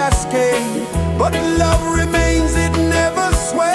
cascade, but love remains, it never sways.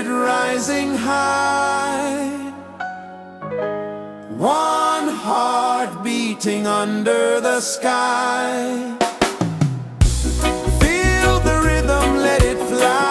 Rising high, one heart beating under the sky. Feel the rhythm, let it fly.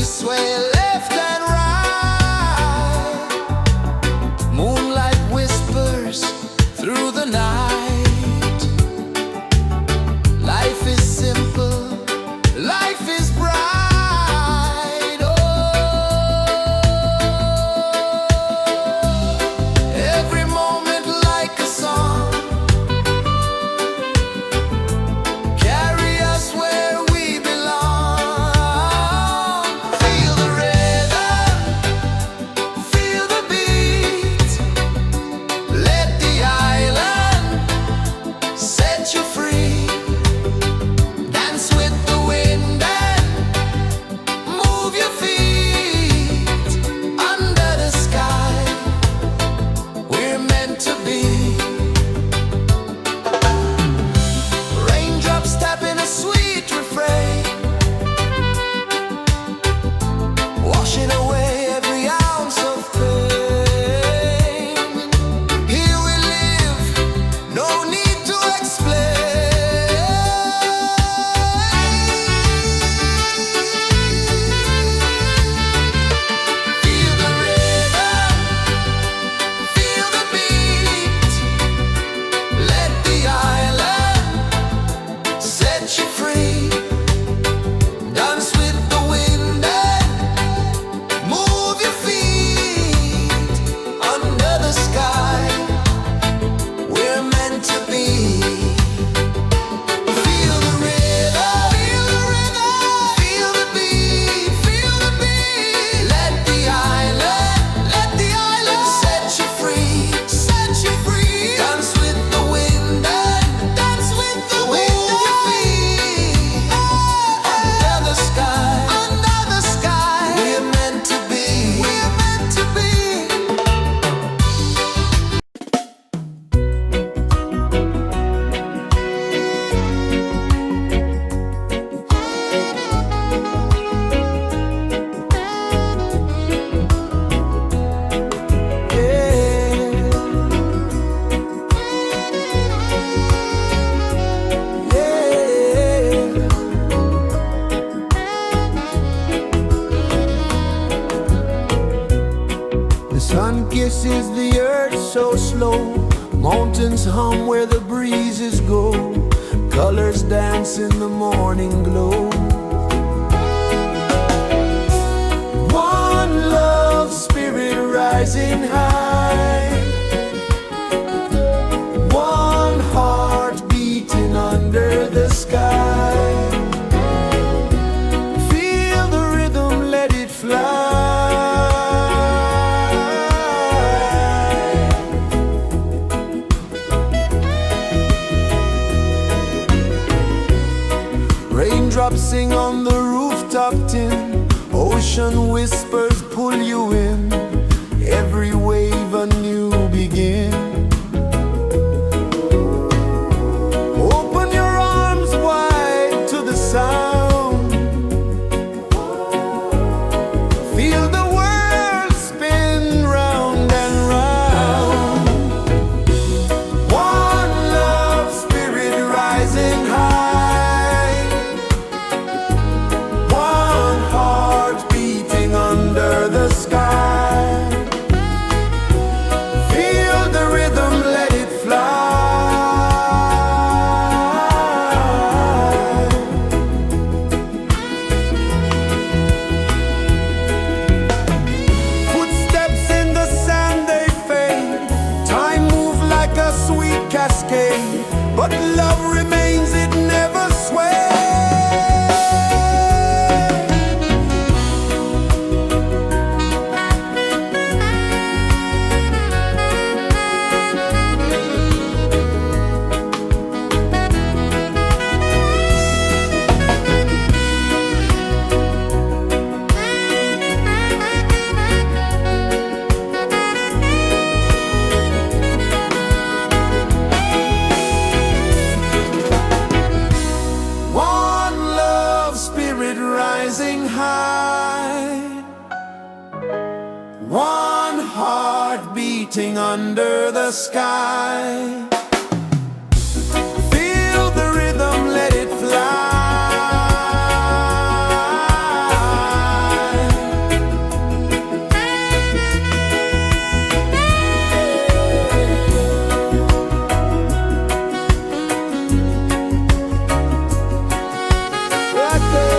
Sway left and right, moonlight whispers through the night. Life is simple, life is bright. Oh, every moment like a song, carry us where we belong. Feel the rhythm. kisses the earth so slow. Mountains hum where the breezes go. Colors dance in the morning glow. One love, spirit rising high. One heart beating under the sky. Feel the rhythm, let it fly. Raindrops sing on the rooftop tin. Ocean whispers pull you in. Every wave a new begin. Open your arms wide to the sound. Feel the world spin round and round. One love, spirit rising high. One heart beating under the sky. Feel the rhythm, let it fly. Footsteps in the sand, they fade. Time moves like a sweet cascade, but love remains, it never sways. One love, spirit rising high. One heart beating under the sky. Feel the rhythm, let it fly. Right there.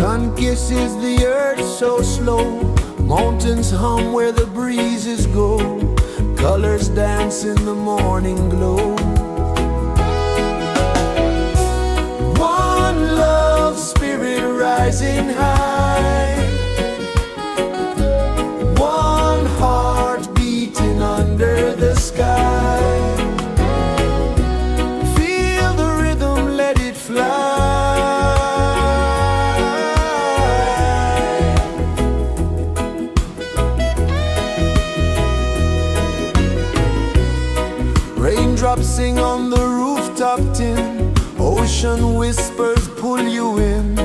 Sun kisses the earth so slow, mountains hum where the breezes go, colors dance in the morning glow. One love spirit rising high, one heart beating under the sky. Feel the rhythm, let it fly. Raindrops sing on the rooftop tin, ocean whispers pull you in,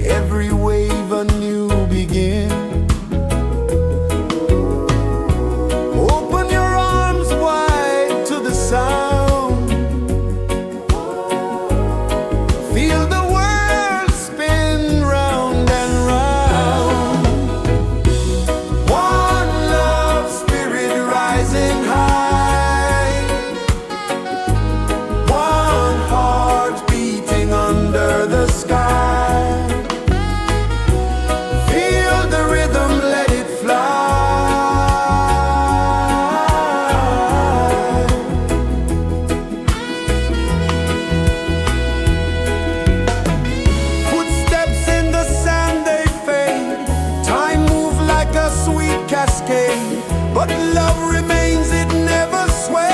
every wave a new begin. Open your arms wide to the sound, feel the world spin round and round. One love spirit rising high, one heart beating under the sky. Feel the rhythm, let it fly. Footsteps in the sand, they fade, time moves like a sweet cascade, but love remains, it never sways.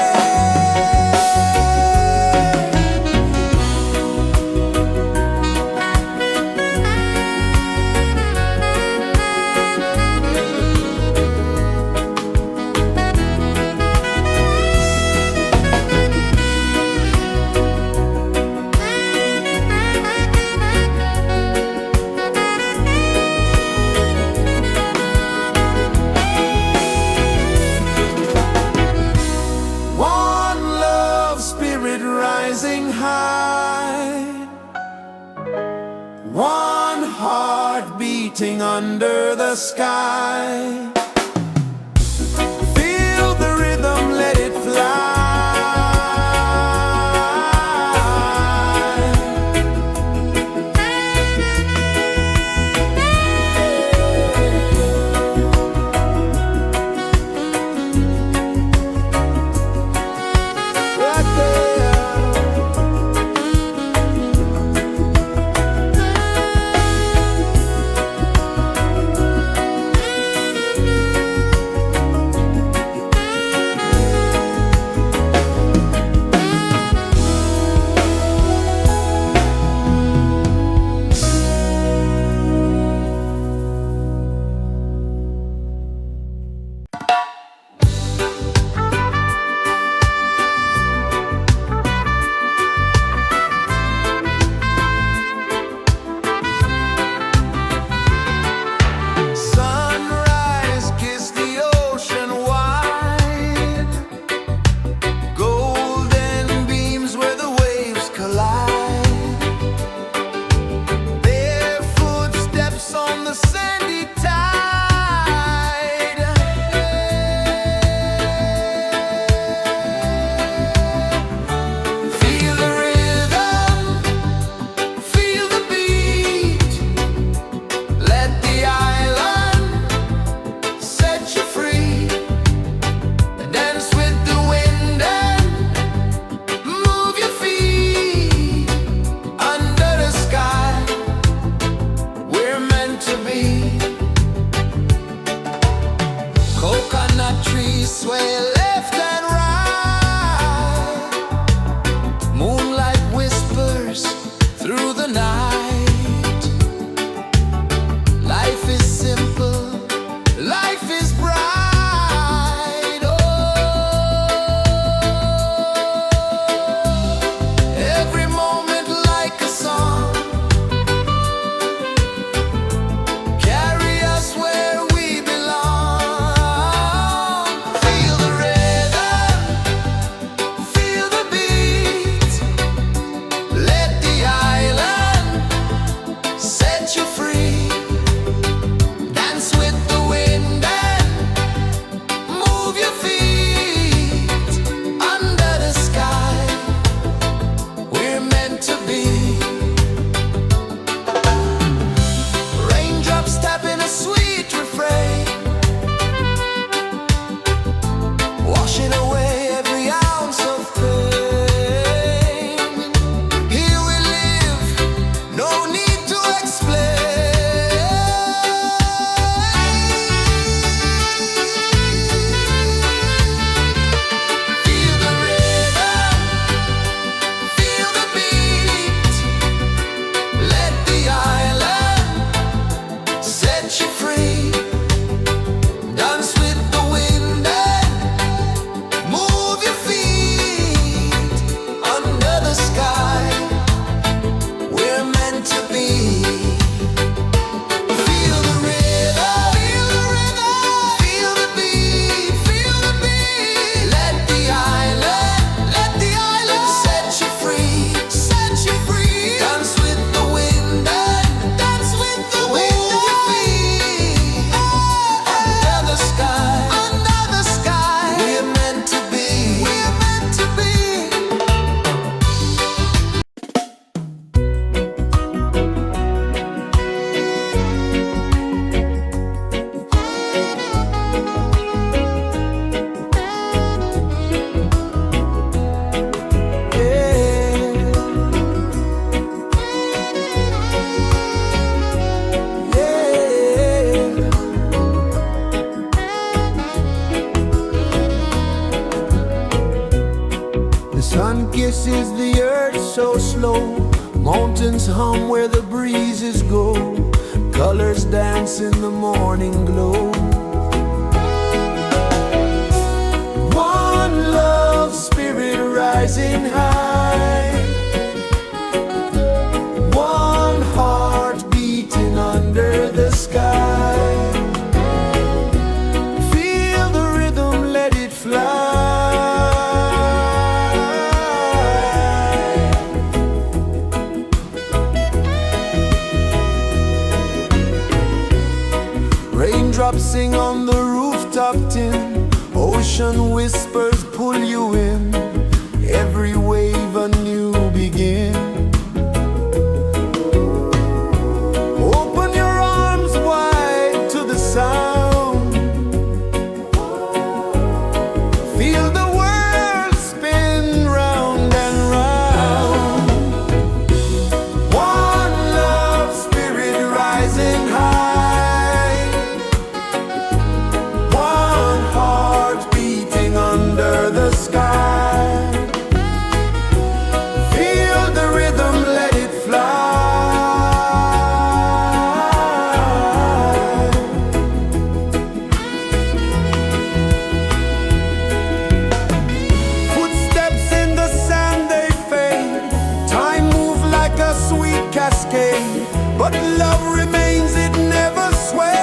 One love spirit rising high, one heart beating under the sky. Feel the rhythm, let it fly. Right there. Sunrise, kiss the ocean wide, golden beams where the waves collide, their footsteps on the sandy tide. Feel the rhythm, feel the beat, let the island set you free. Dance with the wind and move your feet under the sky. We're meant to be. Coconut trees sway left and right, moonlight whispers through the night. Life is simple, life is bright. Oh, every moment like a song, carry us where we belong. Feel the rhythm. is the earth so slow? Mountains hum where the breezes go. Colors dance in the morning glow. One love spirit rising high. One heart beating under the sky. Feel the rhythm, let it fly. Raindrops sing on the rooftop tin. Ocean whispers pull you in. Every wave a new begin. Open your arms wide to the sound. Feel the world spin round and round. One love spirit rising high. One heart beating under the sky. Feel the rhythm, let it fly. Footsteps in the sand, they fade. Time moves like a sweet cascade, but love remains, it never sways.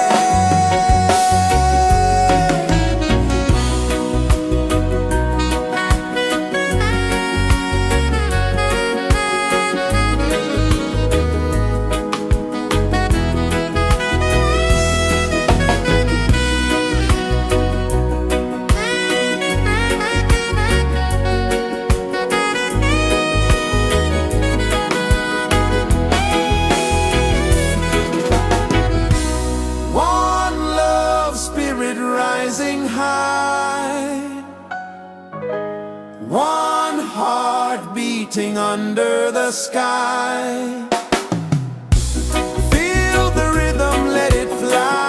Rising high, one heart beating under the sky. Feel the rhythm, let it fly.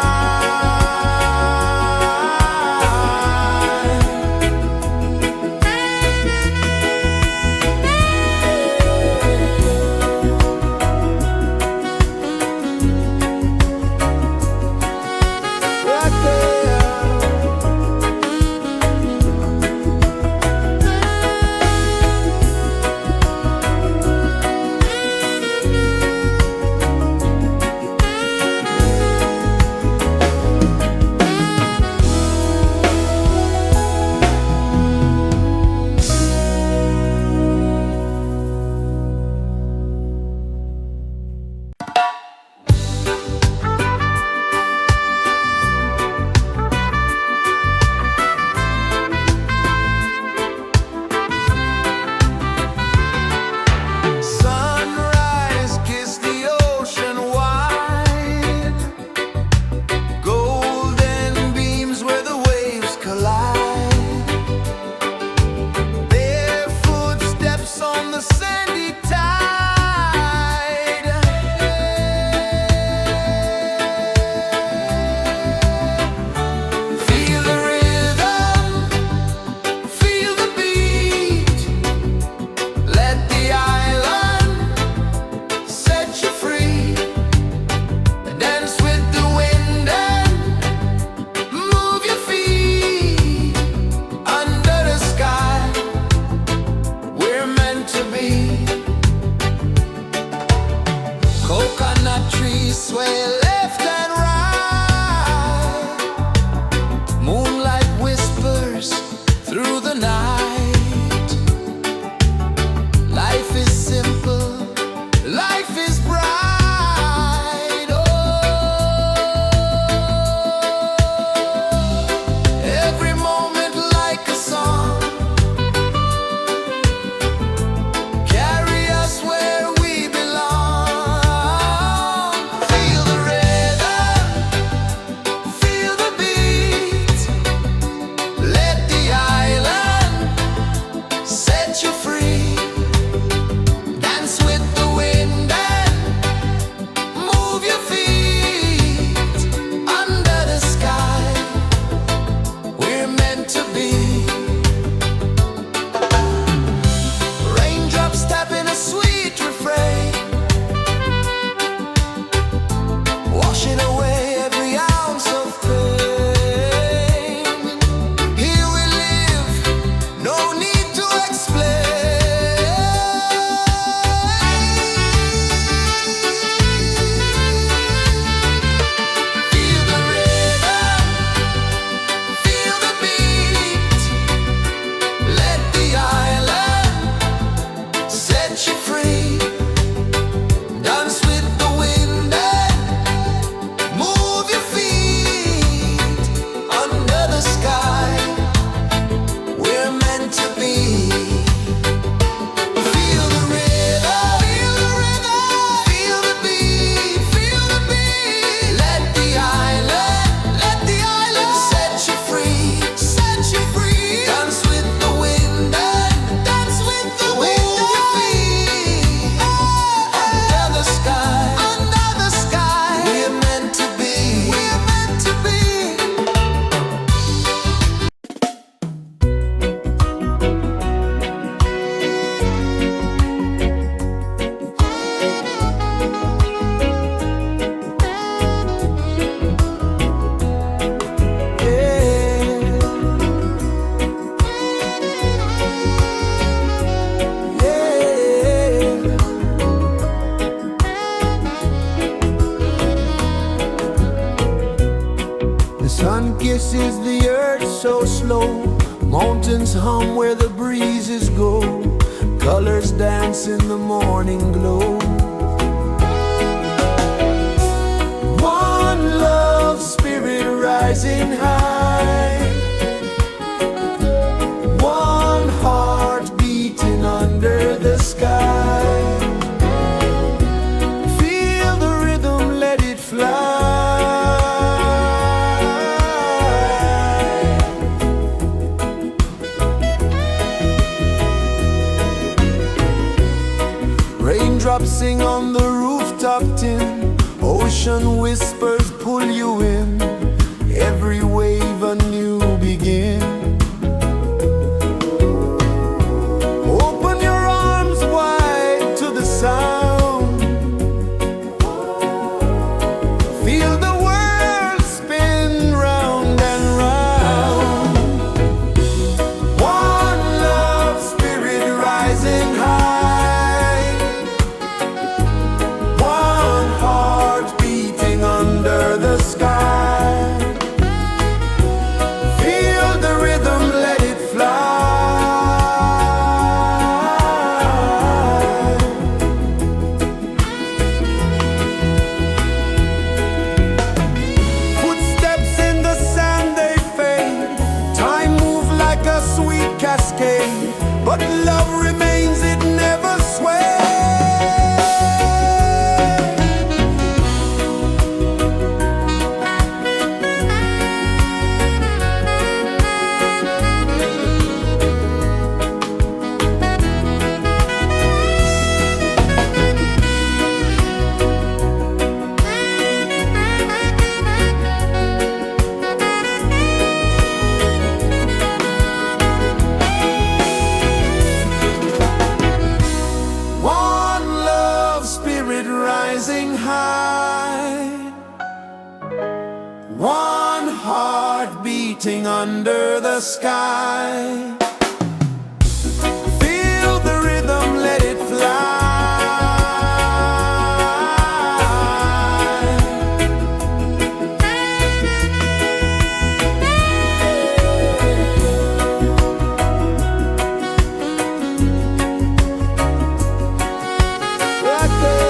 kisses the earth so slow. Mountains hum where the breezes go. Colors dance in the morning glow. One love spirit rising high. One heart beating under the sky. Feel the rhythm, let it fly. Raindrops sing on the rooftop tin. Ocean whispers pull you in. Every wave a new begin. Open your arms wide to the sound. Feel the world spin round and round. One love spirit rising high. One heart beating under the sky. Feel the rhythm, let it fly. Footsteps in the sand, they fade. Time moves like a sweet cascade, but love remains, it never sways. One love spirit rising high. One heart beating under the sky. Feel the rhythm, let it fly. Right there.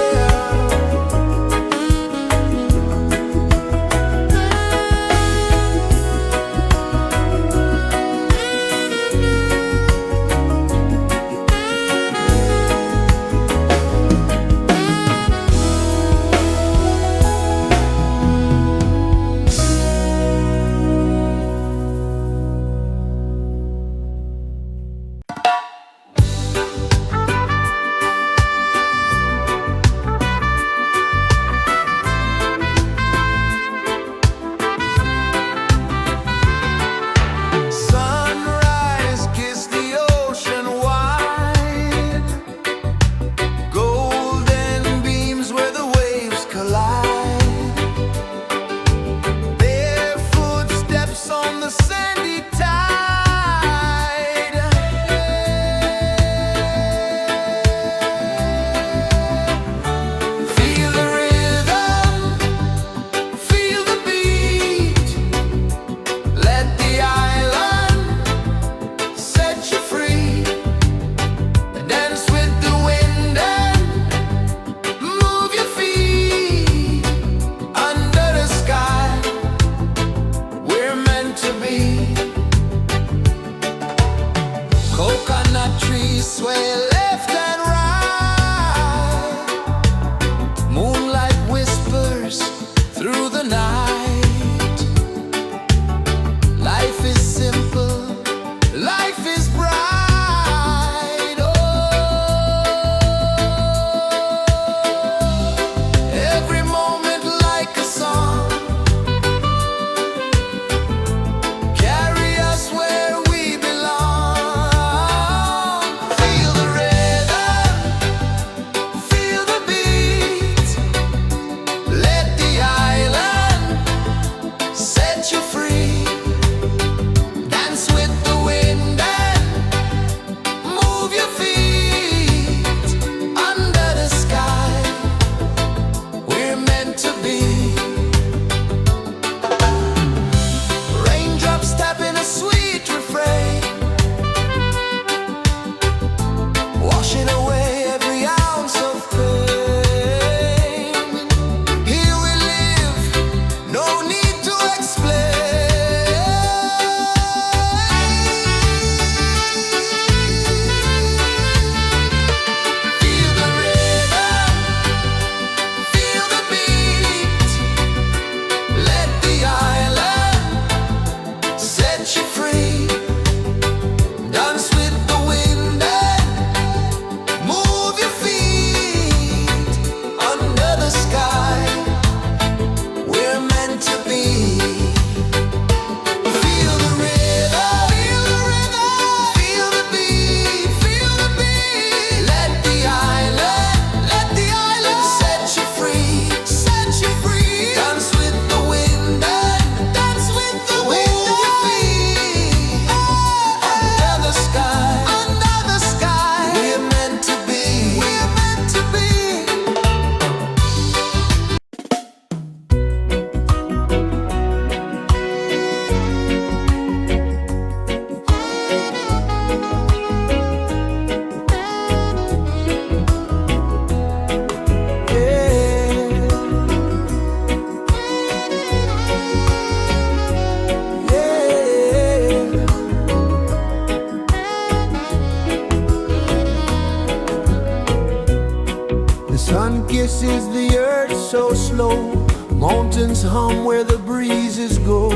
pulses the earth so slow. Mountains hum where the breezes go.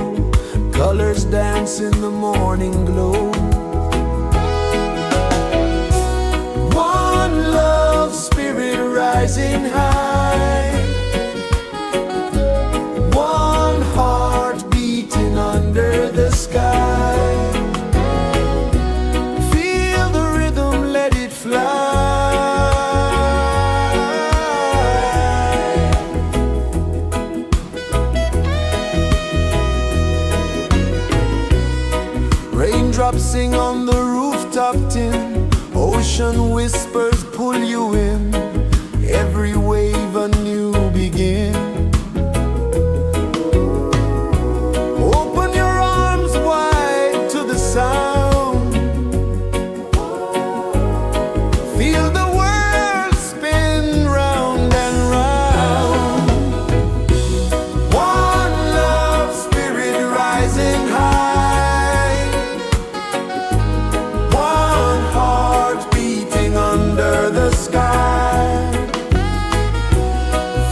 Colors dance in the morning glow. One love spirit rising high. One heart beating under the sky. Feel the rhythm, let it fly. Raindrops sing on the rooftop tin. Ocean whispers pull you in. Every wave a new begin. Open your arms wide to the sound. Feel the world spin round and round. One love spirit rising high. One heart beating under the sky.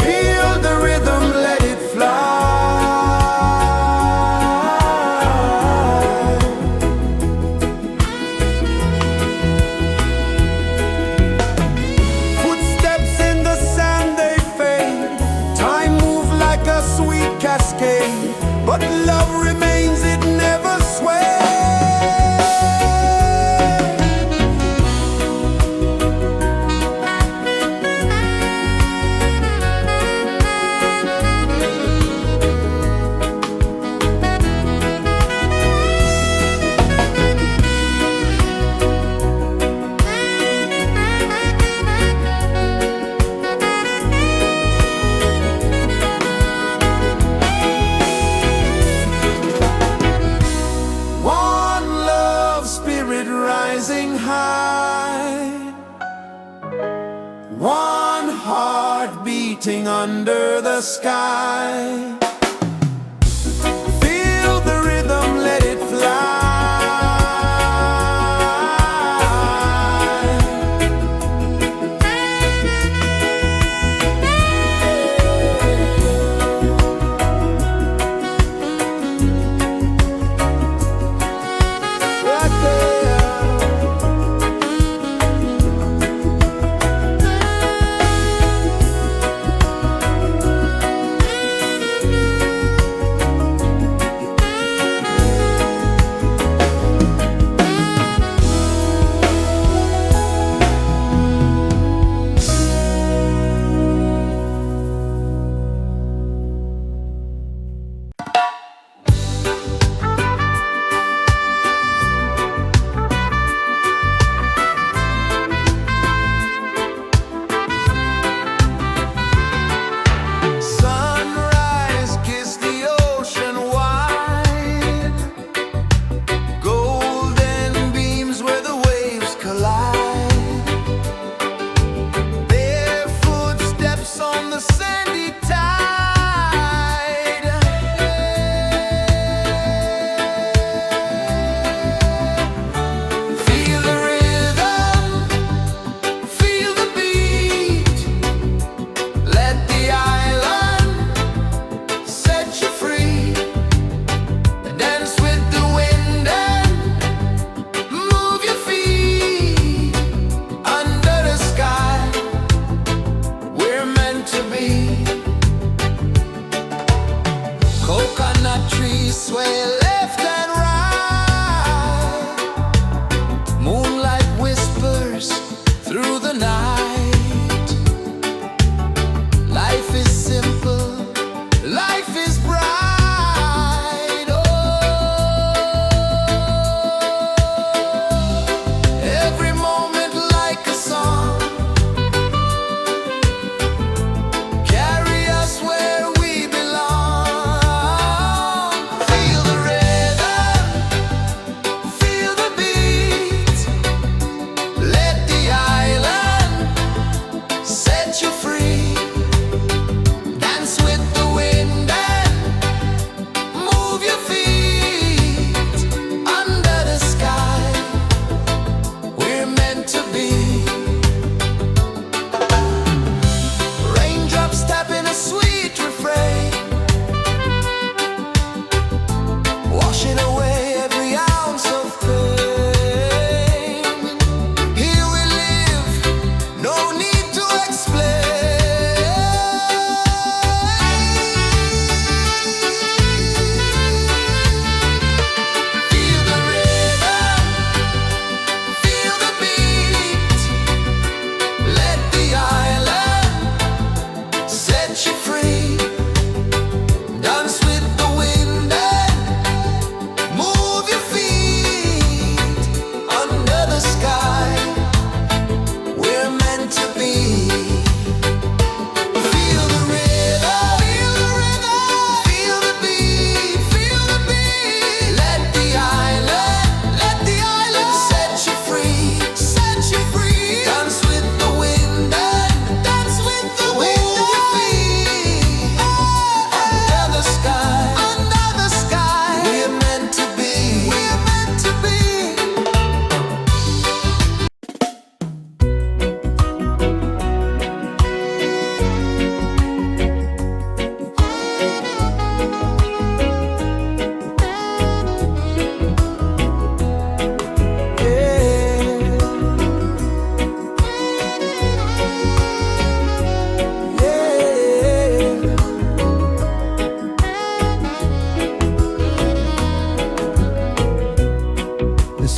Feel the rhythm, let it fly. Footsteps in the sand, they fade. Time moves like a sweet cascade, but love remains, it never sways. One love spirit rising high. One heart beating under the sky. Feel the rhythm, let it fly. Sunrise, kiss the ocean wide. Golden beams where the waves collide. Their footsteps on the sandy tide. Feel the rhythm, feel the beat. Let the island set you free. Dance with the wind and move your feet. Under the sky, we're meant to be. Coconut trees sway left and right. Moonlight whispers through the night. Life is simple, life is bright. Oh, every moment like a song. Carry us where we belong. Feel the rhythm.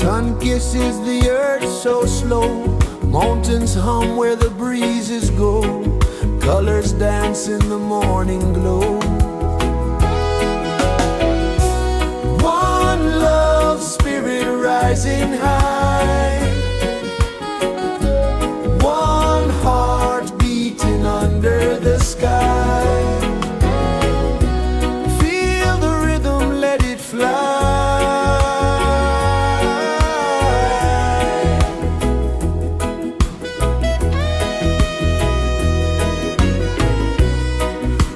Sun kisses the earth so slow, mountains hum where the breezes go, colors dance in the morning glow. One love, spirit rising high, one heart beating under the sky. Feel the rhythm, let it fly.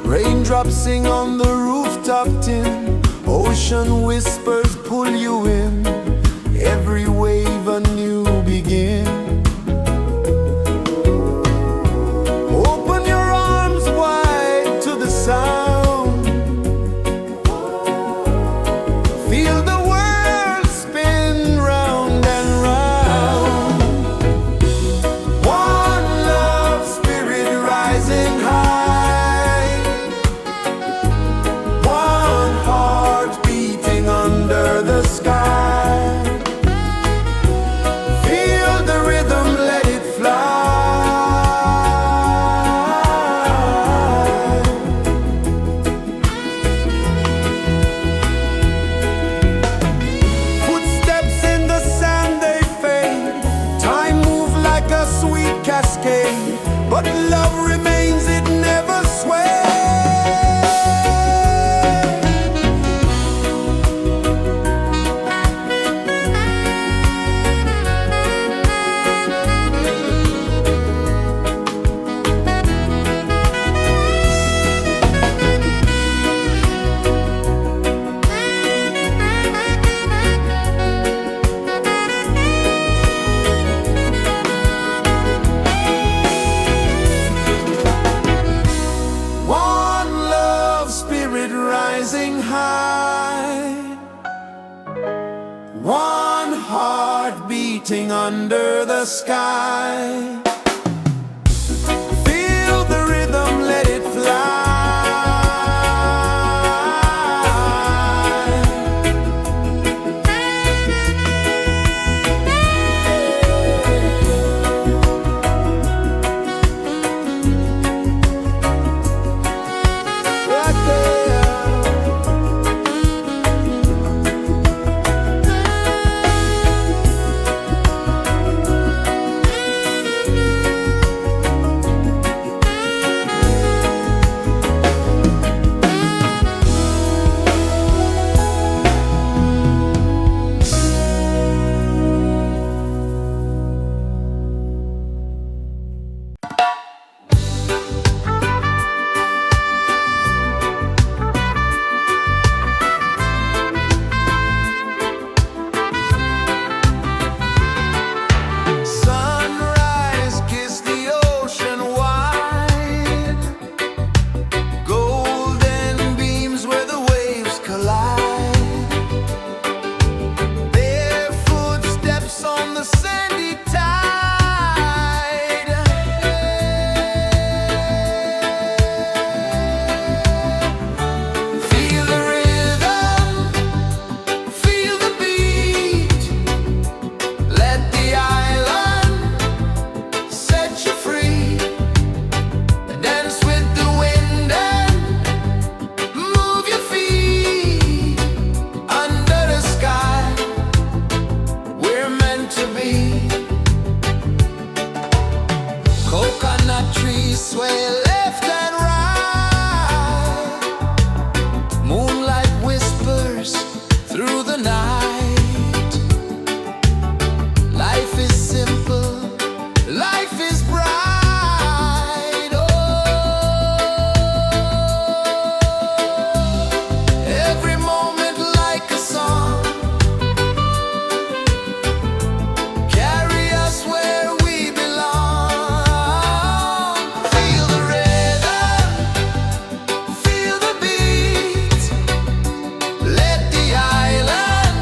Raindrops sing on the rooftop tin, ocean whispers pull you in, every wave a new begin. Open your arms wide to the sound, feel the world spin round and round. One love, spirit rising high, one heart beating under the sky. Feel the rhythm, let it fly. Footsteps in the sand, they fade, time moves like a sweet cascade, but love remains, it never sways. One love, spirit rising high, one heart beating under the sky. Feel the rhythm, let it fly. Right there. Sunrise, kiss the ocean wide, golden beams where the waves collide, bare footsteps on the sandy tide. Feel the rhythm, feel the beat, let the island set you free. Dance with the wind and move your feet under the sky. We're meant to be. Coconut trees sway left and right, moonlight whispers through the night. Life is simple, life is bright. Oh, every moment like a song, carry us where we belong. Feel the rhythm, feel the beat, let the island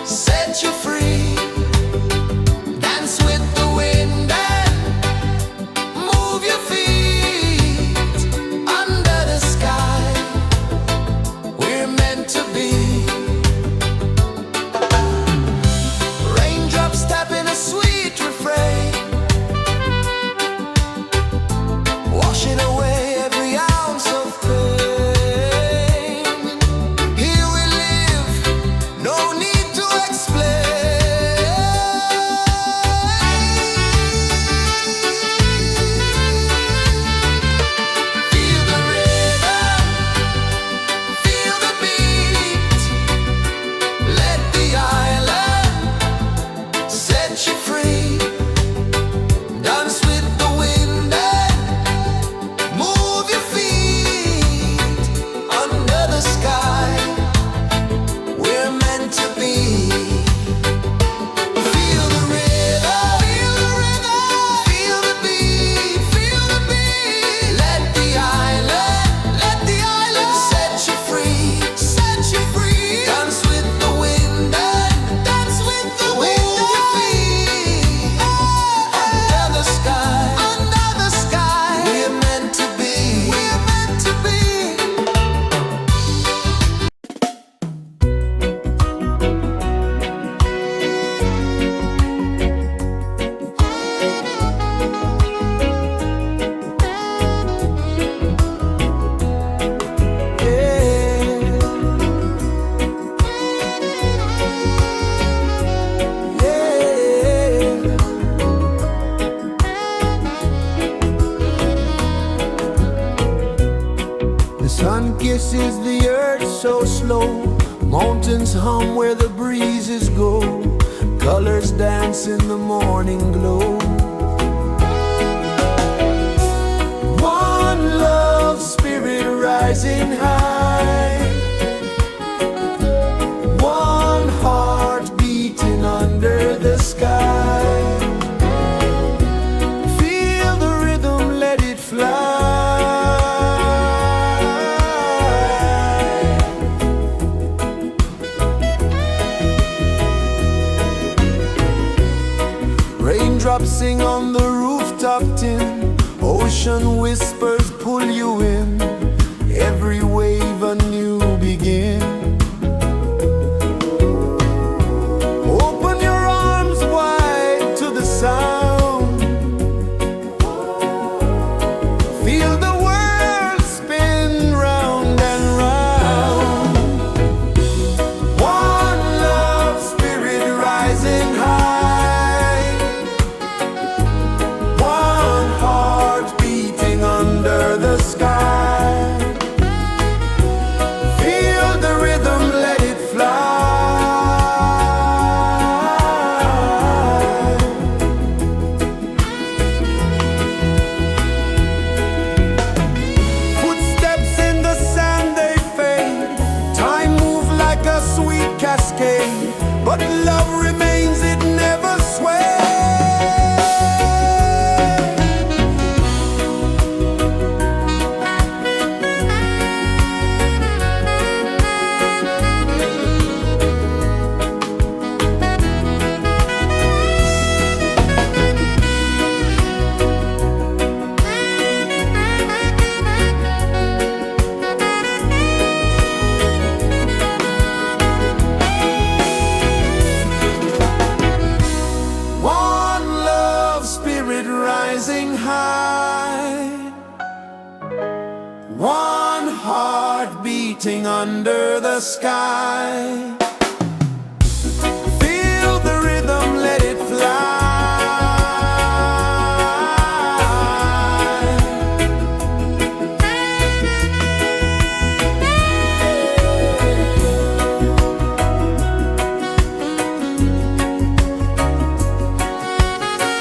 set you free. Dance with the wind and move your feet under the sky. We're meant to be. heart so slow. Mountains hum where the breezes go. Colors dance in the morning glow. One love spirit rising high. One heart beating under the sky. Feel the rhythm, let it fly. Raindrops sing on the rooftop tin. Ocean whispers pull you in. Every wave a new begin. Open your arms wide to the sound. Feel the world spin round and round. One love spirit rising high. One heart beating under the sky. Feel the rhythm, let it fly. Footsteps in the sand, they fade. Time moves like a sweet cascade, but love remains, it never sways. One love spirit rising high. One heart beating under the sky. Feel the rhythm, let it fly.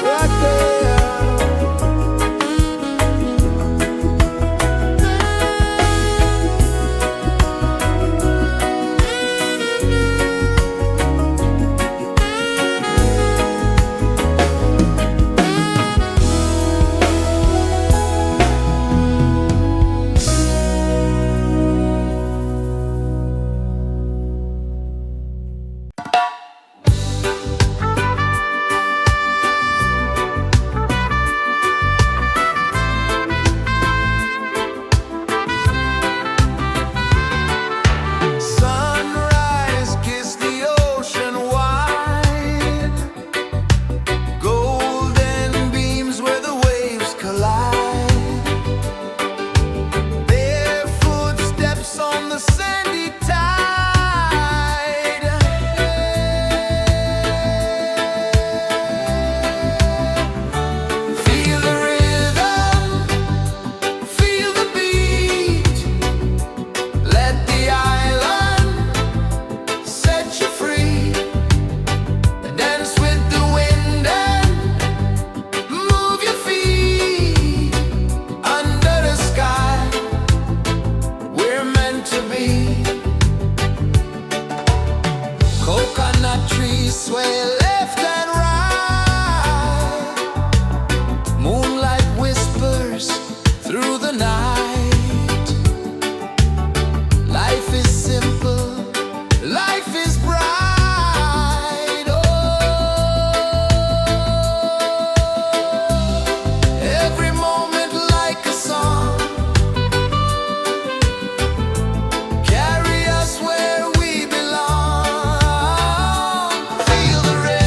Right there. Sunrise, kiss the ocean wide. Golden beams where the waves collide. Bare footsteps on the sandy tide. Feel the rhythm, feel the beat. Let the island set you free. Dance with the wind and move your feet. Under the sky, we're meant to be. Coconut trees sway left and right. Moonlight whispers through the night. Life is simple, life is bright. Oh, every moment like a song. Carry us where we belong. Feel the rhythm.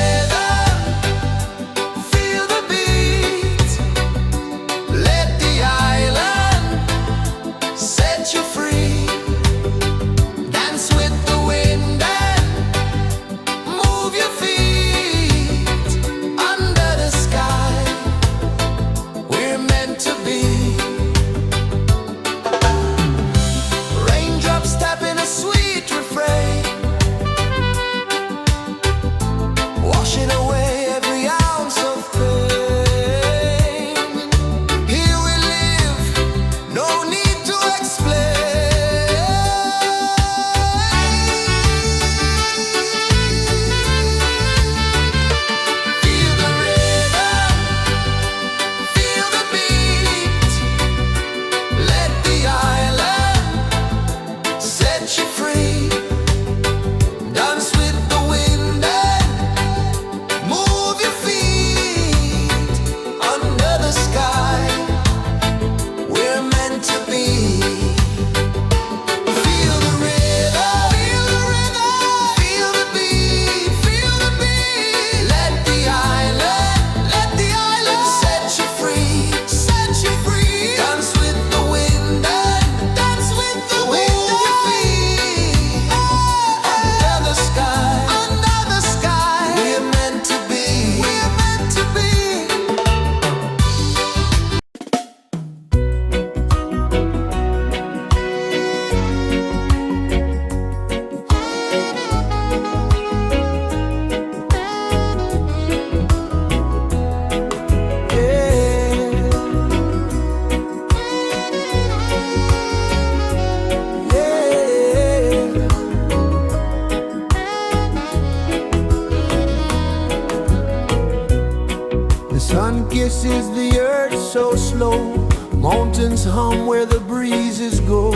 rejoices the earth so slow. Mountains hum where the breezes go.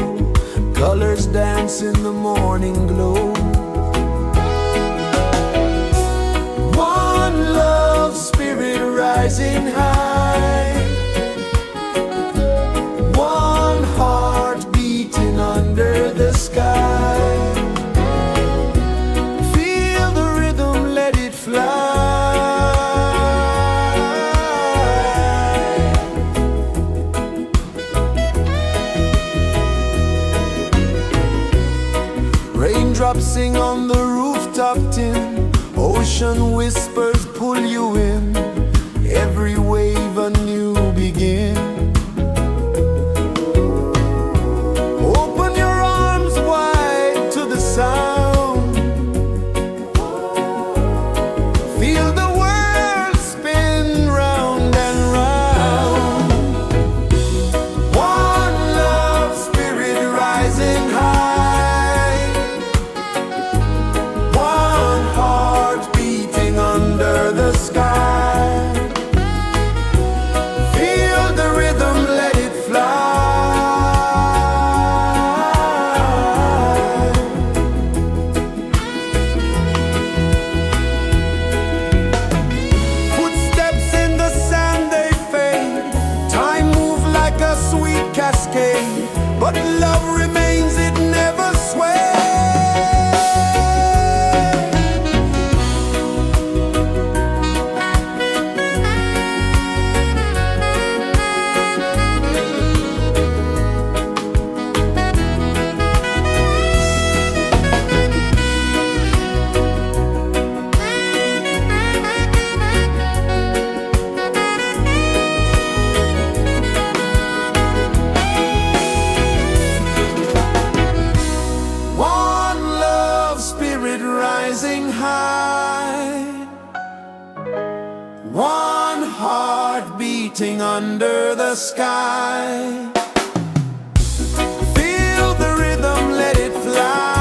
Colors dance in the morning glow. One love spirit rising high. One heart beating under the sky. Feel the rhythm, let it fly. Raindrops sing on the rooftop tin. Ocean whispers pull you in. Every wave a new begin. Open your arms wide to the sound. Feel the world spin round and round. One love spirit rising high. One heart beating under the sky. Feel the rhythm, let it fly. Footsteps in the sand, they fade. Time moves like a sweet cascade, but love remains, it never sways. One love spirit rising high. One heart beating under the sky. Feel the rhythm, let it fly.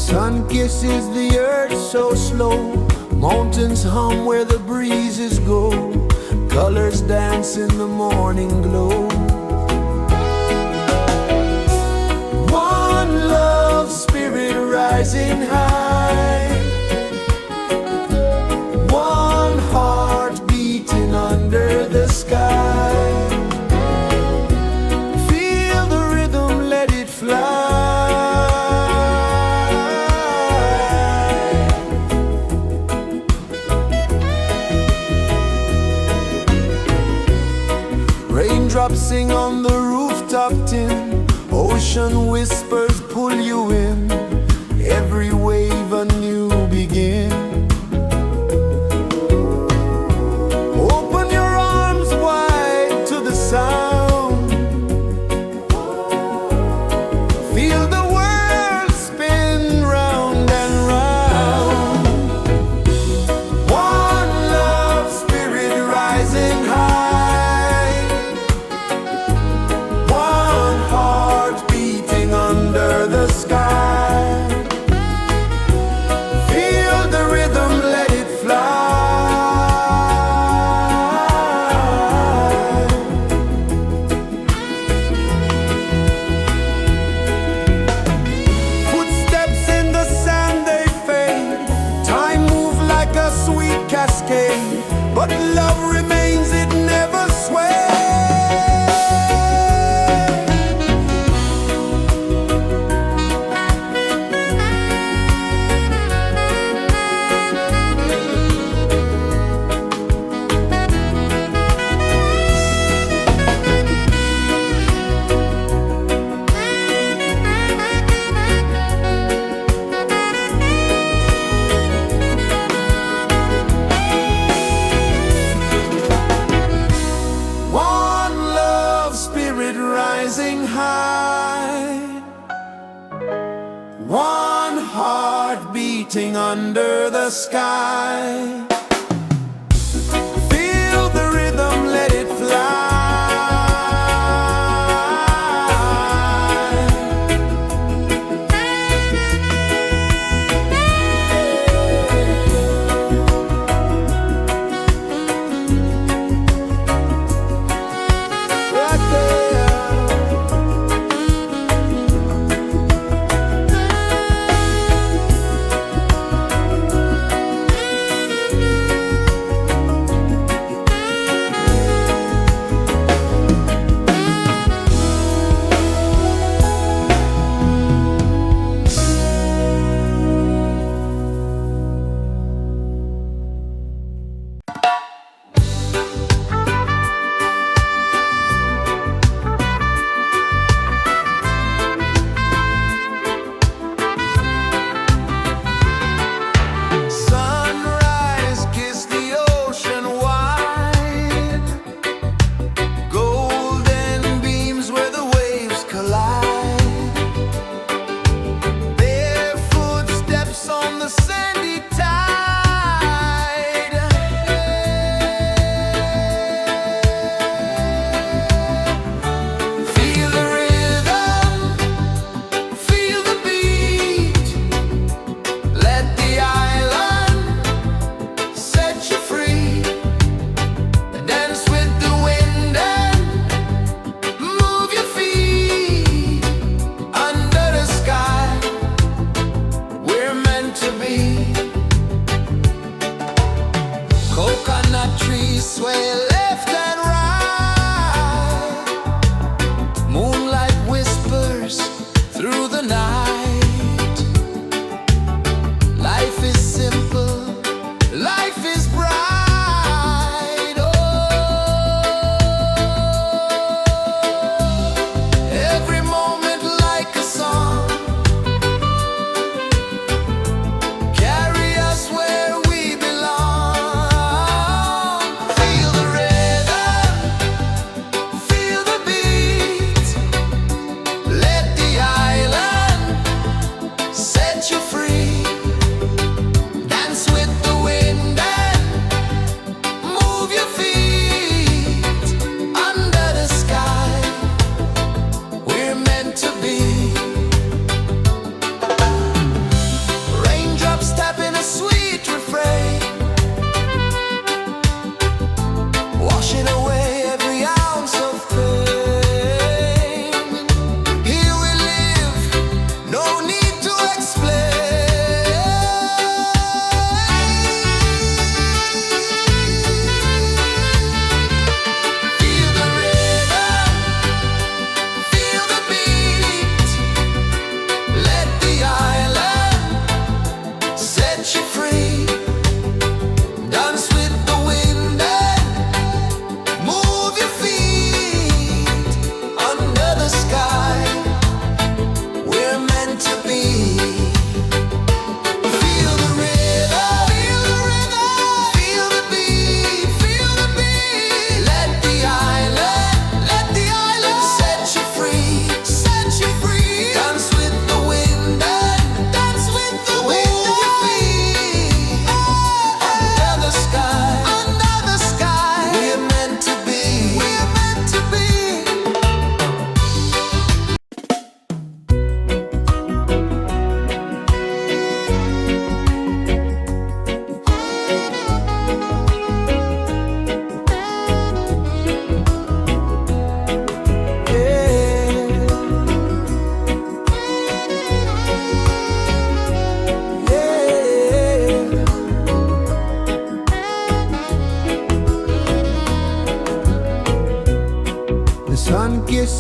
sun kisses the earth so slow, mountains hum where the breezes go, colors dance in the morning glow. One love spirit rising high, one heart beating under the sky. Feel the rhythm, let it fly. Raindrops sing on the rooftop tin, ocean whispers pull you in, every wave a new begin. Open your arms wide to the sound, feel the world spin round and round. One love spirit rising high, one heart beating under the sky. Feel the rhythm, let it fly. Footsteps in the sand, they fade, time move like a sweet cascade, but love remains, it never sways. One love spirit rising high, one heart beating under the sky. Feel the rhythm, let it fly. Right there.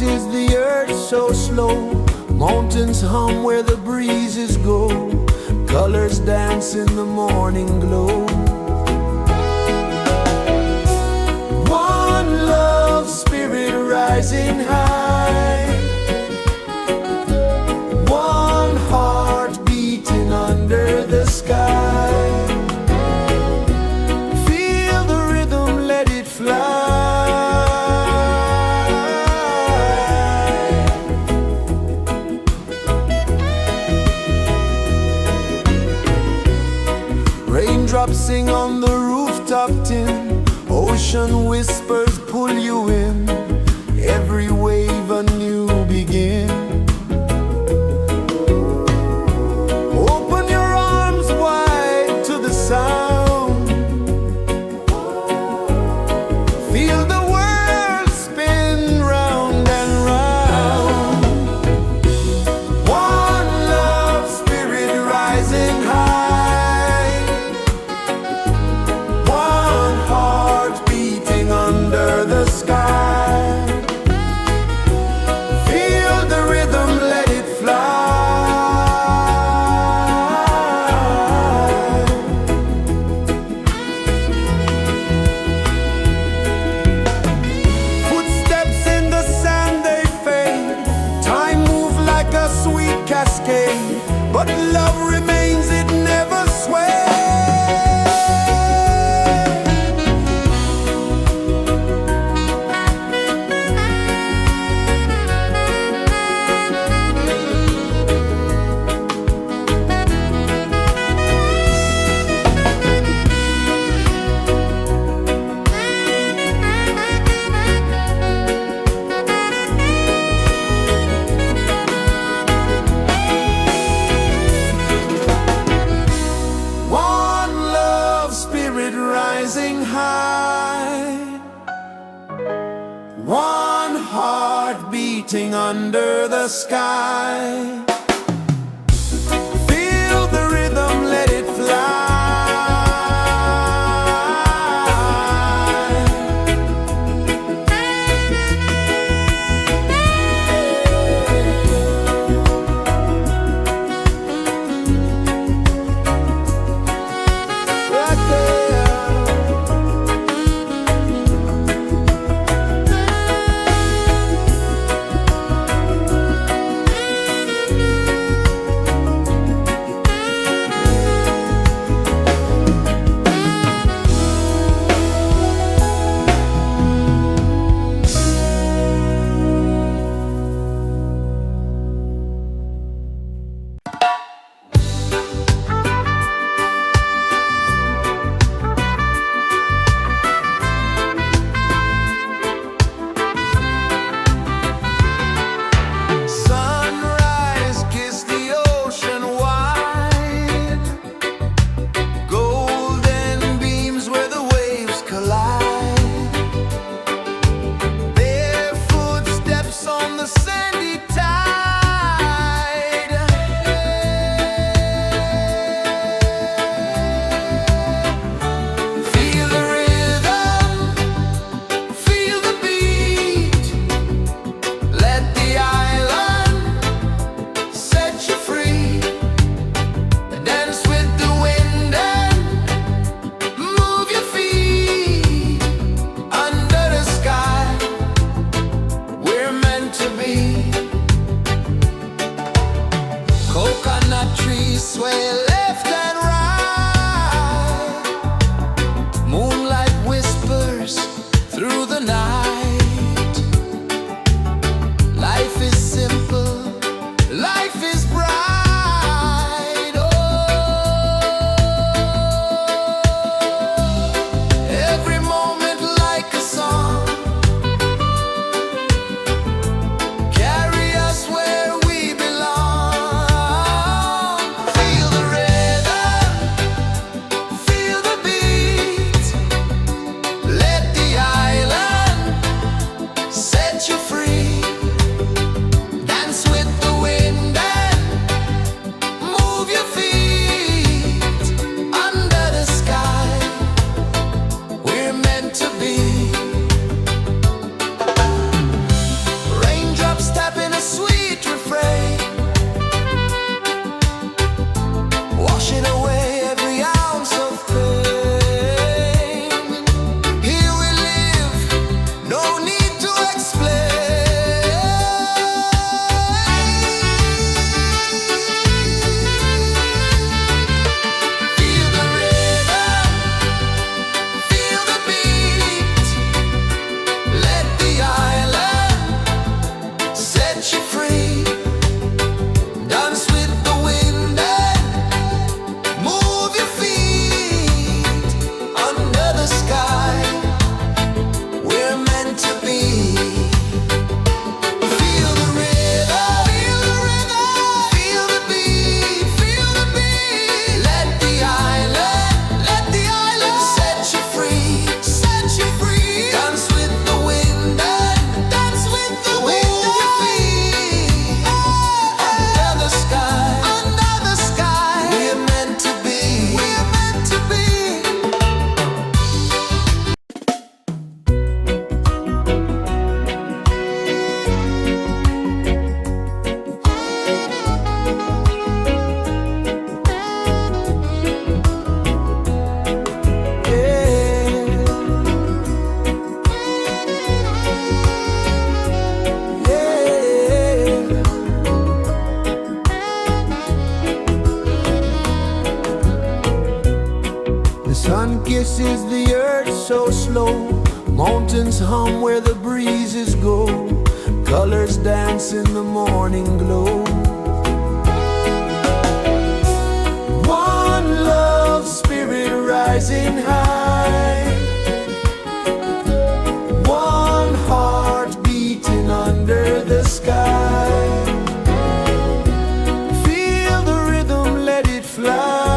pulses the earth so slow. Mountains hum where the breezes go. Colors dance in the morning glow. One love spirit rising high. One heart beating under the sky. Feel the rhythm, let it fly. Raindrops sing on the rooftop tin. Ocean whispers pull you in. Every wave a new begin. Open your arms wide to the sound. Feel the world spin round and round. One love spirit rising high. One heart beating under the sky. Feel the rhythm, let it fly. Footsteps in the sand, they fade. Time moves like a sweet cascade, but love remains, it never sways. One love spirit rising high. One heart beating under the sky. Feel the rhythm, let it fly. Right there. Sunrise, kiss the ocean wide. Golden beams where the waves collide. Bare footsteps on the sandy tide. Feel the rhythm, feel the beat. Let the island set you free. Dance with the wind and move your feet. Under the sky, we're meant to be. Coconut trees sway left and right. Moonlight whispers through the night. Life is simple, life is bright. Oh, every moment like a song. Carry us where we belong. Feel the rhythm. kisses the earth so slow. Mountains hum where the breezes go. Colors dance in the morning glow. One love spirit rising high. One heart beating under the sky. Feel the rhythm, let it fly.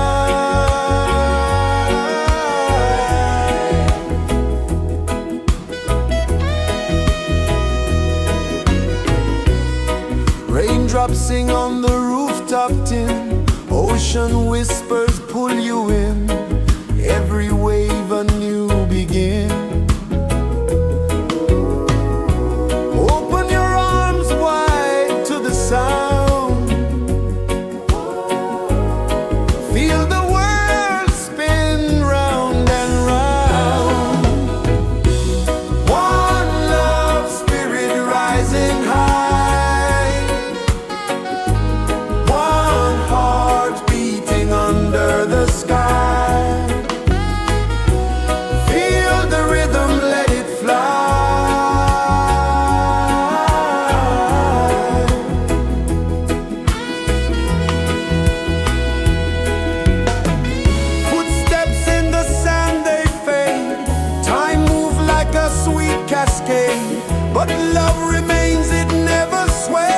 Raindrops sing on the rooftop tin. Ocean whispers pull you in. Every wave a new begin. Open your arms wide to the sound. Feel the world spin round and round. One love spirit rising high. One heart beating under the sky. Feel the rhythm, let it fly. Footsteps in the sand, they fade. Time moves like a sweet cascade, but love remains, it never sways.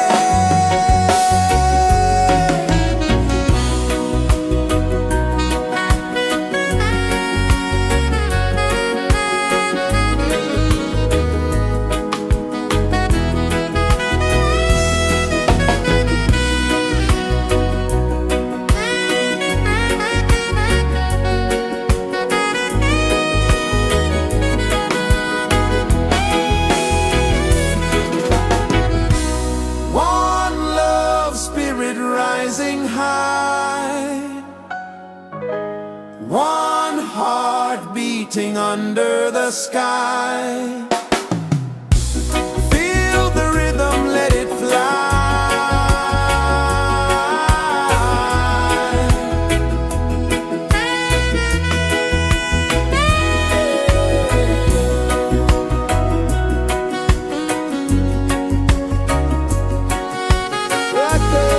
One love spirit rising high. One heart beating under the sky. Feel the rhythm, let it fly. Right there.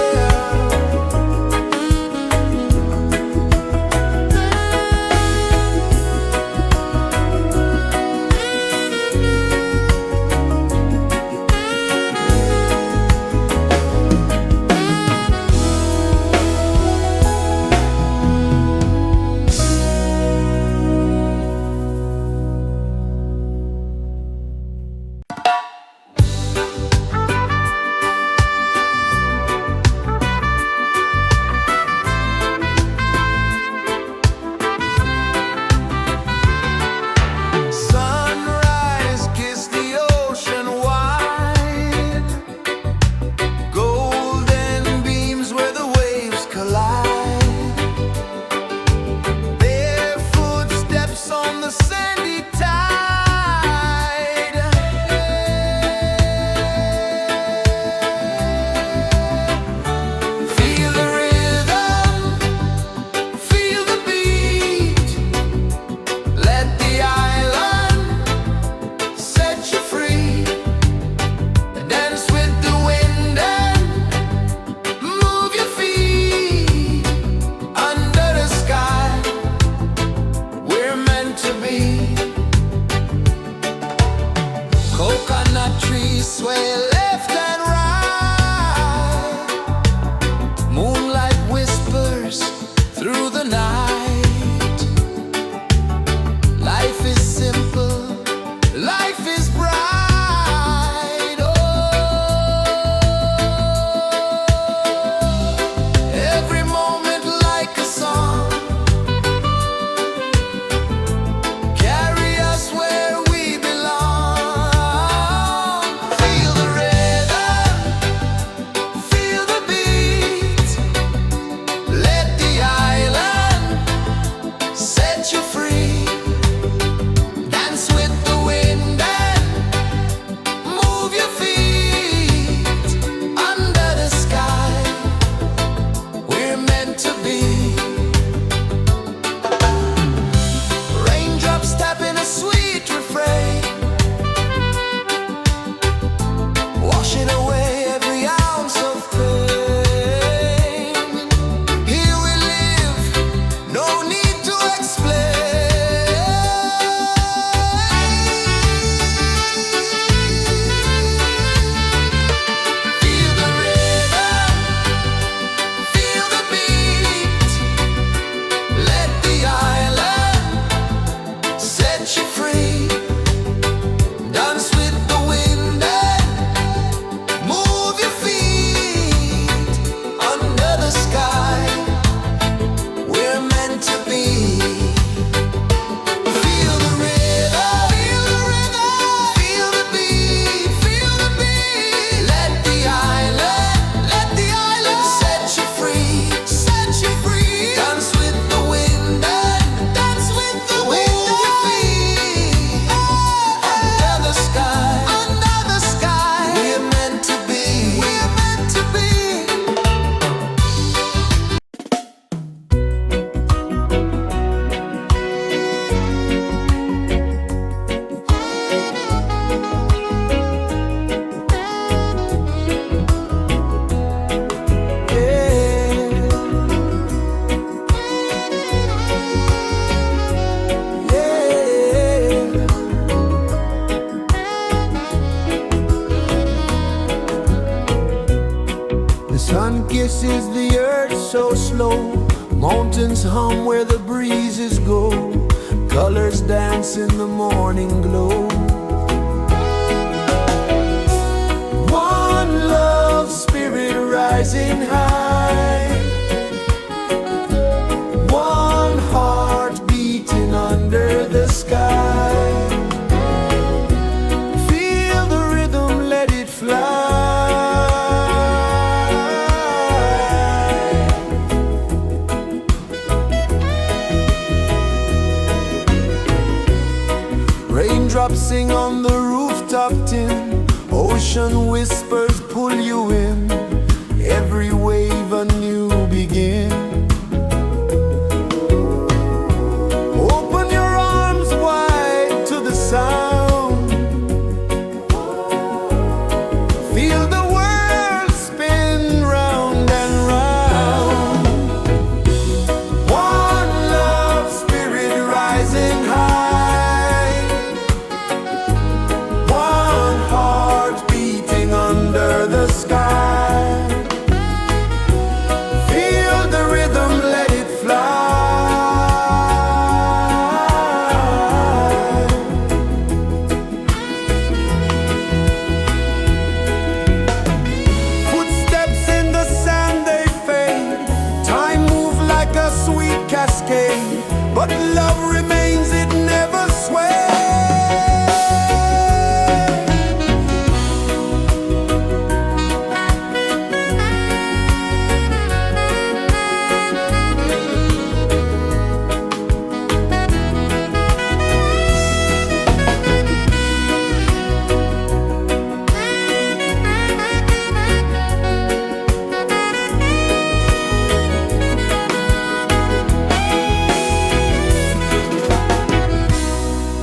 Mountains hum where the breezes go, colors dance in the morning glow. One love spirit rising high, one heart beating under the sky. Feel the rhythm, let it fly. Raindrops sing on the rooftop tin, ocean whispers pull you in, every wave a new begin. Open your arms wide to the sound, feel the world spin round and round. One love spirit rising high, one heart beating under the sky. Feel the rhythm, let it fly. Footsteps in the sand, they fade. Time moves like a sweet cascade, but love remains, it never sways.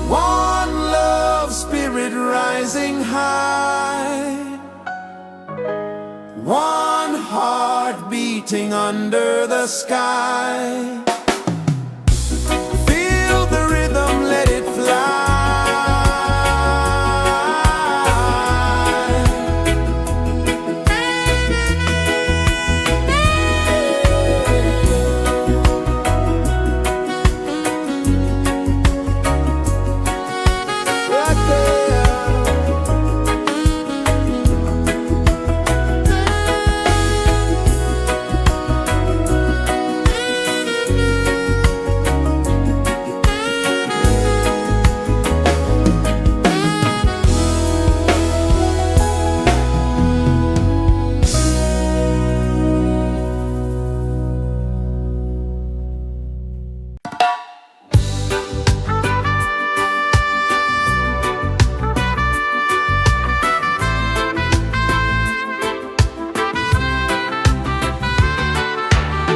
One love spirit rising high, one heart beating under the sky. Feel the rhythm, let it fly. Right there.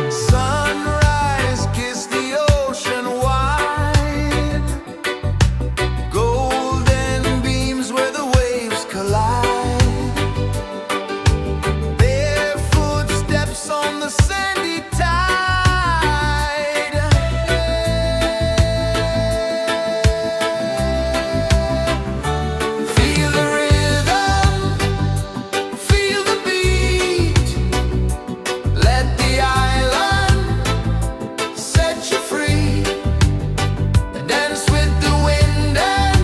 Sunrise, kiss the ocean wide, golden beams where the waves collide. Barefoot steps on the sandy tide. Feel the rhythm, feel the beat. Let the island set you free. Dance with the wind and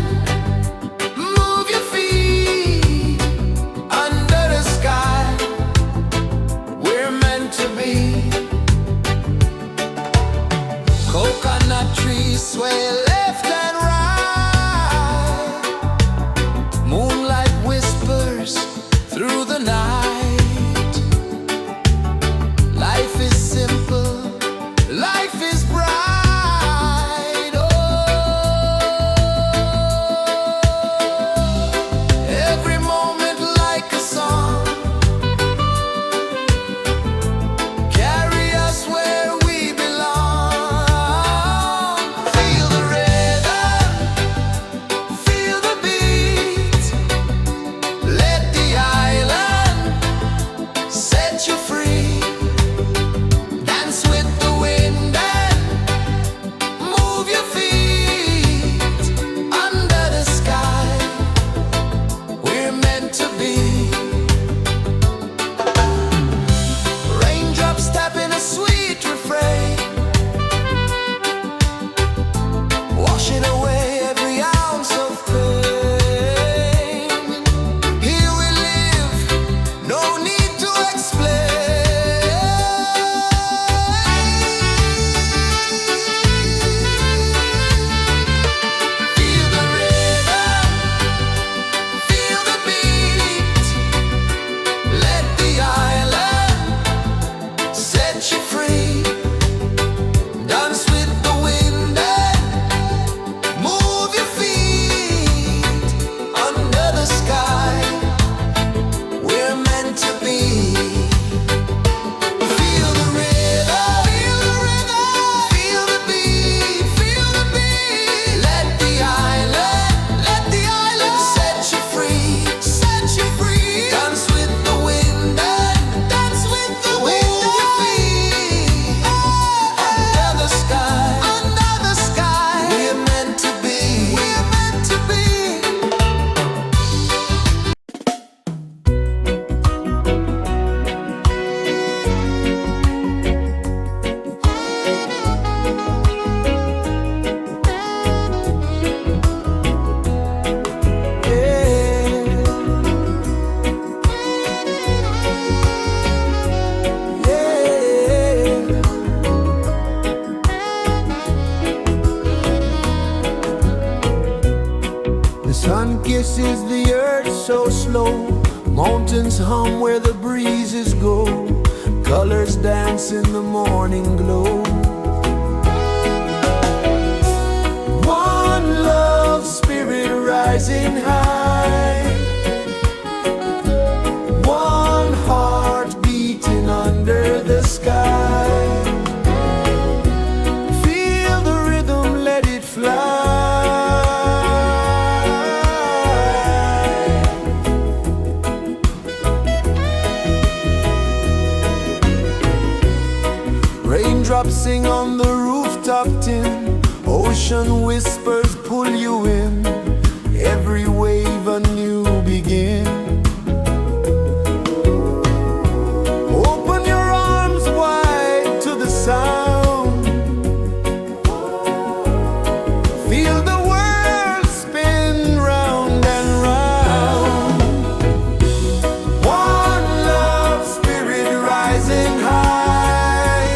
move your feet. Under the sky, we're meant to be. Coconut trees sway left and right. Moonlight whispers through the night. Life is simple, life is bright. Oh, every moment like a song, carry us where we belong. Feel the rhythm. kisses the earth so slow. Mountains hum where the breezes go. Colors dance in the morning glow. One love spirit rising high. One heart beating under the sky. Feel the rhythm, let it fly. Raindrops sing on the rooftop tin. Ocean whispers pull you in. Every wave a new begin. Open your arms wide to the sound. Feel the world spin round and round. One love spirit rising high.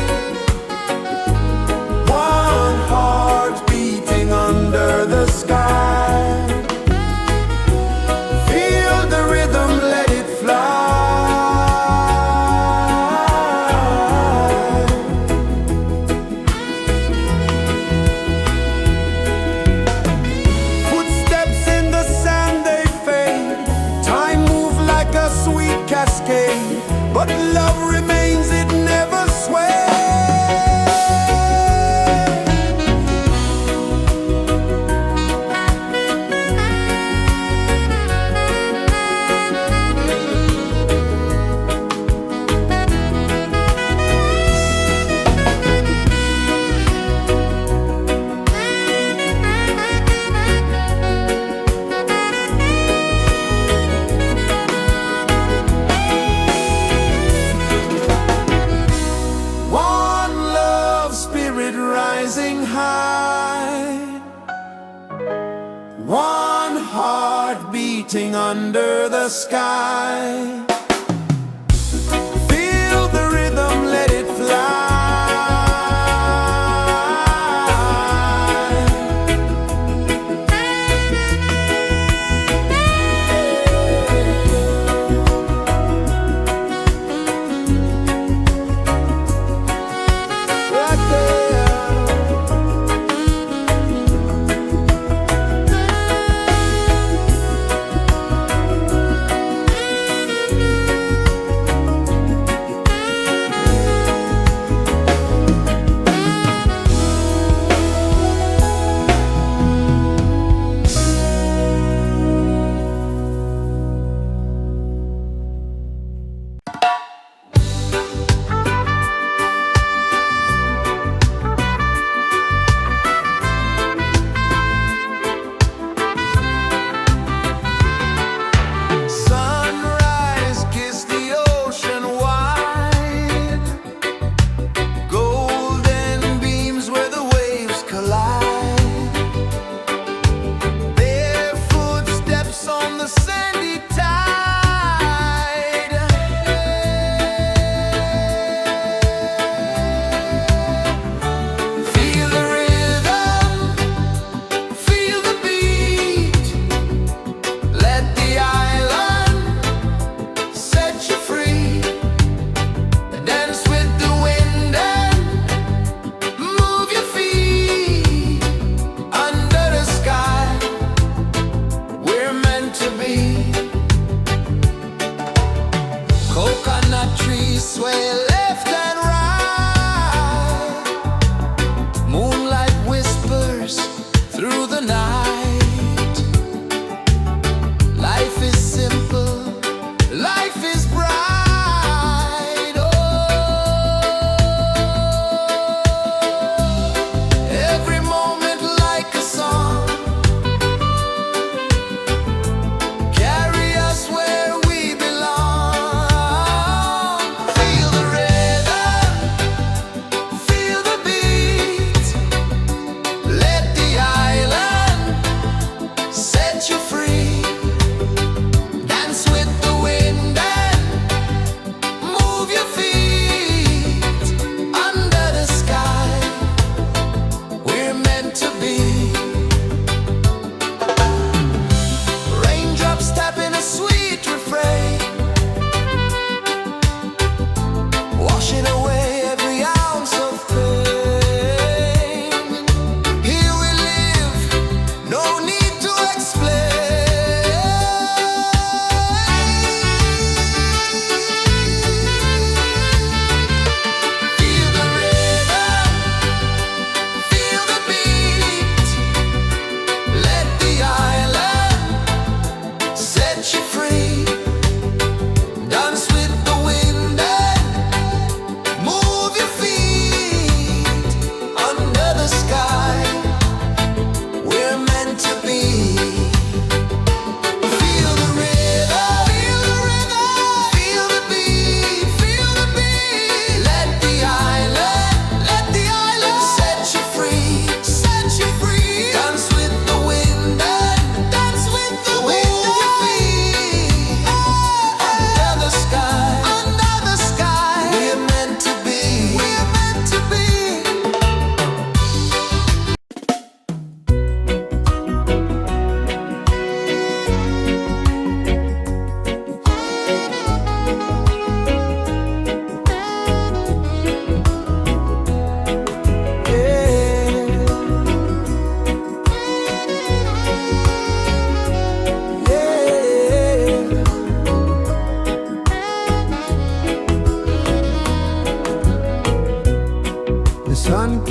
One heart beating under the sky. Feel the rhythm, let it fly. Footsteps in the sand, they fade. Time moves like a sweet cascade, but love remains, it never sways. Rising high, one heart beating under the sky. Feel the rhythm, let it fly. Right there.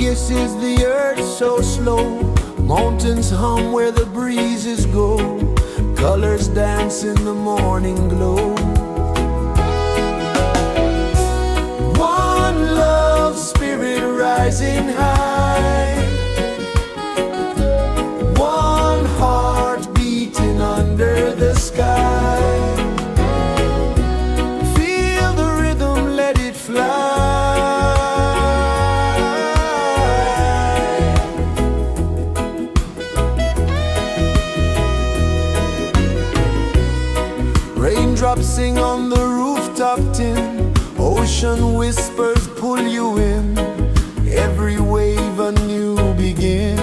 kisses the earth so slow. Mountains hum where the breezes go. Colors dance in the morning glow. One love spirit rising high. One heart beating under the sky. Feel the rhythm, let it fly. Raindrops sing on the rooftop tin. Ocean whispers pull you in. Every wave a new begin.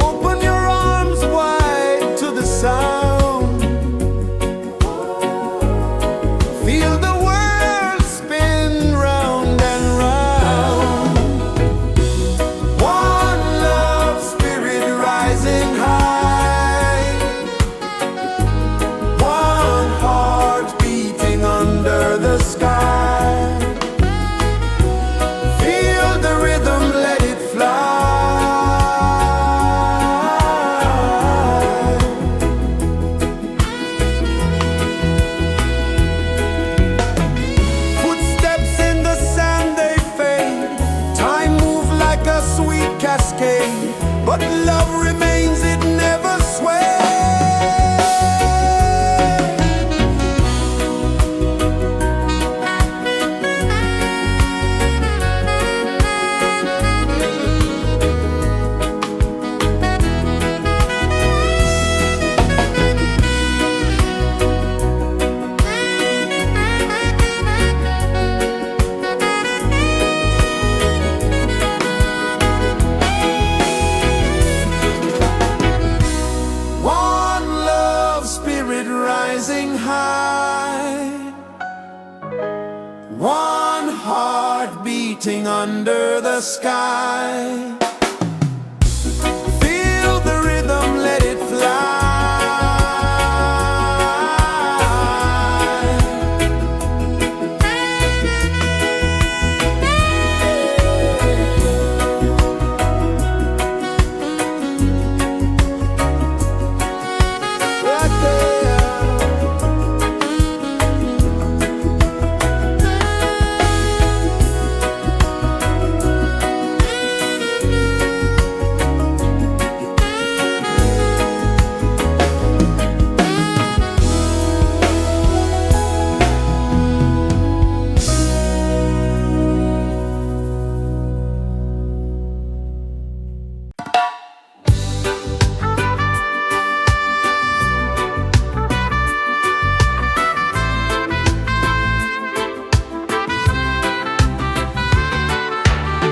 Open your arms wide to the sound. Feel the world spin round and round. One love spirit rising high. One heart beating under the sky. Feel the rhythm, let it fly. Footsteps in the sand, they fade. Time moves like a sweet cascade, but love remains, it never sways. One love spirit rising high. One heart beating under the sky. Feel the rhythm, let it fly.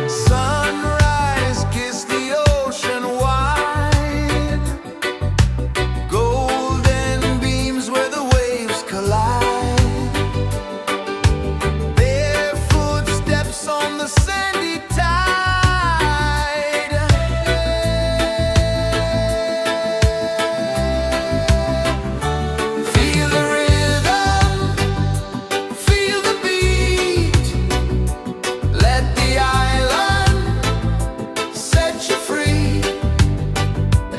Sunrise, kiss the ocean wide. Golden beams where the waves collide. Barefoot steps on the sandy tide. Feel the rhythm, feel the beat. Let the island set you free.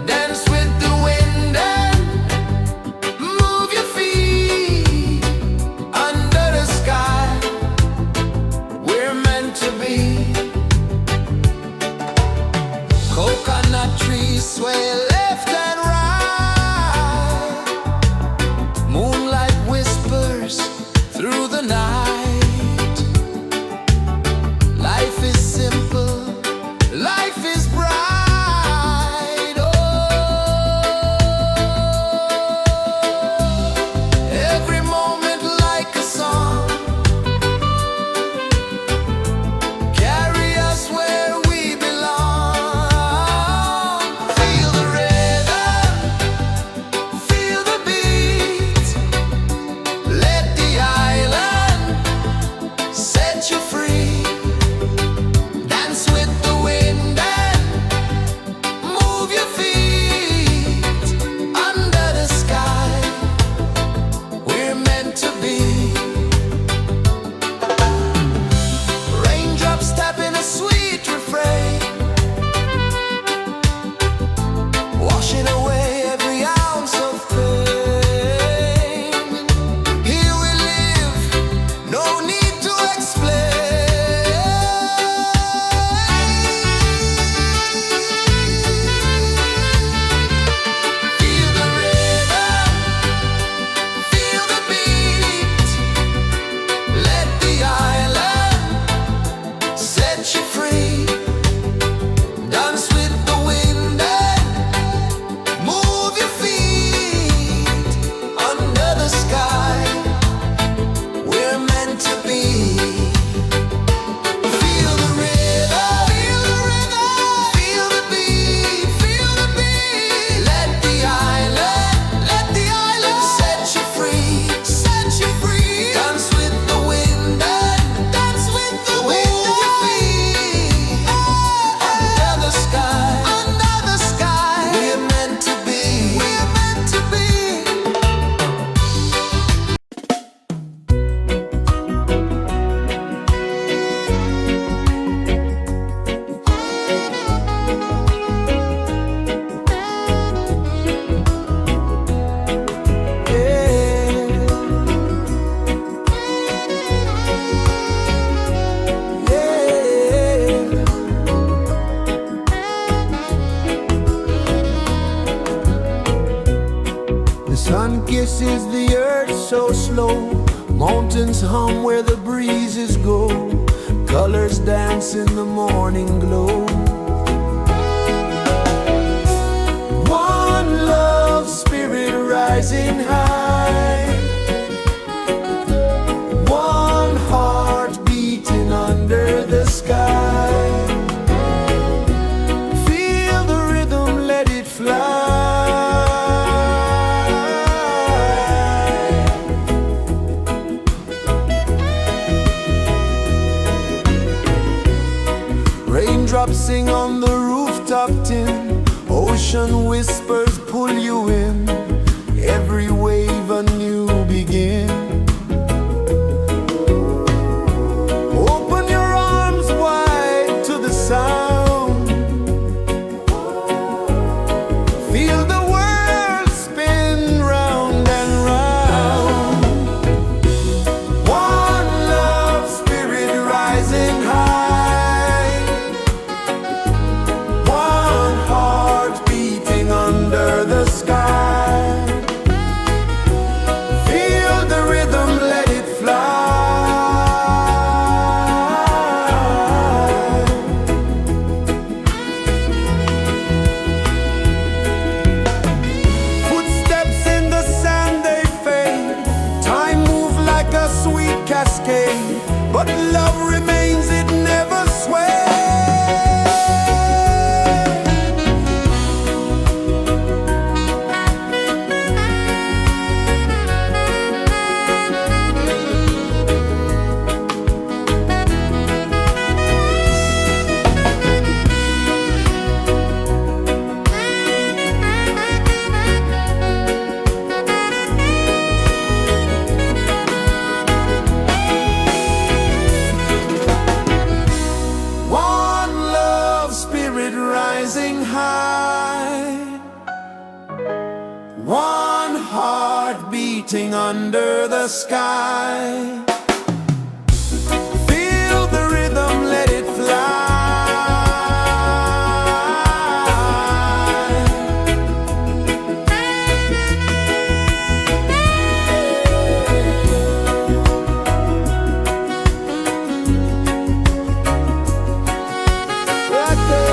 Dance with the wind and move your feet. Under the sky, we're meant to be. Coconut trees sway left and right. Moonlight whispers through the night. Life is simple, life is bright. Oh, every moment like a song. Carry us where we belong. Feel the rhythm. pulses the earth so slow. Mountains hum where the breezes go. Colors dance in the morning glow. One love spirit rising high. One heart beating under the sky. Feel the rhythm, let it fly. Raindrops sing on the rooftop tin. Ocean whispers pull you in. Every wave a new begin. Open your arms wide to the sound. Feel the world spin round and round. One love spirit rising high. One heart beating under the sky. Feel the rhythm, let it fly. Footsteps in the sand, they fade. Time moves like a sweet cascade, but love remains, it never sways. One love spirit rising high. One heart beating under the sky. Feel the rhythm, let it fly. Right there.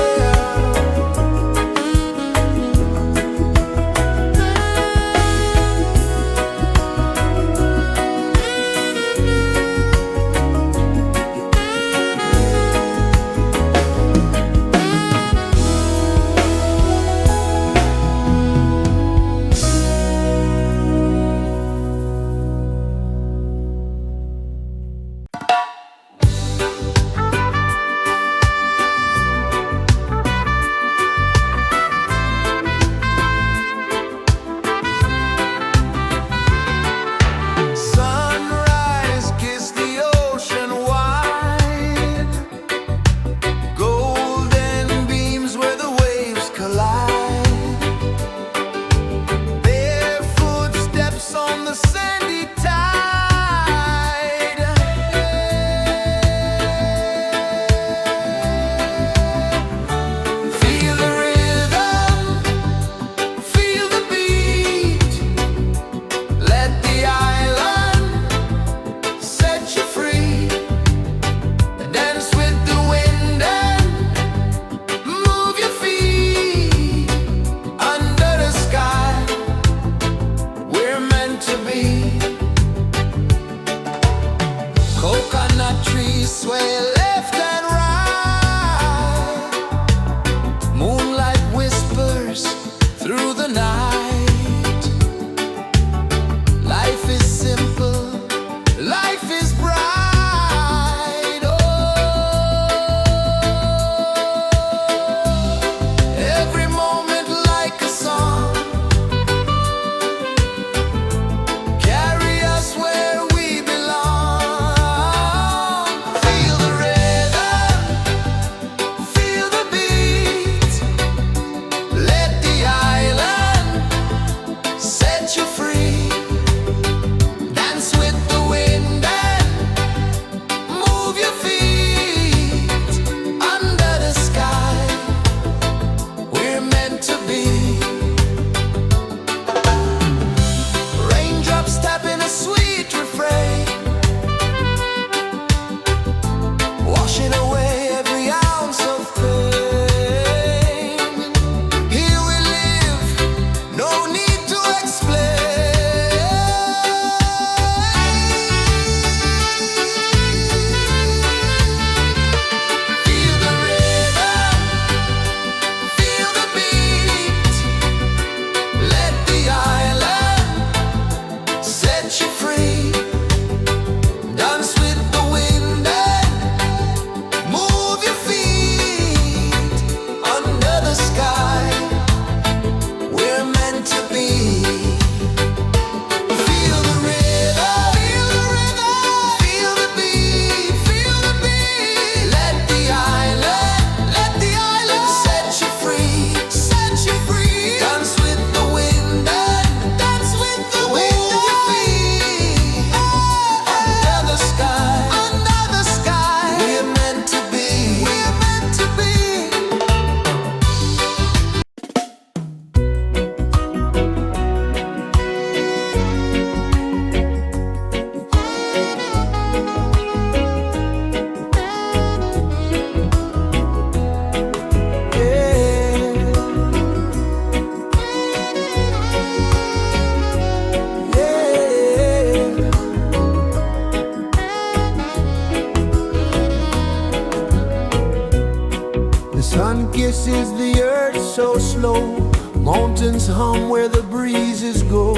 Sun kisses the earth so slow, mountains hum where the breezes go,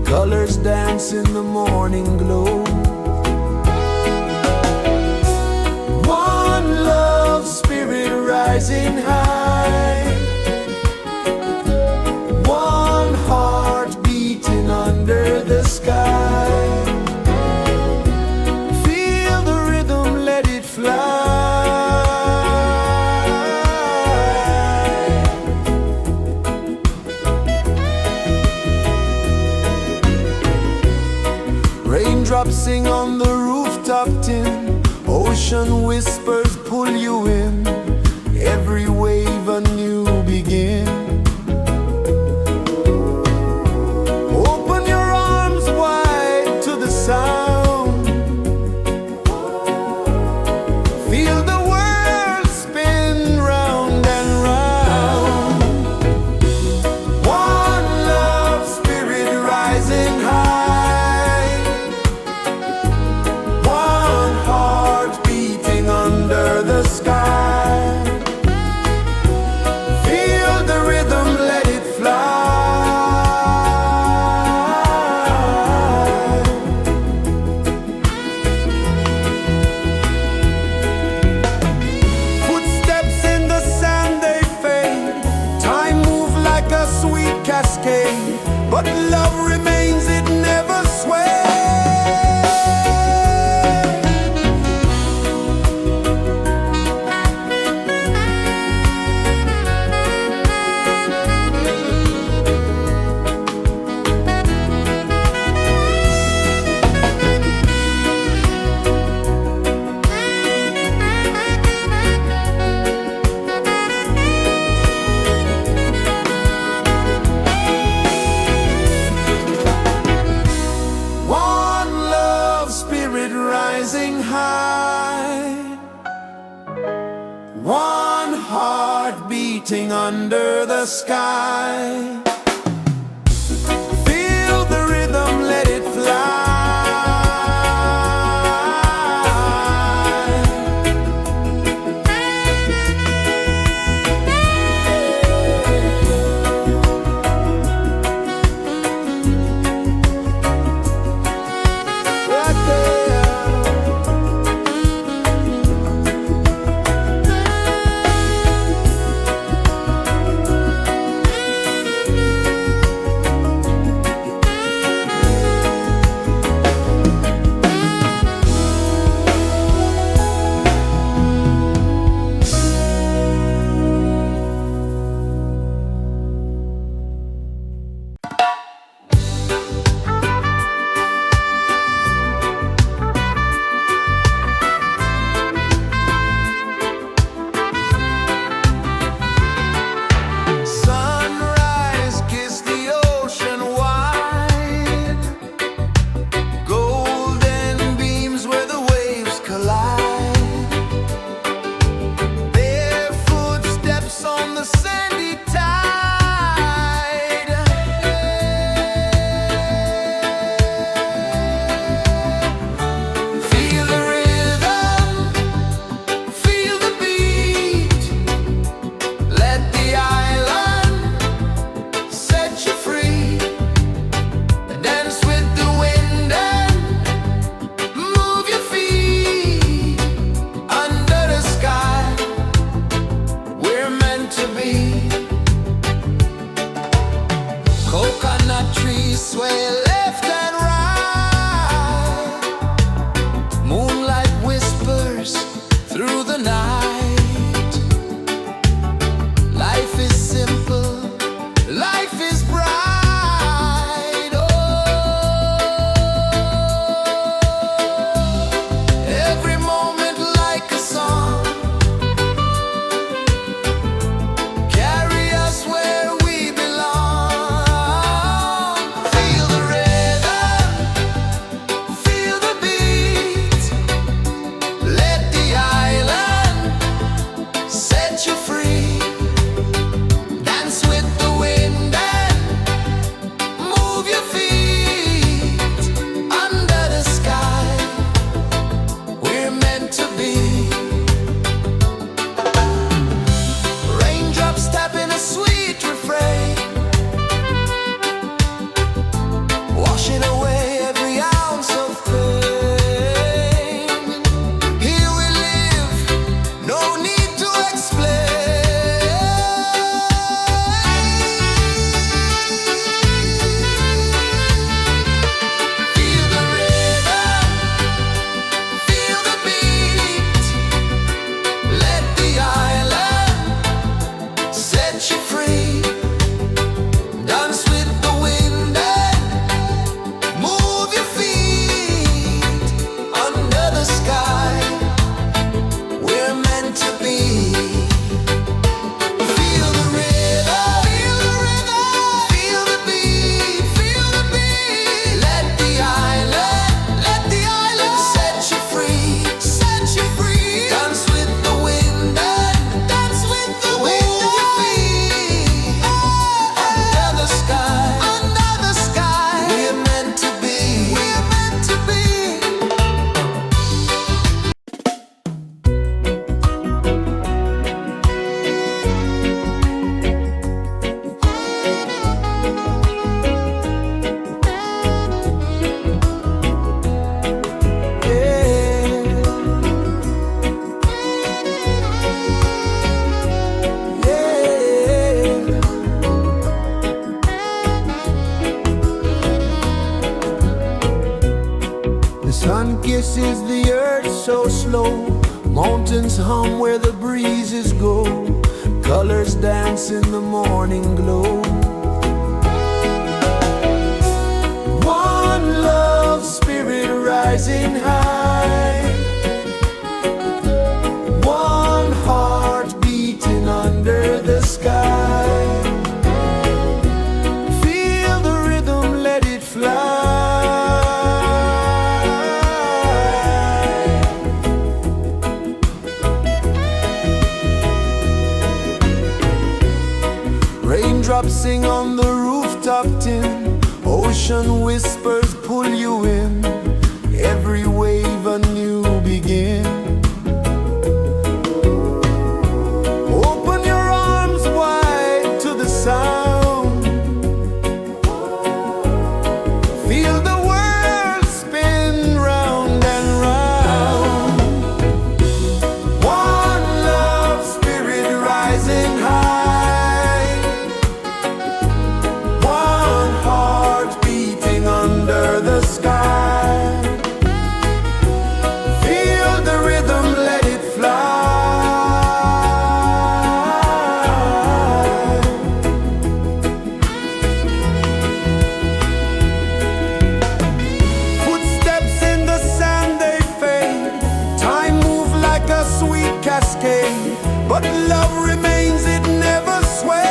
colors dance in the morning glow. One love spirit rising high, one heart beating under the sky. Feel the rhythm, let it fly. Raindrops sing on the rooftop tin, ocean whispers pull you in, every wave a new begin. Open your arms wide to the sound, feel the world spin round and round. One love spirit rising high, one heart beating under the sky. Feel the rhythm, let it fly. Footsteps in the sand, they fade. Time moves like a sweet cascade, but love remains, it never sways. One love spirit rising high, one heart beating under the sky. Feel the rhythm, let it fly. Right there. Sunrise, kiss the ocean wide, golden beams where the waves collide. Their footsteps on the sandy tide. Feel the rhythm, feel the beat, let the island set you free. Dance with the wind and move your feet under the sky. We're meant to be. Coconut trees sway left and right, moonlight whispers through the night. Life is simple, life is bright. Oh, every moment like a song, carry us where we belong. Feel the rhythm, feel the beat, let the island so slow. Mountains hum where the breezes go. Colors dance in the morning glow. One love spirit rising high. One heart beating under the sky. Feel the rhythm, let it fly. Raindrops sing on the rooftop tin. Ocean whispers pull you in. Every wave a new begin. Open your arms wide to the sound. Feel the world spin round and round. One love spirit rising high. One heart beating under the sky. Feel the rhythm, let it fly. Footsteps in the sand, they fade. Time moves like a sweet cascade, but love remains, it never sways.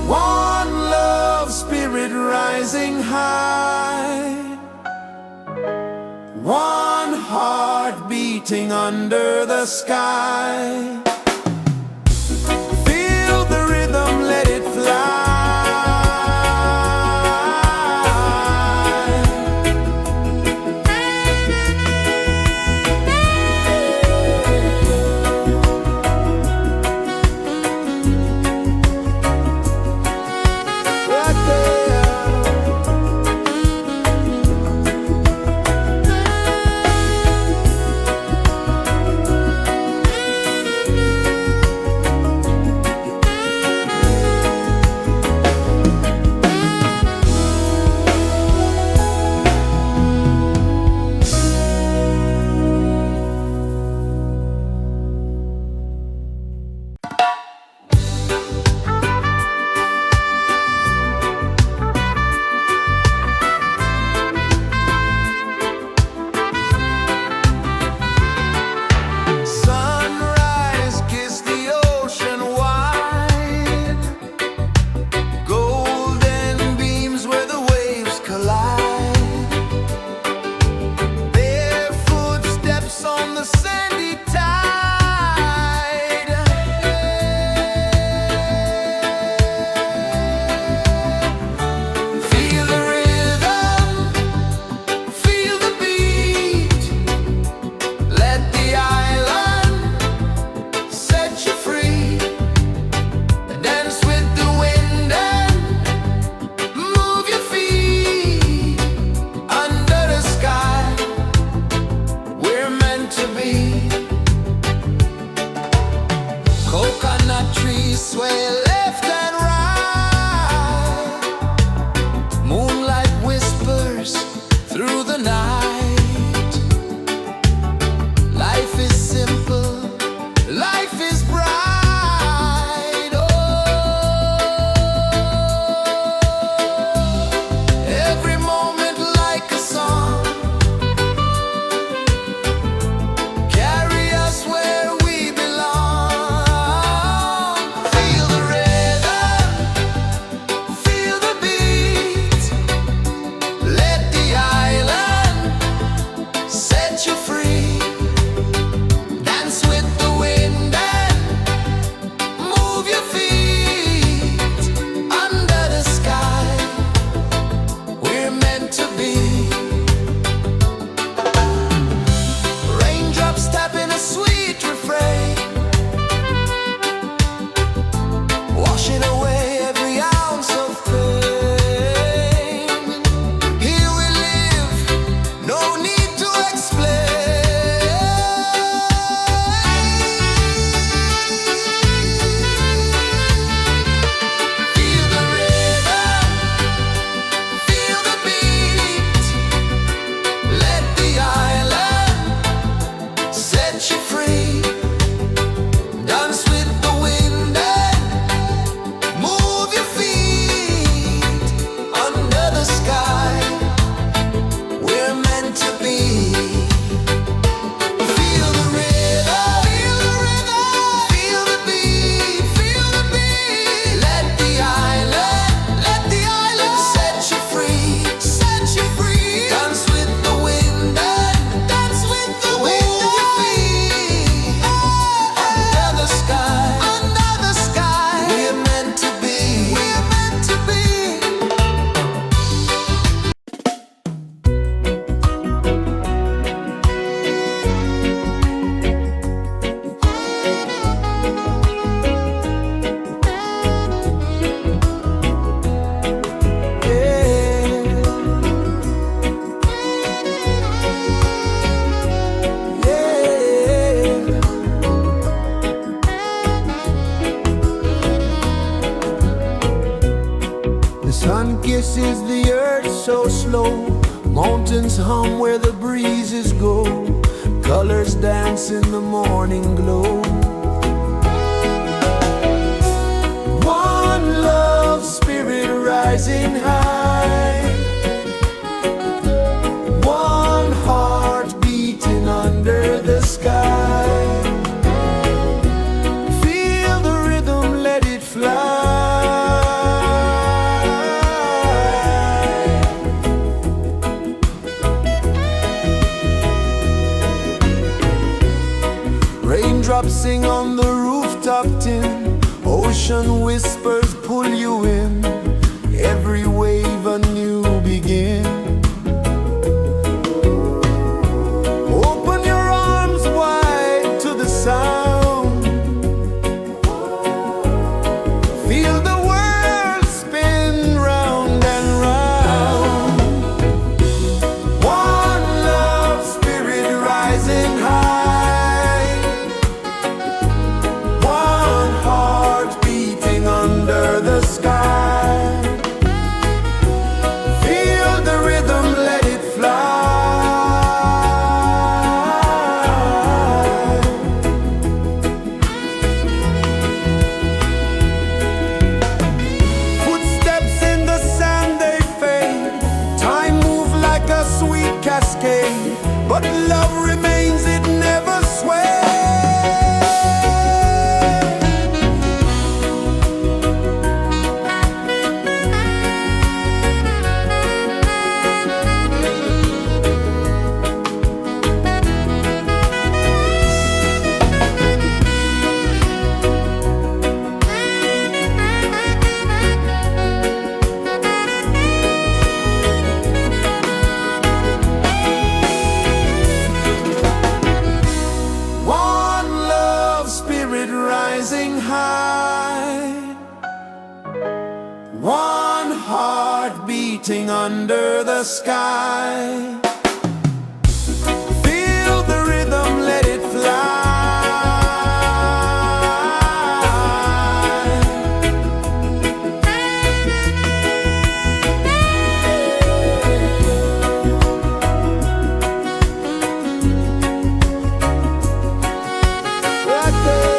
One love spirit rising high. One heart beating under the sky. Feel the rhythm, let it fly. Right there. Sunrise, kiss the ocean wide. Golden beams where the waves collide. Bare footsteps on the sandy tide. Feel the rhythm, feel the beat. Let the island set you free. Dance with the wind and move your feet. Under the sky, we're meant to be. Coconut trees sway left and right. Moonlight whispers through the night. Life is simple, life is bright. Oh, every moment like a song. Carry us where we belong. Feel the rhythm, feel the beat. Let the island set you free. Dance with the wind and is the earth so slow. Mountains hum where the breezes go. Colors dance in the morning glow. One love spirit rising high. One heart beating under the sky. Feel the rhythm, let it fly. Raindrops sing on the rooftop tin. Ocean whispers pull you in. Every wave a new begin. Open your arms wide to the sound. Feel the world spin round and round. One love spirit rising high. One heart beating under the sky. Feel the rhythm, let it fly. Footsteps in the sand, they fade. Time moves like a sweet cascade, but love remains, it never sways. Rising high, one heart beating under the sky. Feel the rhythm, let it fly. Right there.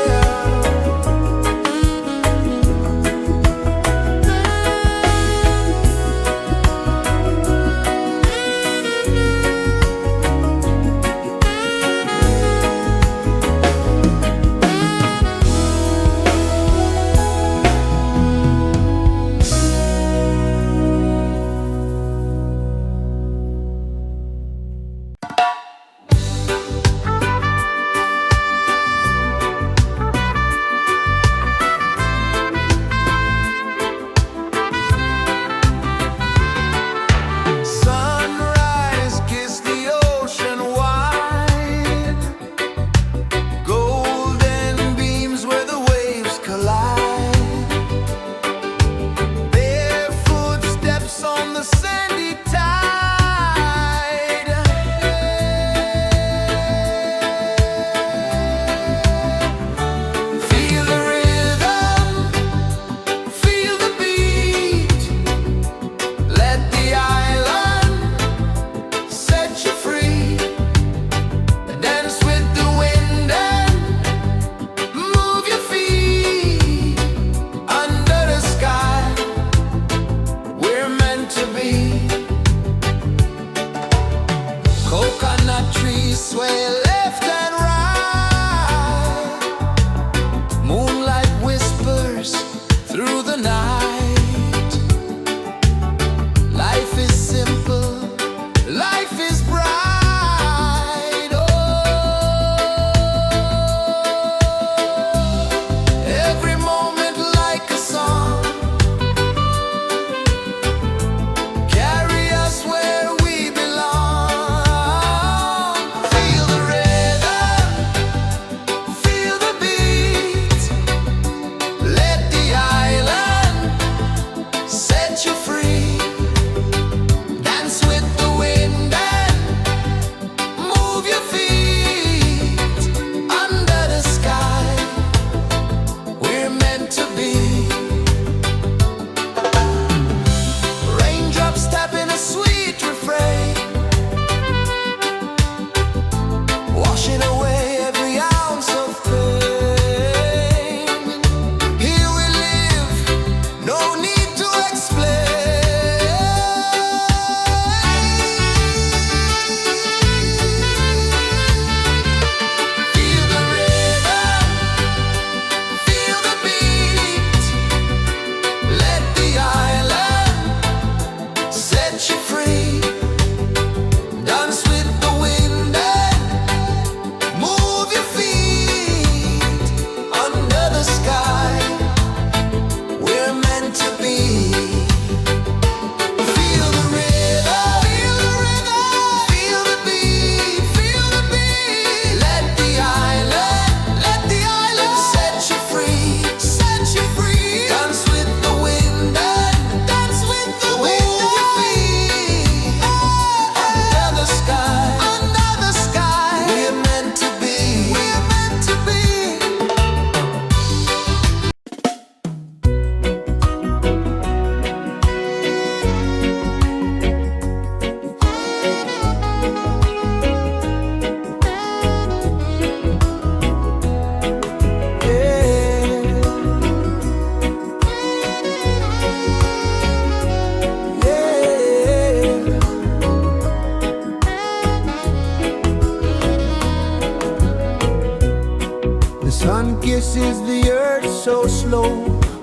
is the earth so slow?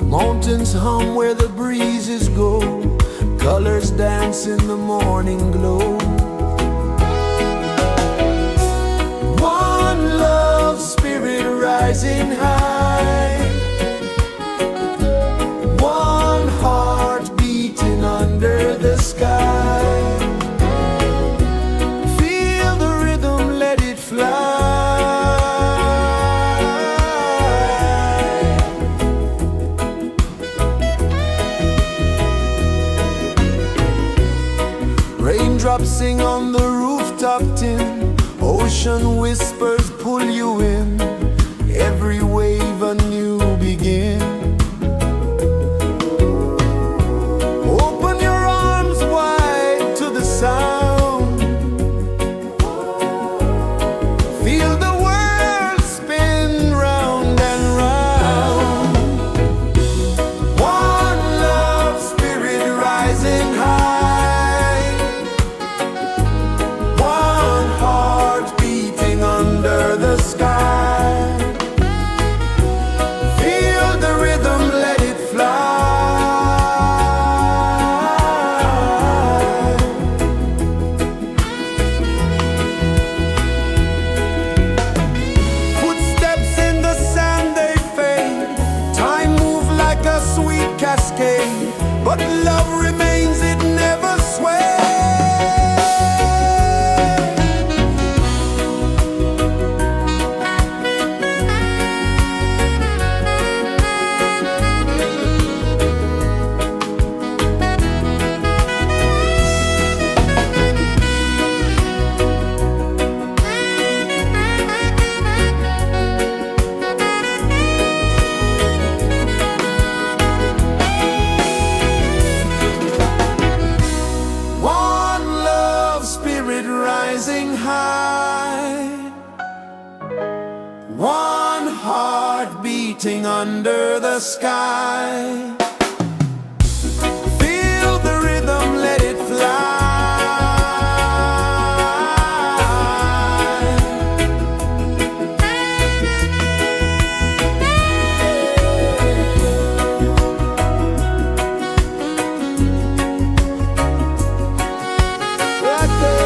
Mountains hum where the breezes go. Colors dance in the morning glow. One love spirit rising high. One heart beating under the sky. Feel the rhythm, let it fly. Raindrops sing on the rooftop tin. Ocean whispers pull you in. Every wave a new begin. Open your arms wide to the sound. Feel the world spin round and round. One love spirit rising high. One heart beating under the sky. Feel the rhythm, let it fly. Footsteps in the sand, they fade. Time moves like a sweet cascade, but love remains, it never sways. One love spirit rising high. One heart beating under the sky. Feel the rhythm, let it fly. Right there.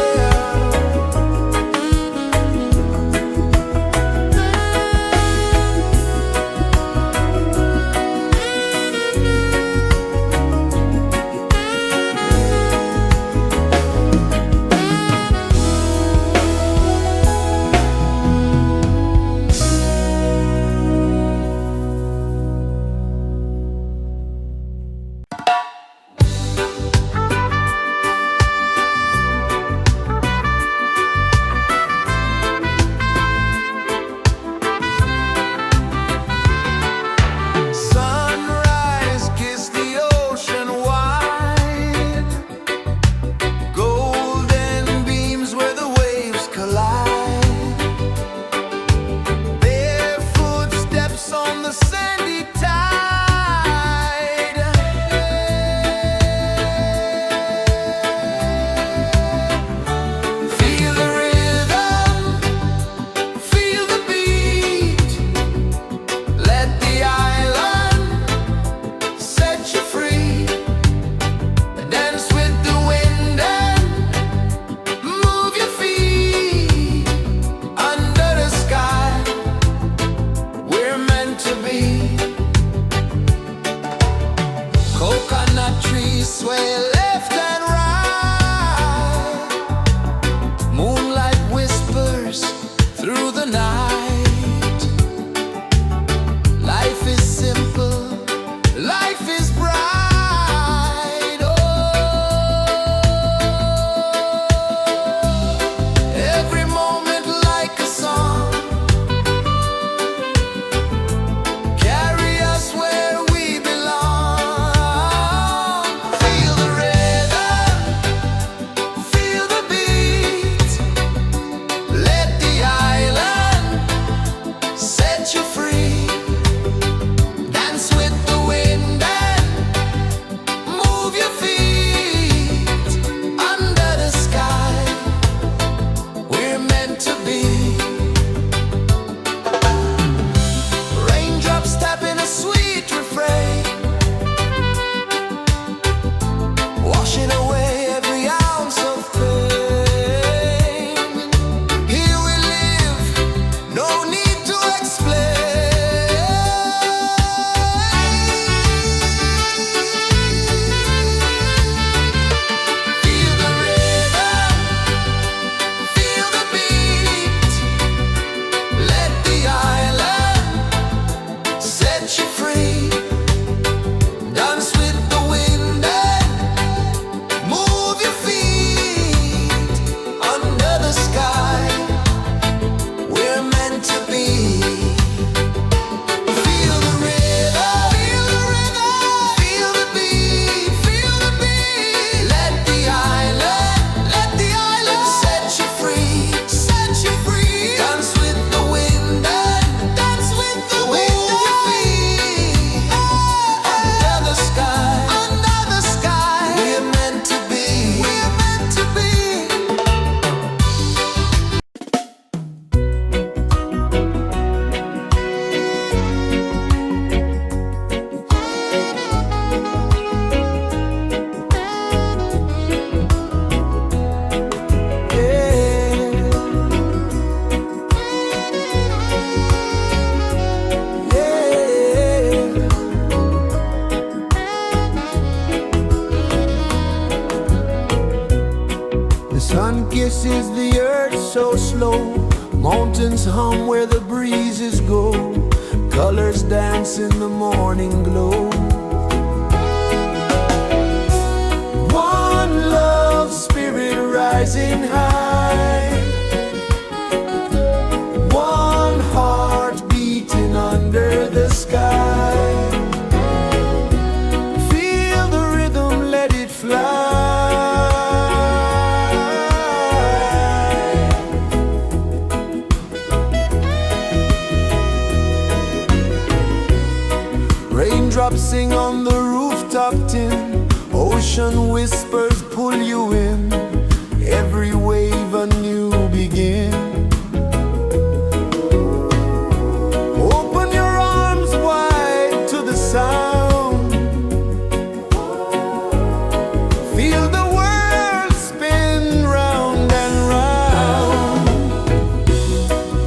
pulses the earth so slow. Mountains hum where the breezes go. Colors dance in the morning glow. One love spirit rising high. One heart beating under the sky. Feel the rhythm, let it fly. Raindrops sing on the rooftop tin. Ocean whispers pull you in. Every wave a new begin. Open your arms wide to the sound. Feel the world spin round and round.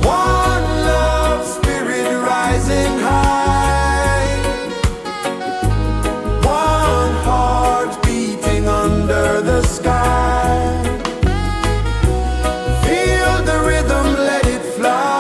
One love spirit rising high. One heart beating under the sky. Feel the rhythm, let it fly.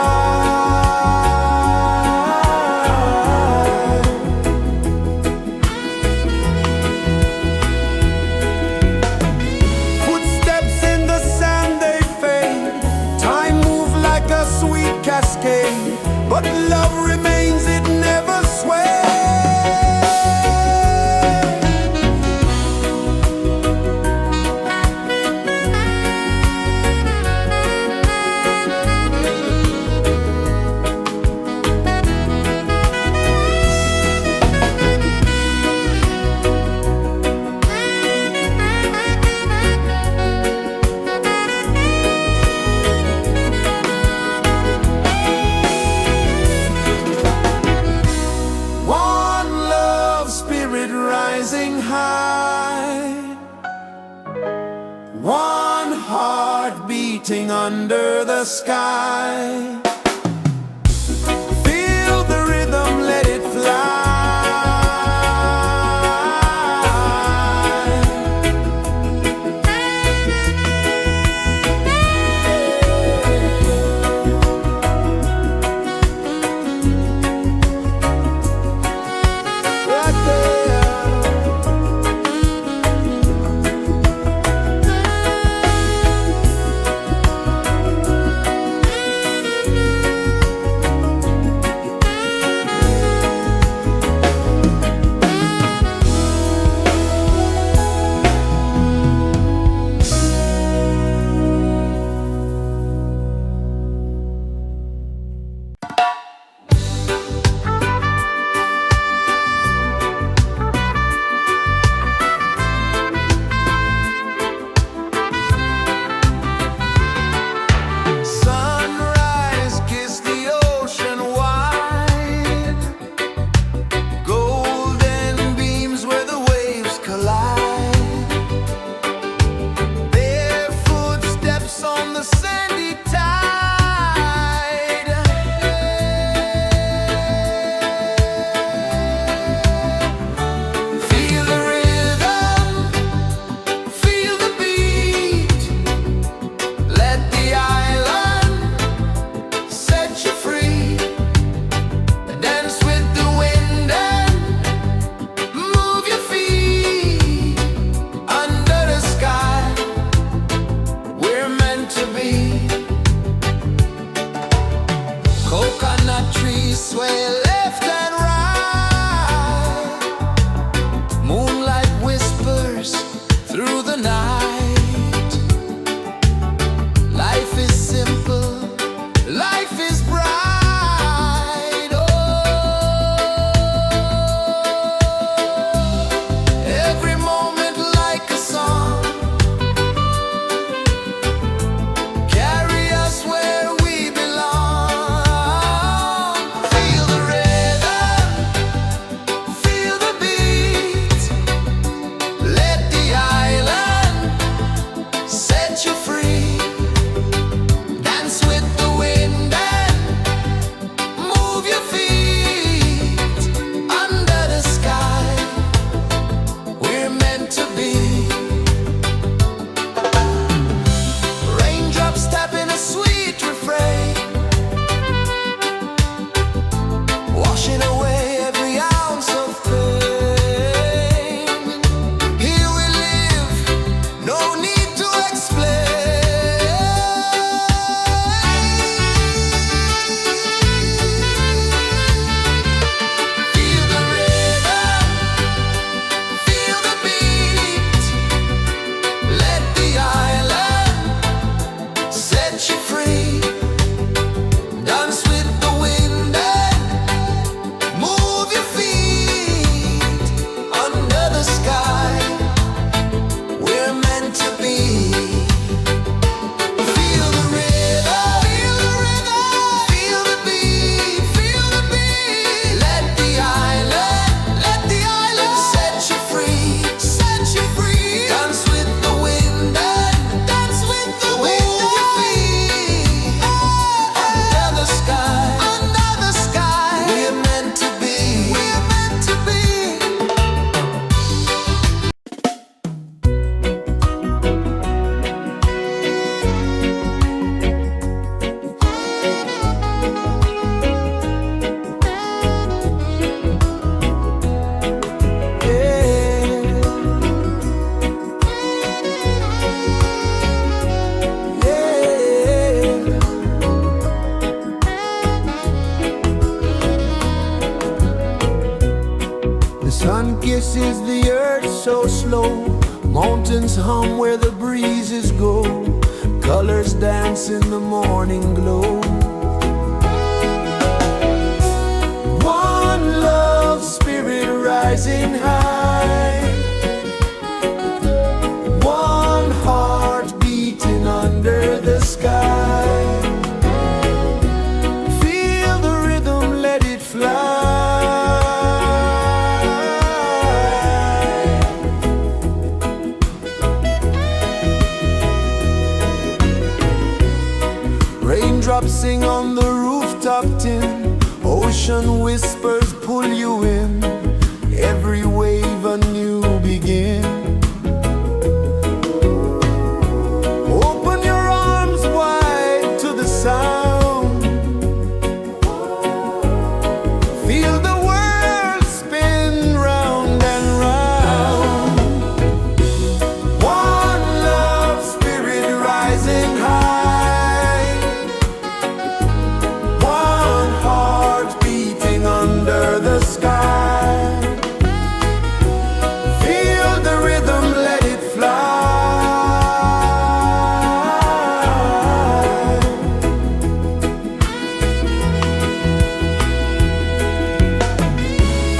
Footsteps in the sand, they fade. Time moves like a sweet cascade, but love remains, it never sways. One love spirit rising high. One heart beating under the sky. Feel the rhythm, let it fly. Right there. Sun kisses the earth so slow, mountains hum where the breezes go, colors dance in the morning glow. One love spirit rising high, one heart beating under the sky. Feel the rhythm, let it fly. Raindrops sing on the rooftop tin, ocean whispers pull you in, every wave a new begin. Open your arms wide to the sound, feel the world spin round and round. One love spirit rising high, one heart beating under the sky. Feel the rhythm, let it fly.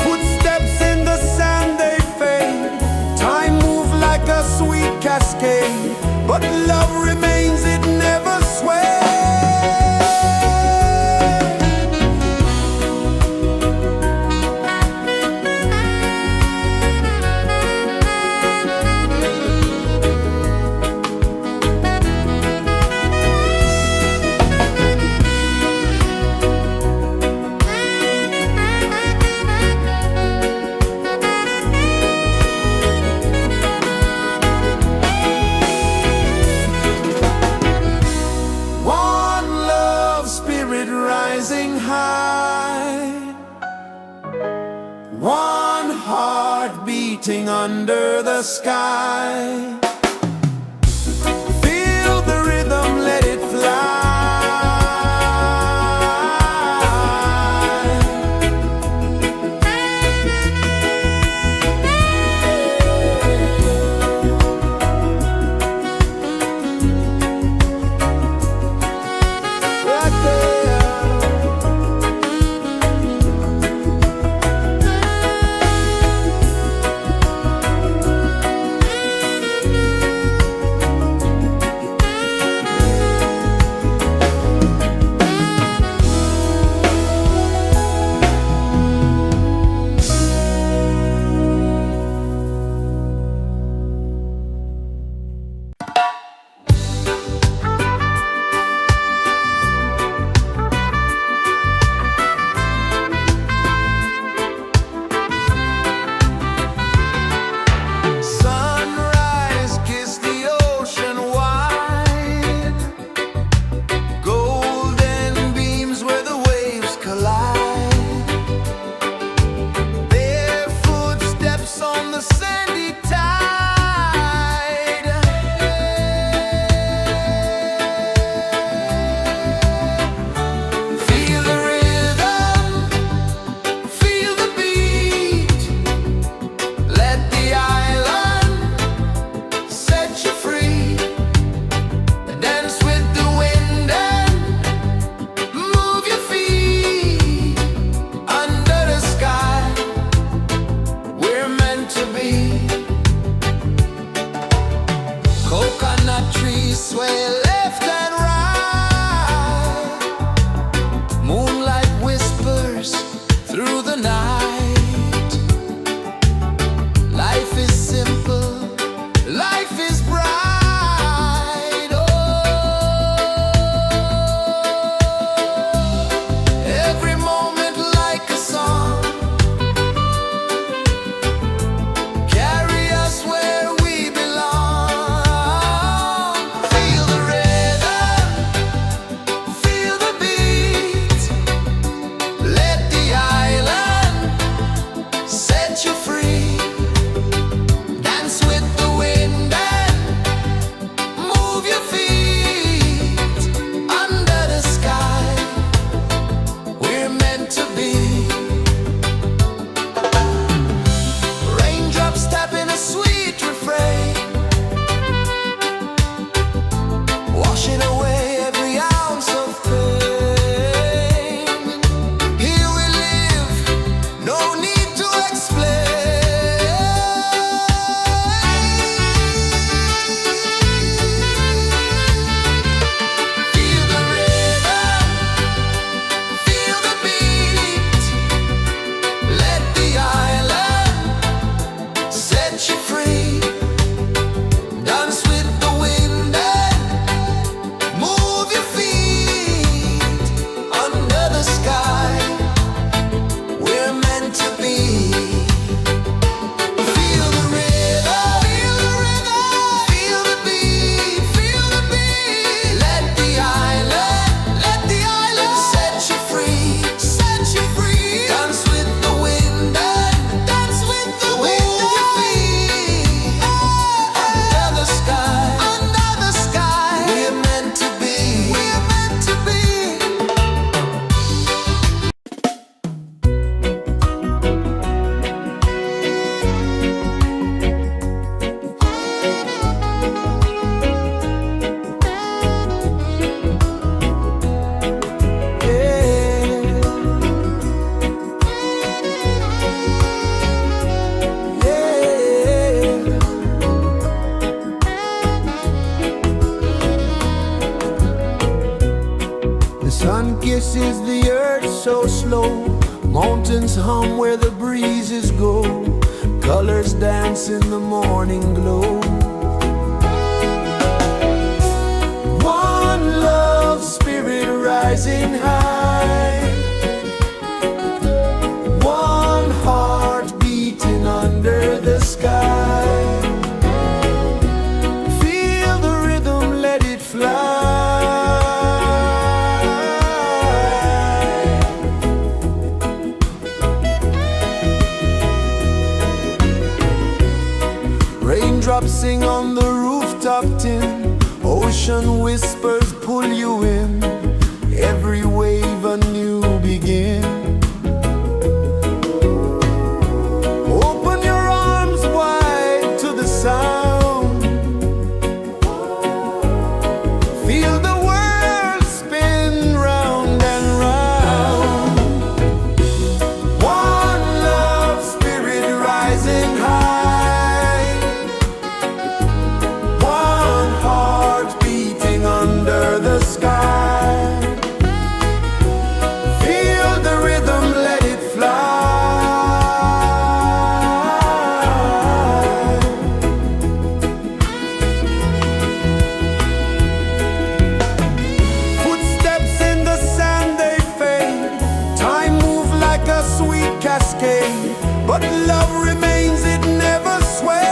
Footsteps in the sand, they fade. Time moves like a sweet cascade, but love remains, it never sways. One love spirit rising high, one heart beating under the sky. Feel the rhythm, let it fly. Right there. hum where the breezes go, colors dance in the morning glow. One love spirit rising high, one heart beating under the sky. Feel the rhythm, let it fly. Raindrops sing on the rooftop tin, ocean whispers pull you in, every wave a new begin. Open your arms wide to the sound, feel the world spin round and round. One love spirit rising high, one heart beating under the sky. Feel the rhythm, let it fly. Footsteps in the sand, they fade. Time moves like a sweet cascade, but love remains, it never sways.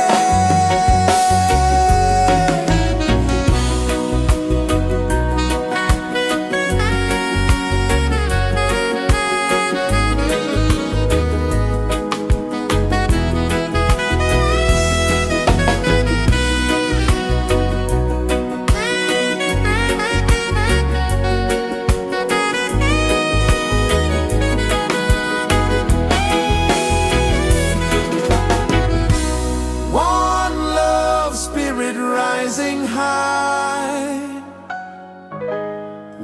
One love spirit rising high,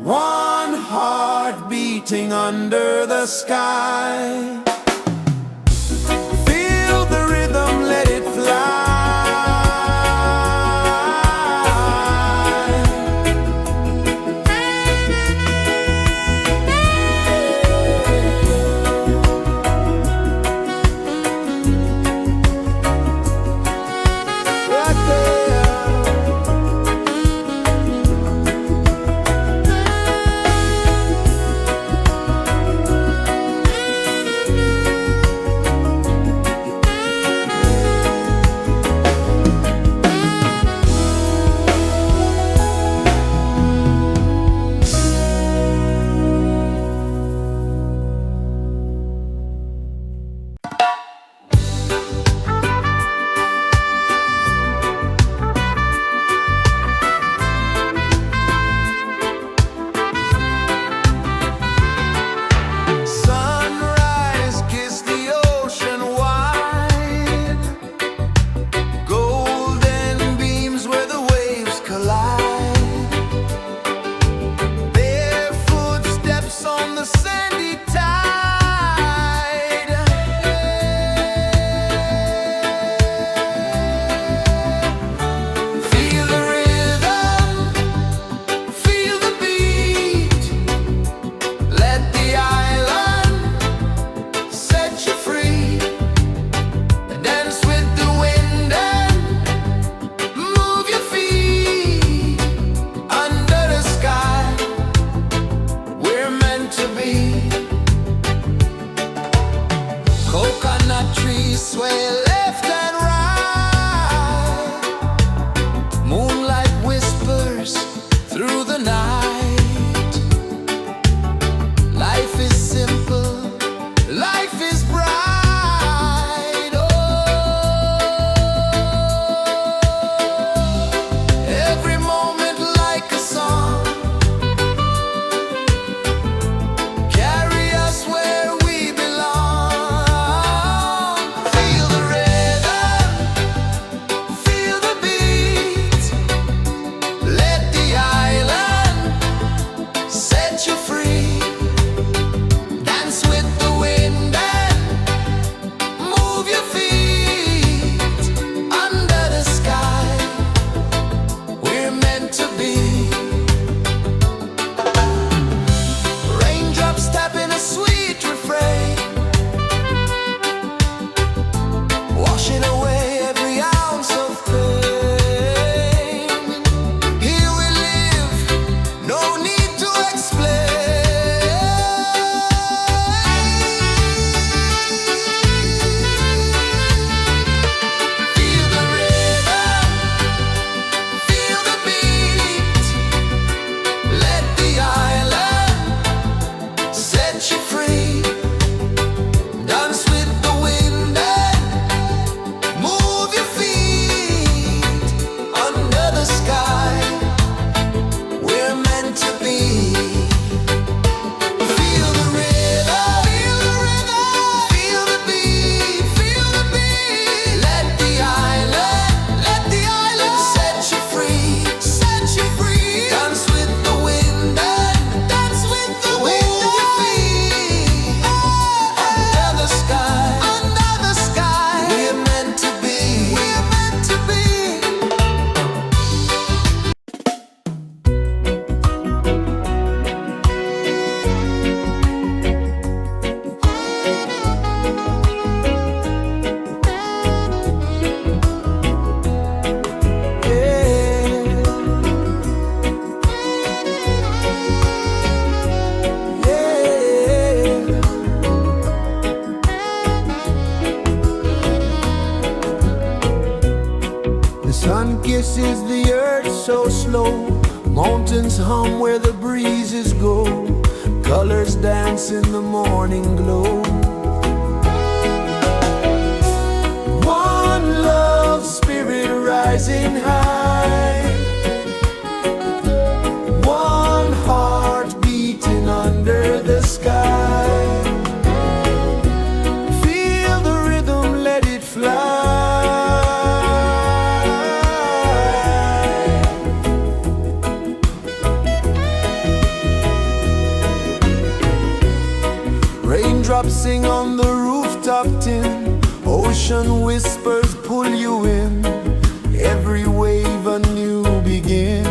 one heart beating under the sky. Feel the rhythm, let it fly. Right there. Sunrise, kiss the ocean wide, golden beams where the waves collide. Bare footsteps on the sandy tide. Feel the rhythm, feel the beat. Let the island set you free. Dance with the wind and move your feet. Under the sky, we're meant to be. Coconut trees sway left and right. Moonlight whispers through the night. Life is simple, life is bright. Oh, every moment like a song. Carry us where we belong. Feel the rhythm. kisses the earth so slow. Mountains hum where the breezes go. Colors dance in the morning glow. One love spirit rising high. One heart beating under the sky. Feel the rhythm, let it fly. Raindrops sing on the rooftop tin. Ocean whispers pull you in. Every wave a new begin.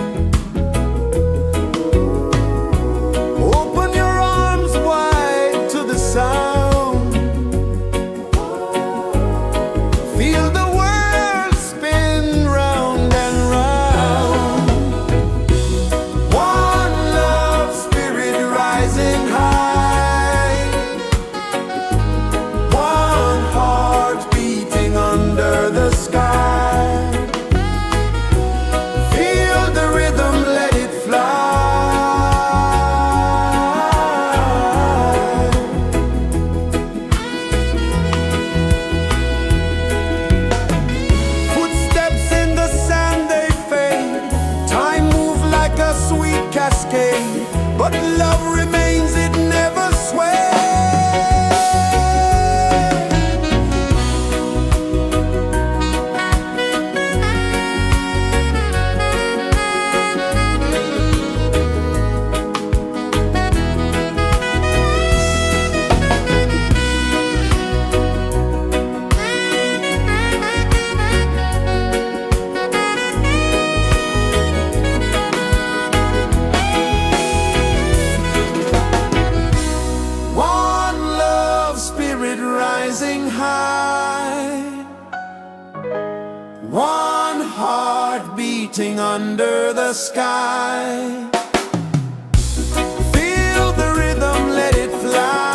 Open your arms wide to the sound. Feel the world spin round and round. One love spirit rising high. One heart beating under the sky. Feel the rhythm, let it fly. Footsteps in the sand, they fade. Time moves like a sweet cascade, but love remains, it never sways. One love spirit rising high. One heart beating under the sky. Feel the rhythm, let it fly.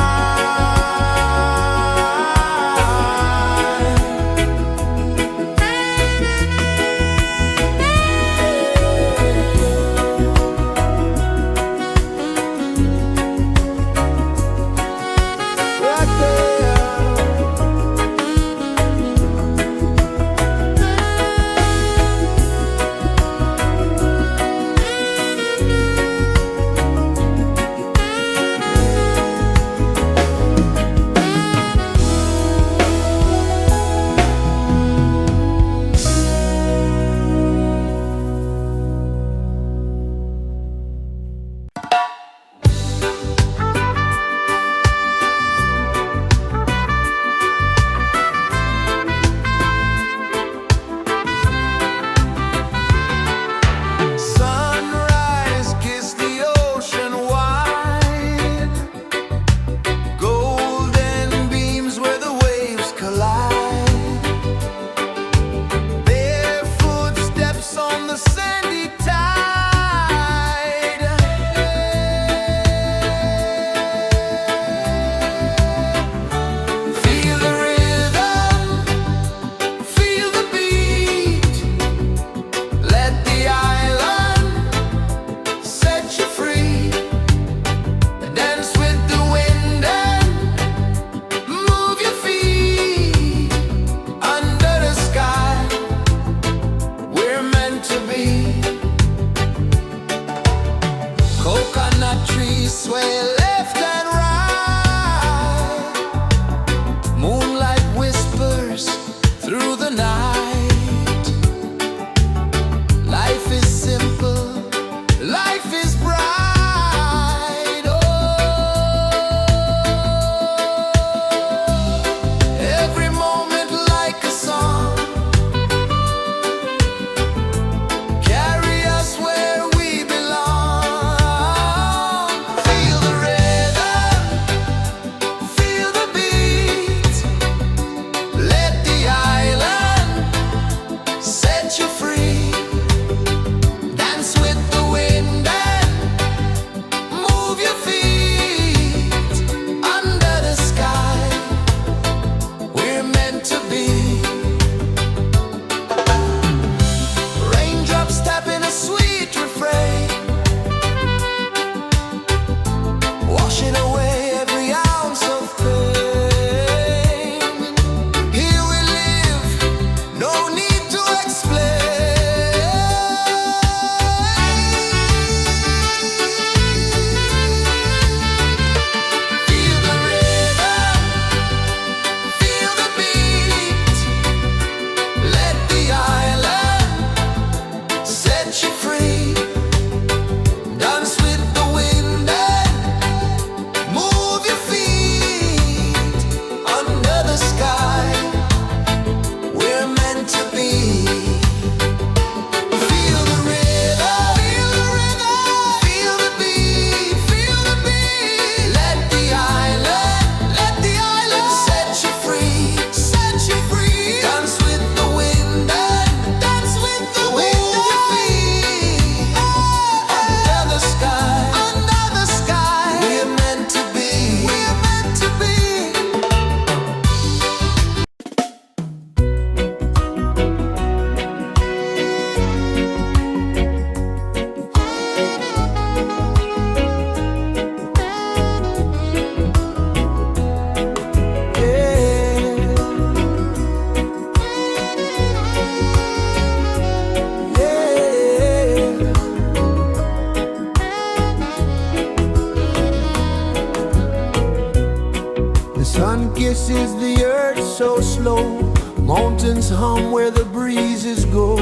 pulses the earth so slow. Mountains hum where the breezes go.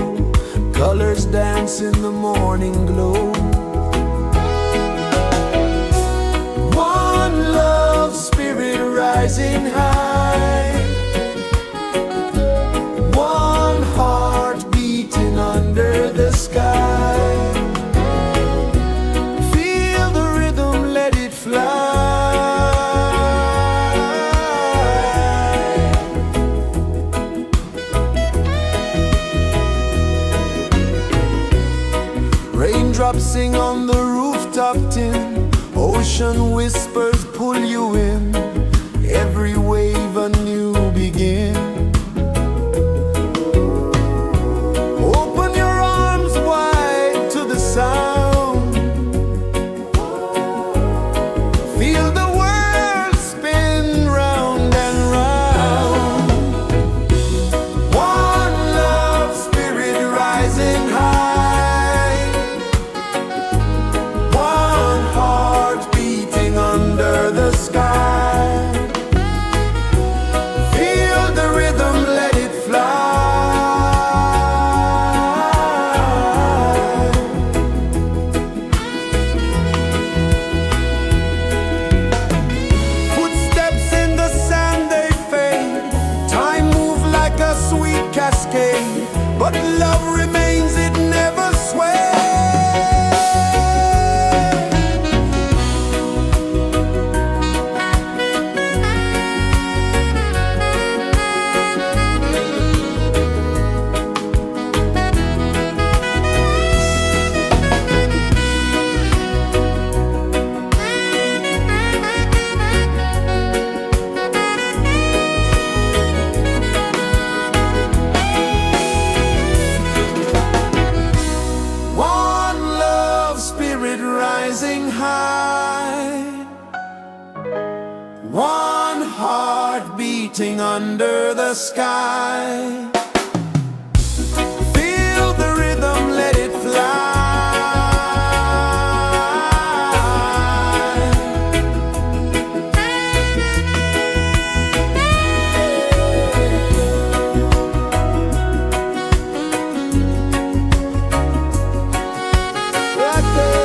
Colors dance in the morning glow. One love spirit rising high. One heart beating under the sky. Feel the rhythm, let it fly. Raindrops sing on the rooftop tin. Ocean whispers pull you in. Every wave a new begin. Open your arms wide to the sound. Feel the world spin round and round. One love spirit rising high. One heart beating under the sky. Feel the rhythm, let it fly. Footsteps in the sand, they fade. Time moves like a sweet cascade, but love remains, it never sways. One love spirit rising high. One heart beating under the sky. Feel the rhythm, let it fly. Right there.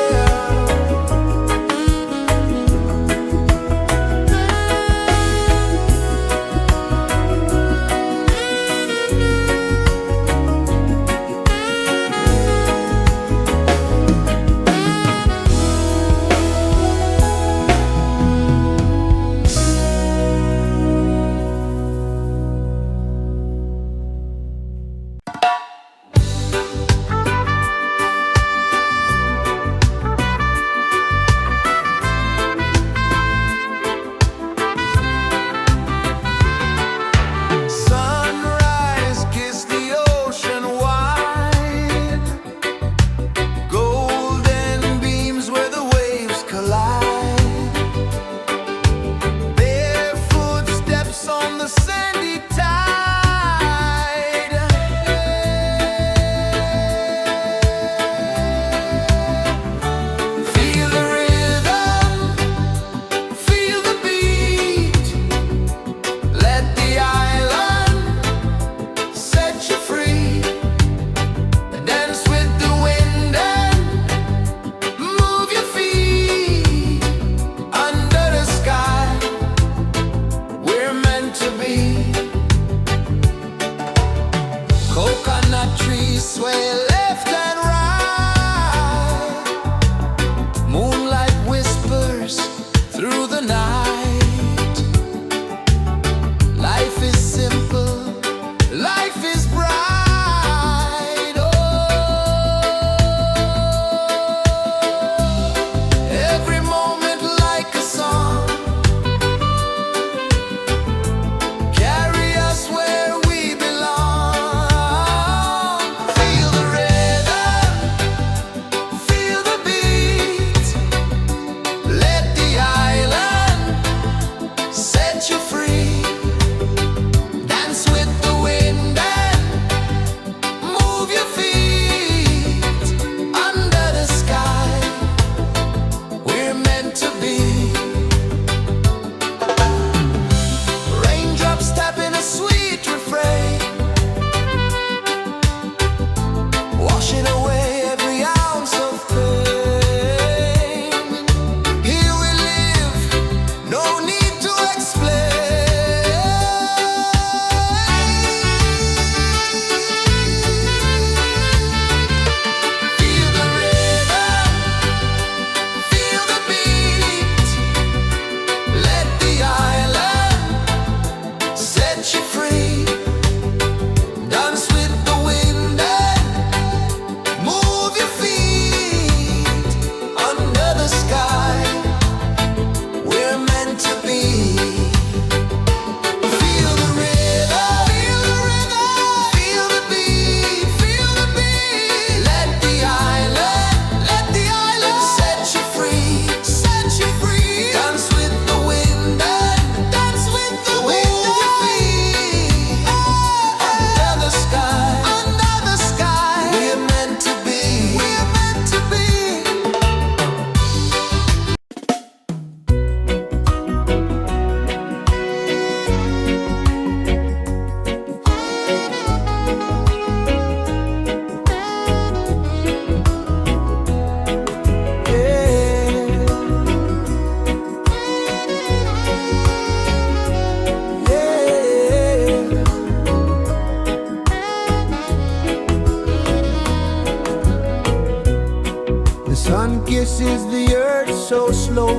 kisses the earth so slow.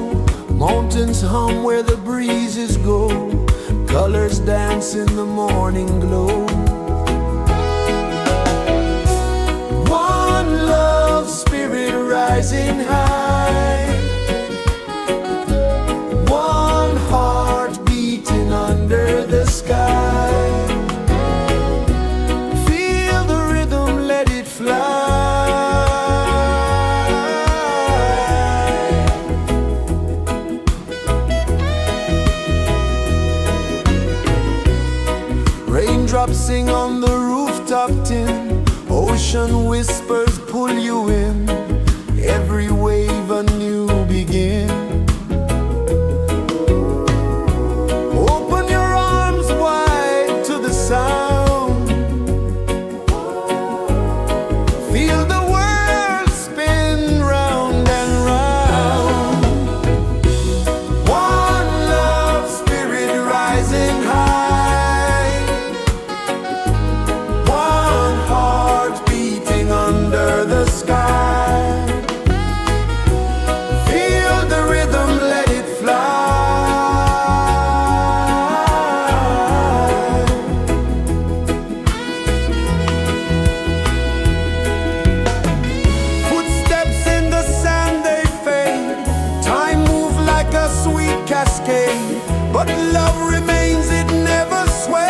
Mountains hum where the breezes go. Colors dance in the morning glow. One love spirit rising high. One heart beating under the sky. Feel the rhythm, let it fly. Raindrops sing on the rooftop tin. Ocean whispers pull you in. Every wave a new begin. Open your arms wide to the sound. Feel the world spin round and round. One love spirit rising high. One heart beating under the sky. Feel the rhythm, let it fly. Footsteps in the sand, they fade. Time moves like a sweet cascade, but love remains, it never sways.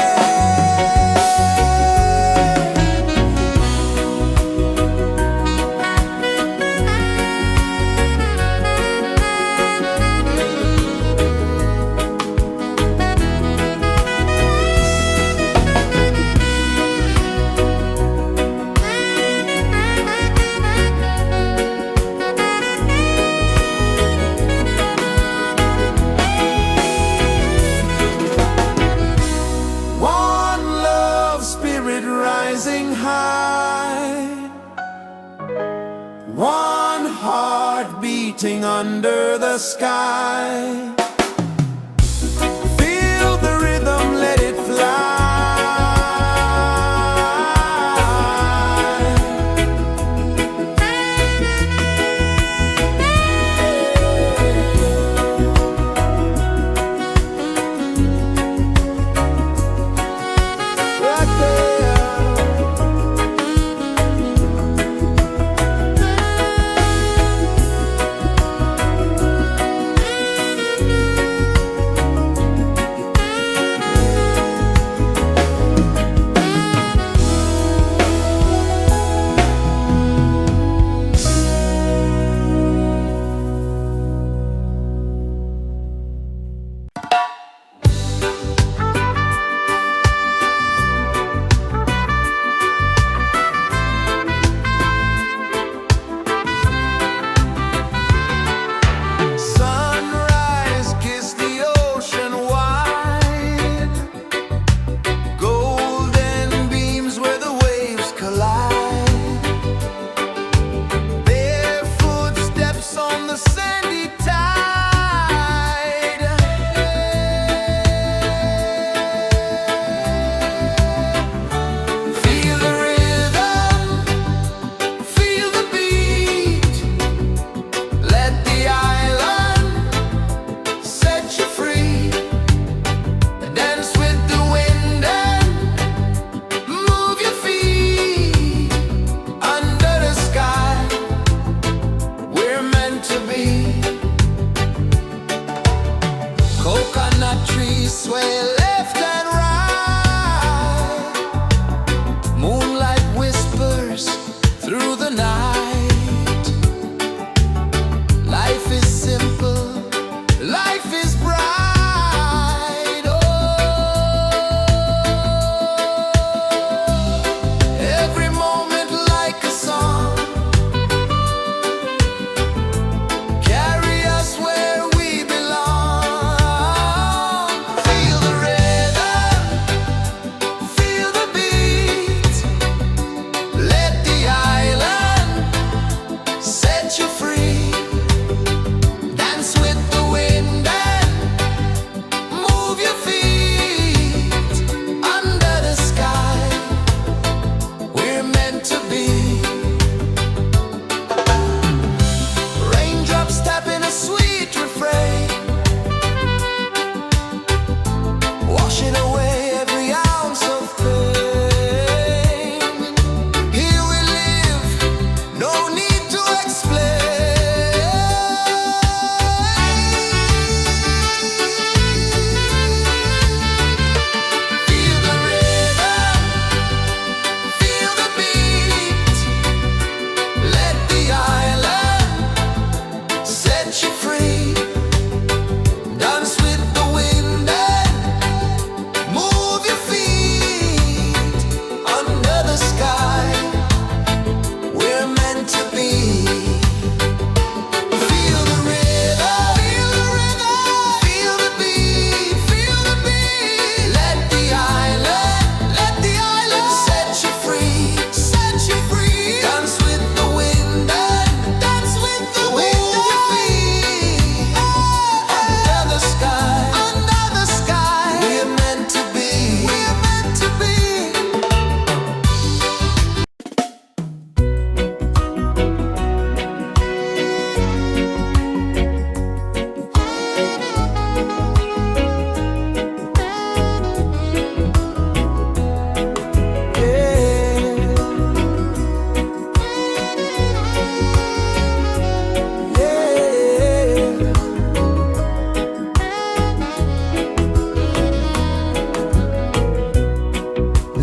One love spirit rising high. One heart beating under the sky. Feel the rhythm, let it fly. Right there.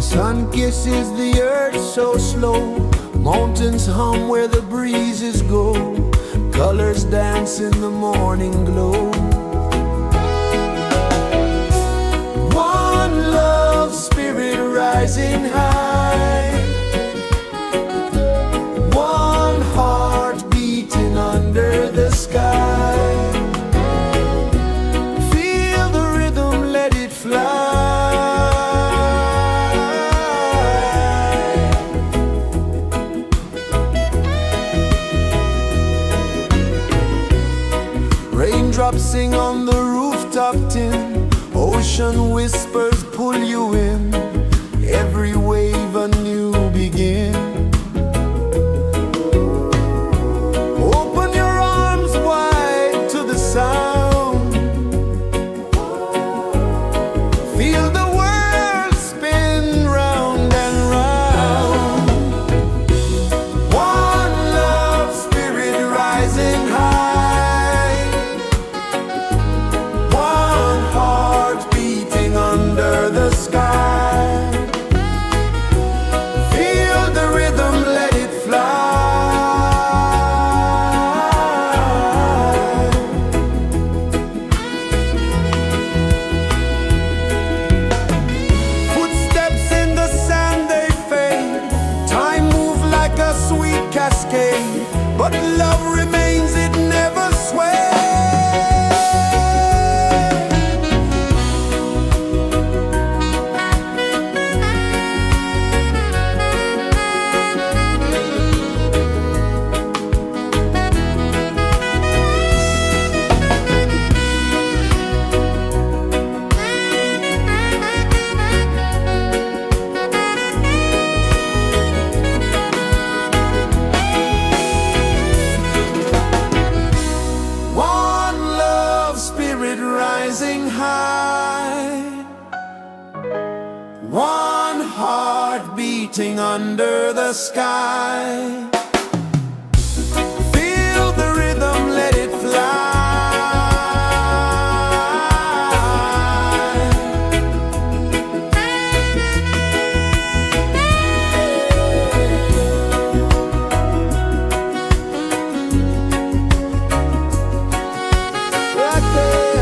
Sun kisses the earth so slow, mountains hum where the breezes go, colors dance in the morning glow. One love spirit rising high, one heart beating under the sky. Feel the rhythm, let it fly. Raindrops sing on the rooftop tin, ocean whispers pull you in, every wave a new begin. Open your arms wide to the sound, feel the world spin round and round. One love spirit rising high, one heart beating under the sky. Feel the rhythm, let it fly. Footsteps in the sand, they fade. Time moves like a sweet cascade, but love remains, it never sways. One love spirit rising high, one heart beating under the sky. Feel the rhythm, let it fly. Right there.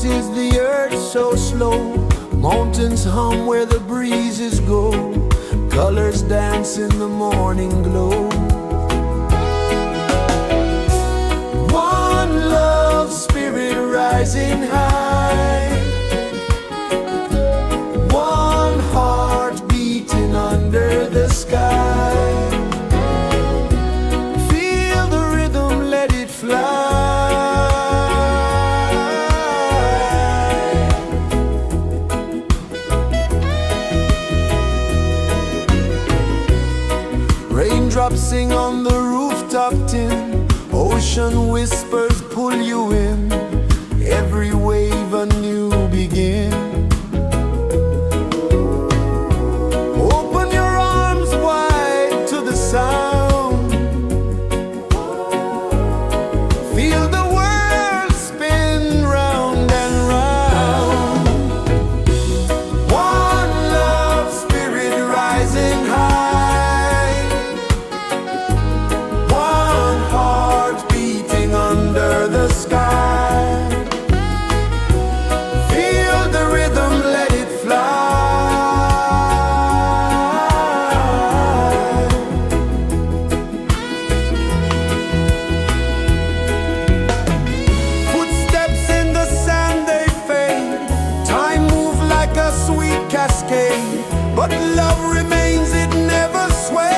is the earth so slow? Mountains hum where the breezes go. Colors dance in the morning glow. One love spirit rising high. One heart beating under the sky. Feel the rhythm, let it fly. Raindrops sing on the rooftop tin. Ocean whispers pull you in. Every wave a new begin. Open your arms wide to the sound. Feel the world spin round and round. One love spirit rising high. One heart beating under the sky. Feel the rhythm, let it fly. Footsteps in the sand, they fade. Time moves like a sweet cascade, but love remains, it never sways.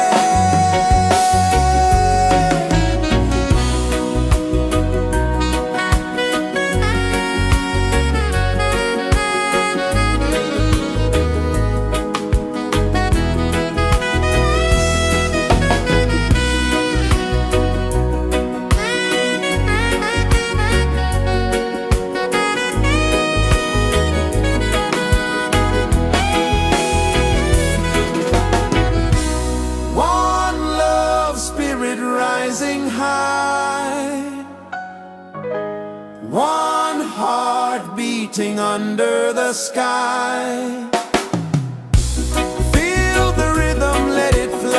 One love spirit rising high. One heart beating under the sky. Feel the rhythm, let it fly.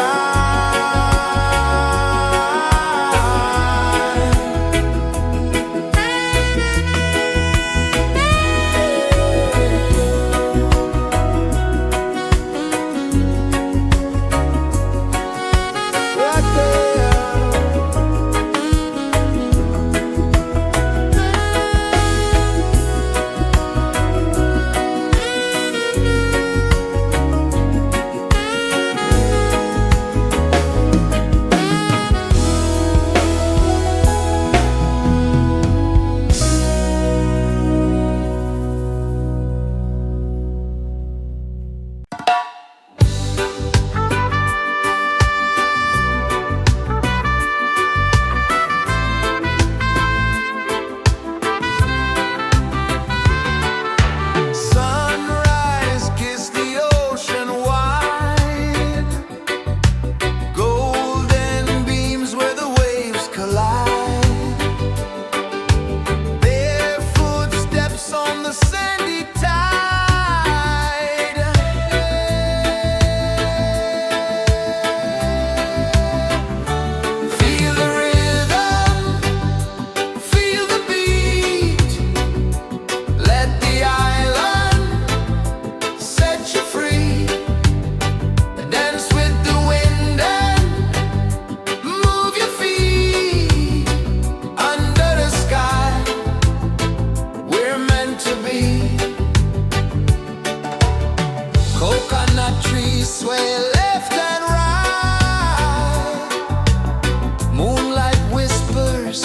Right there. Sunrise, kiss the ocean wide. Golden beams where the waves collide. Barefoot steps on the sandy tide. Feel the rhythm, feel the beat. Let the island set you free. Dance with the wind and move your feet. Under the sky, we're meant to be. Coconut trees sway left and right. Moonlight whispers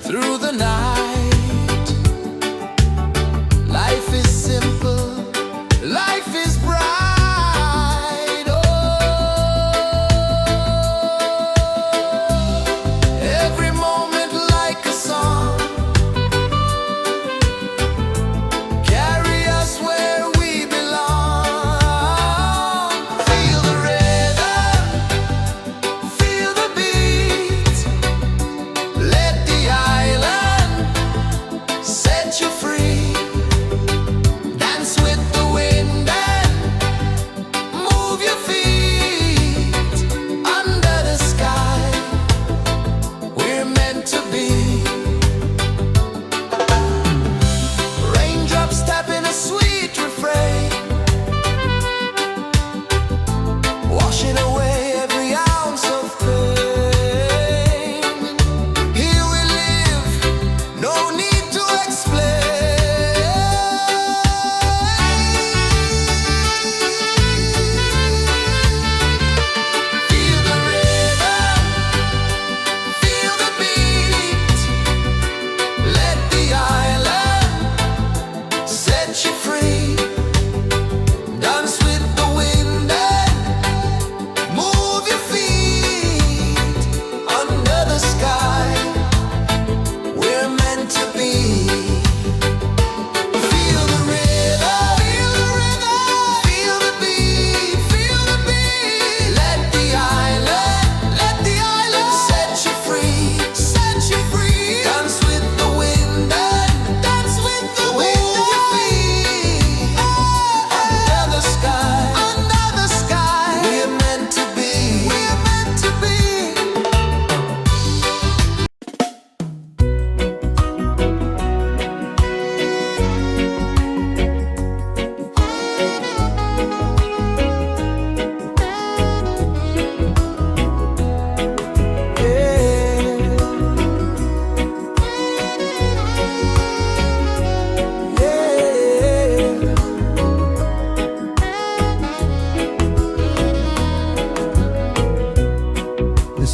through the night. Life is simple, life is bright. Oh, every moment like a song. Carry us where we belong. Feel the rhythm.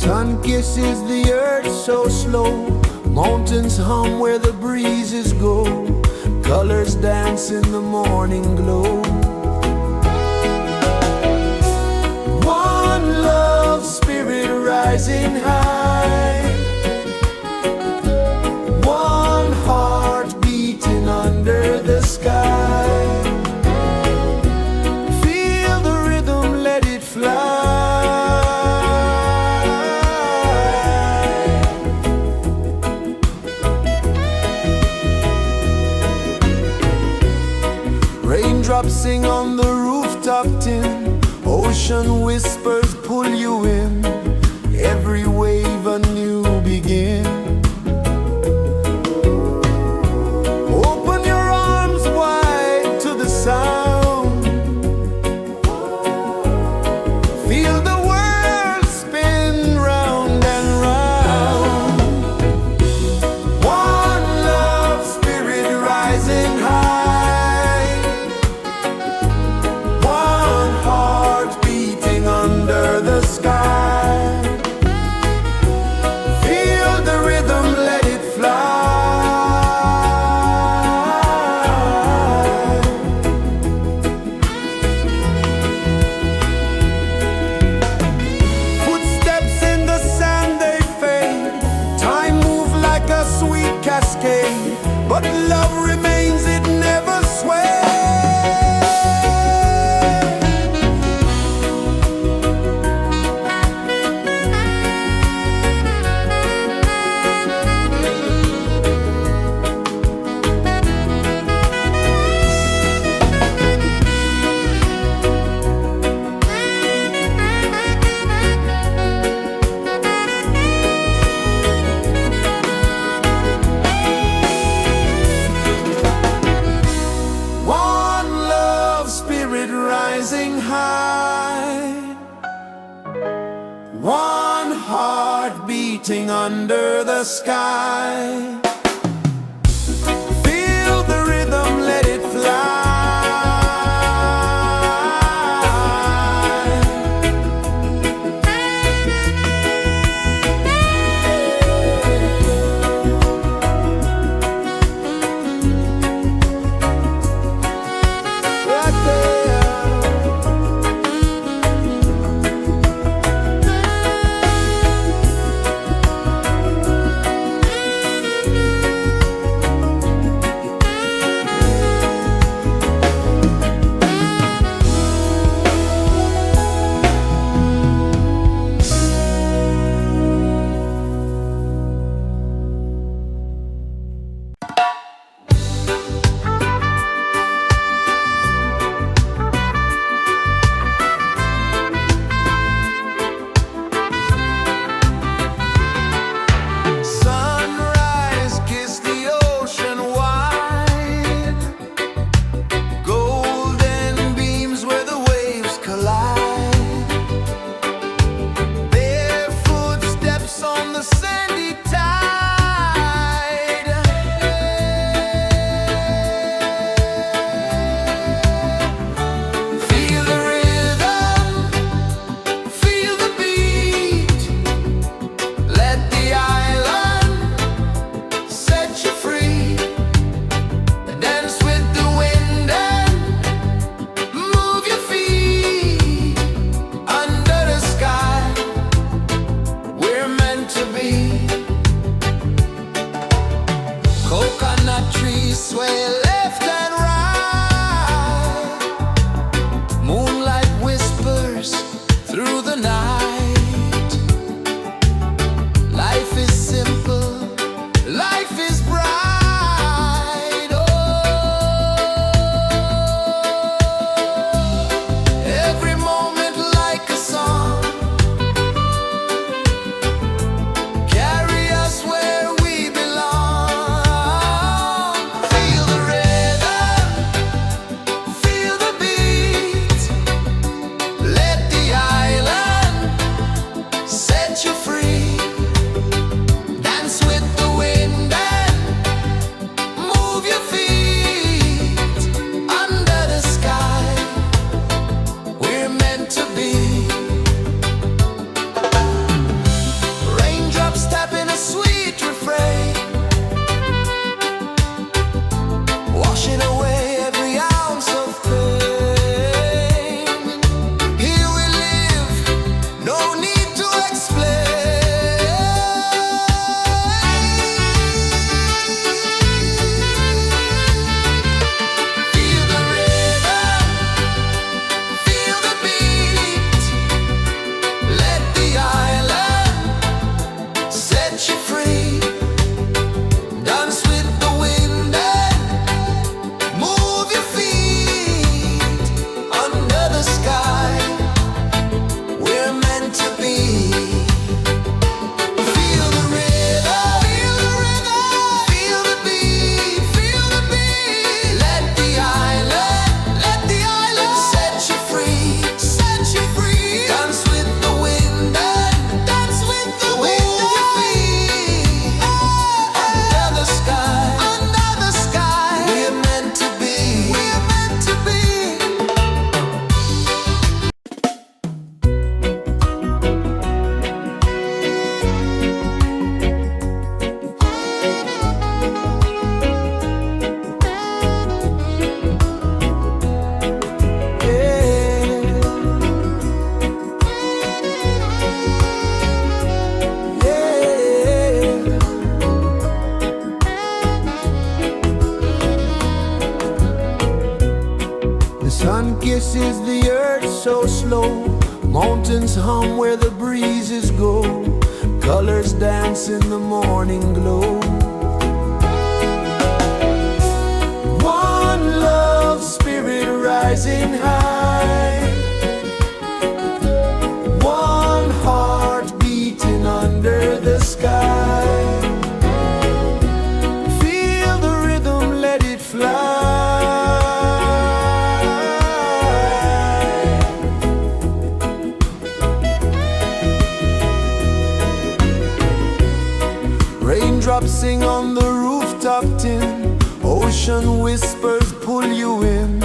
Sun kisses the earth so slow, mountains hum where the breezes go, colors dance in the morning glow. One love spirit rising high, one heart beating under the sky. Feel the rhythm, let it fly. Raindrops sing on the rooftop tin, ocean whispers pull you in, every wave a new begin. Open your arms wide to the sound, feel the world spin round and round. One love spirit rising high, one heart beating under the sky. Feel the rhythm, let it fly. Footsteps in the sand, they fade. Time moves like a sweet cascade, but love remains, it never sways. One love spirit rising high, one heart beating under the sky. Feel the rhythm, let it fly. Right there. incense hum where the breezes go, colors dance in the morning glow. One love spirit rising high, one heart beating under the sky. Feel the rhythm, let it fly. Raindrops sing on the rooftop tin, ocean whispers pull you in,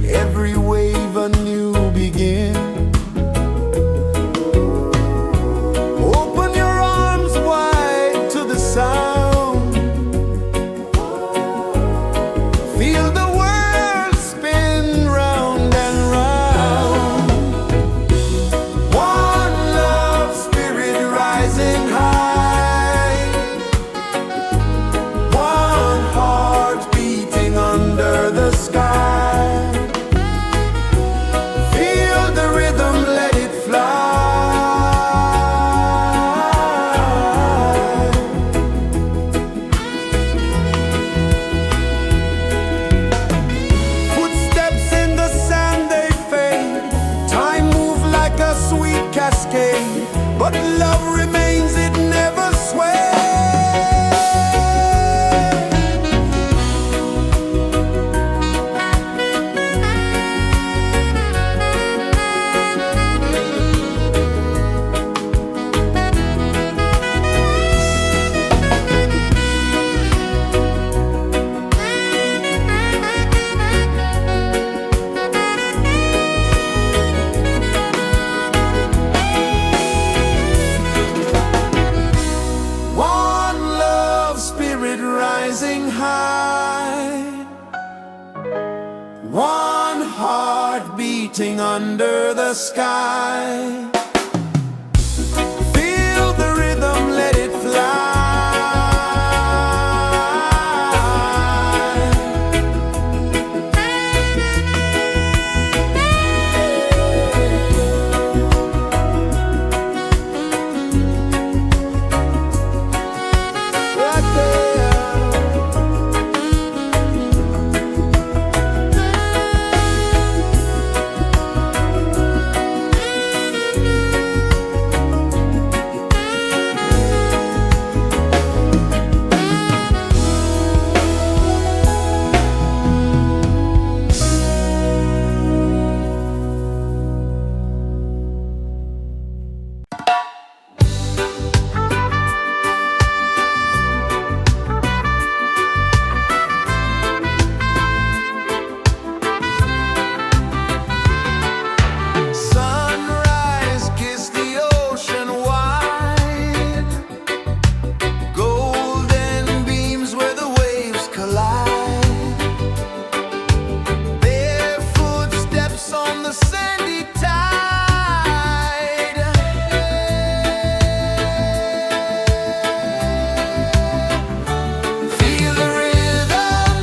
every wave a new begin. Open your arms wide to the sound, feel the world spin round and round. One love spirit rising high, one heart beating under the sky. Feel the rhythm, let it fly. Footsteps in the sand, they fade. Time moves like a sweet cascade, but love remains, it never sways. One love spirit rising high, one heart beating under the sky. Feel the rhythm, let it fly. Right there. Sunrise, kiss the ocean wide, golden beams where the waves collide, barefoot steps on the sandy tide. Feel the rhythm,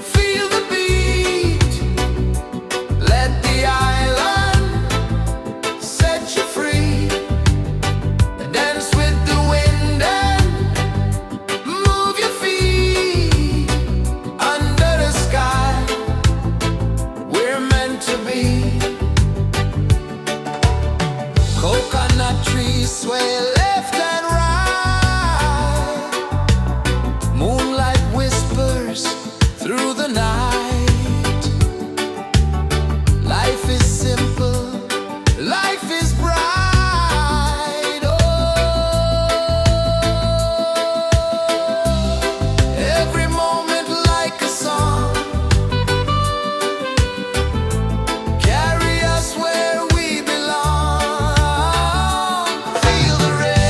feel the beat, let the island set you free. Dance with the wind and move your feet under the sky. We're meant to be. Coconut trees sway left and right, moonlight whispers through the night. Life is simple, life is bright. Oh, every moment like a song, carry us where we belong. Feel the rhythm.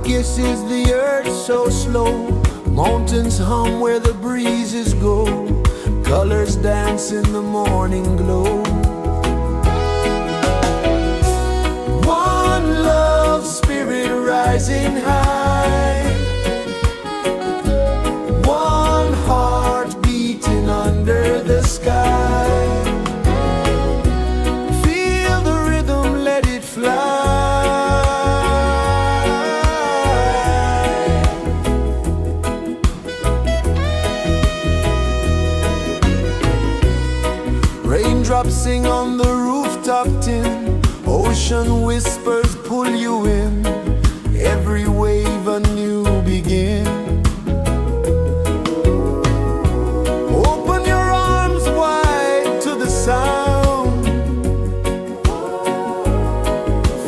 kisses the earth so slow. Mountains hum where the breezes go. Colors dance in the morning glow. One love spirit rising high. One heart beating under the sky. Feel the rhythm, let it fly. Raindrops sing on the rooftop tin. Ocean whispers pull you in. Every wave a new begin. Open your arms wide to the sound.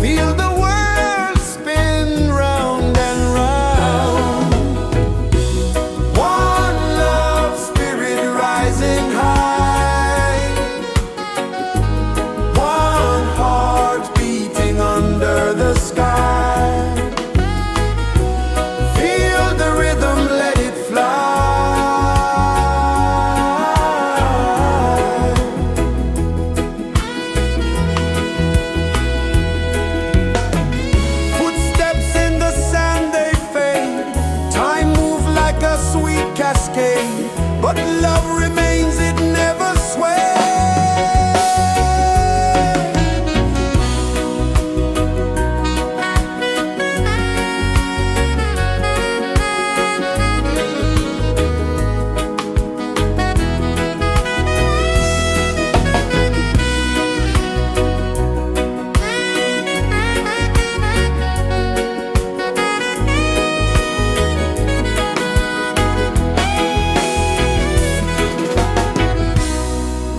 Feel the world spin round and round. One love spirit rising high. One heart beating under the sky. Feel the rhythm, let it fly. Footsteps in the sand, they fade. Time moves like a sweet cascade, but love remains, it never sways.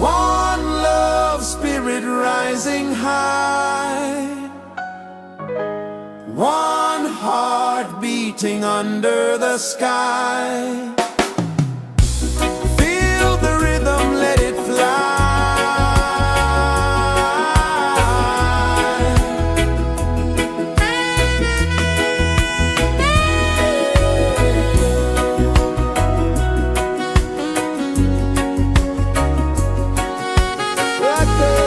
One love spirit rising high. One heart beating under the sky. Feel the rhythm, let it fly. Right there.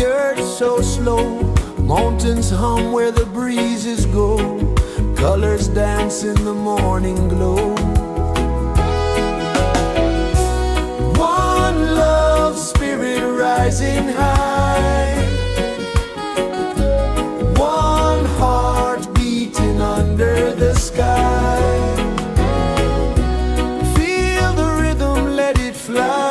the earth so slow. Mountains hum where the breezes go. Colors dance in the morning glow. One love, spirit rising high. One heart beating under the sky. Feel the rhythm, let it fly.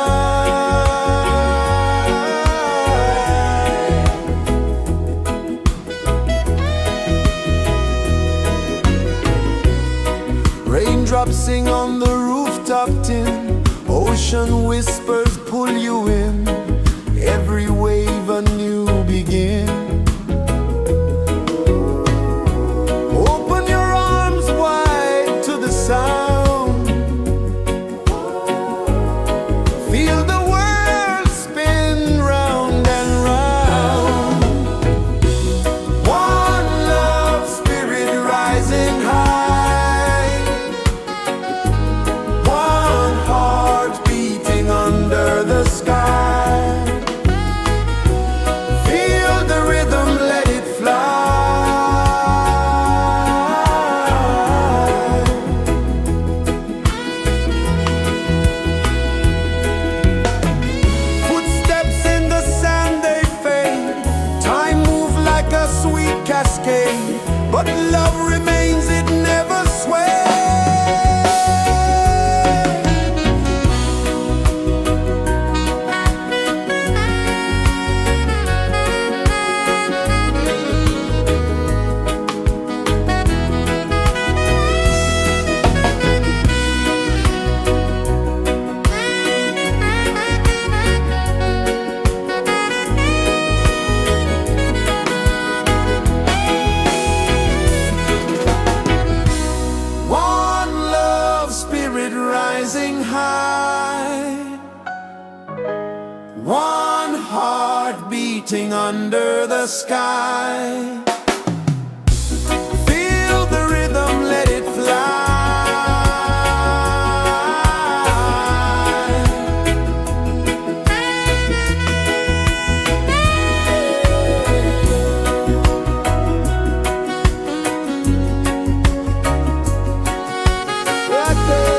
Raindrops sing on the rooftop tin. Ocean whispers pull you in. Every wave a new begin. Open your arms wide to the sound. Feel the world spin round and round. One love, spirit rising high. One heart beating under the sky. Feel the rhythm, let it fly. Footsteps in the sand, they fade. Time moves like a sweet cascade, but love remains, it never sways. One love, spirit rising high. One heart beating under the sky. Feel the rhythm, let it fly. Right there.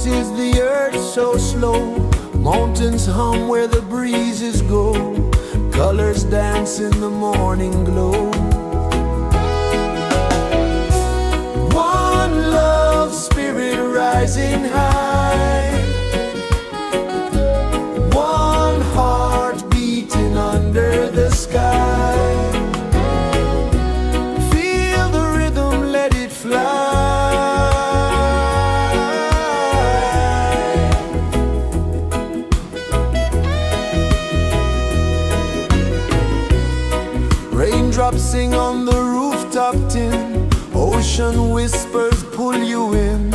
is the earth so slow. Mountains hum where the breezes go. Colors dance in the morning glow. One love spirit rising high. One heart beating under the sky. Feel the rhythm, let it fly. Raindrops sing on the rooftop tin. Ocean whispers pull you in.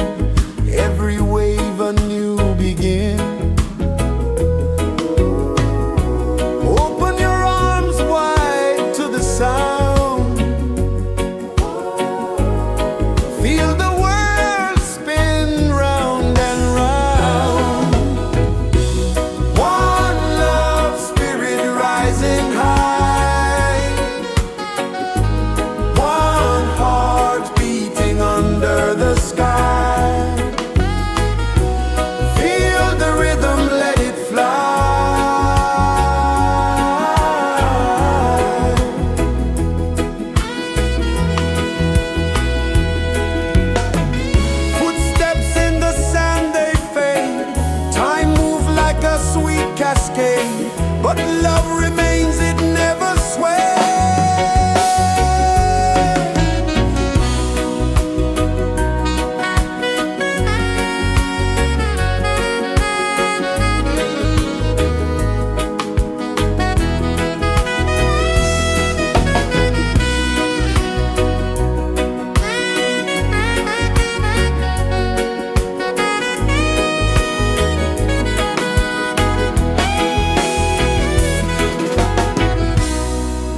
Every wave a new begin. Open your arms wide to the sound. Feel the world spin round and round. One love spirit rising high. One heart beating under the sky. Feel the rhythm, let it fly. Footsteps in the sand, they fade. Time moves like a sweet cascade, but love remains, it never sways.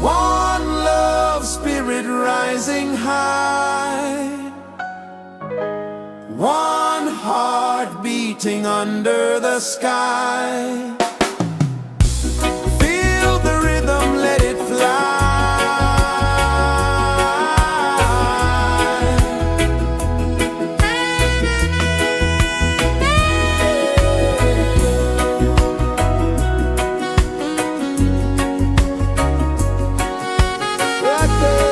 One love spirit rising high. One heart beating under the sky. Feel the rhythm, let it fly. Right there.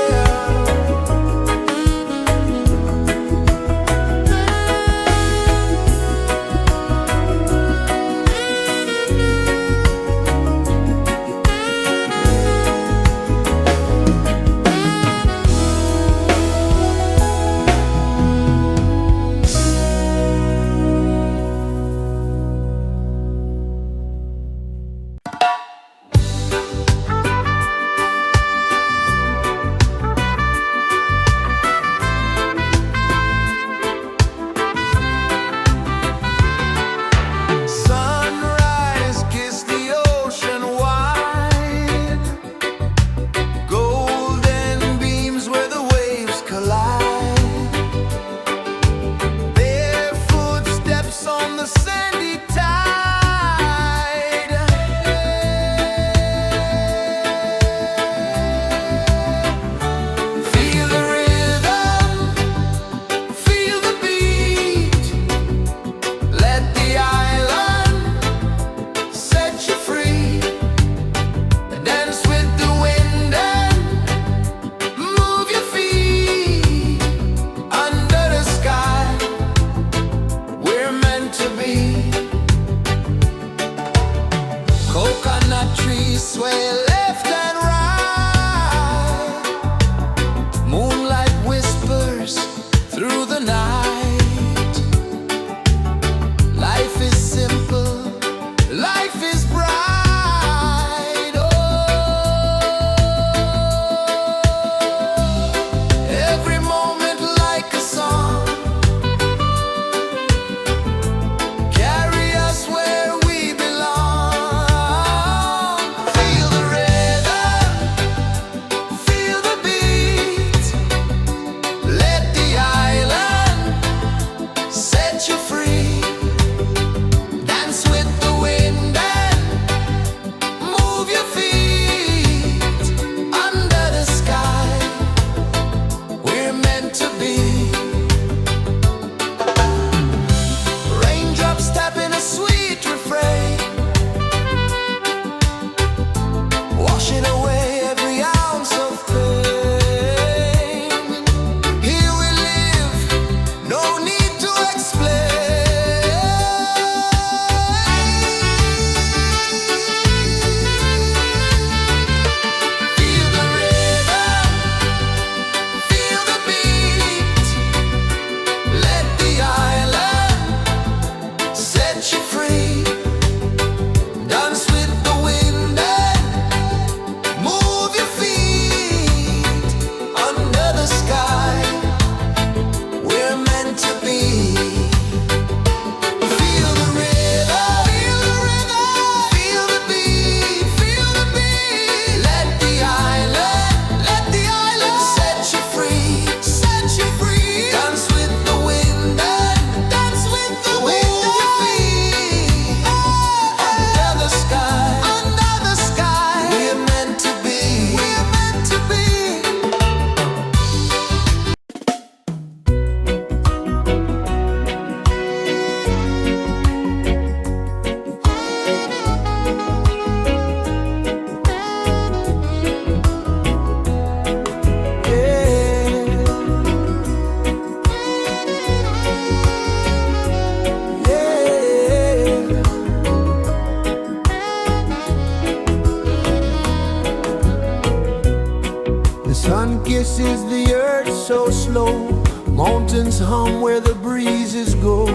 Sun kisses the earth so slow, mountains hum where the breezes go,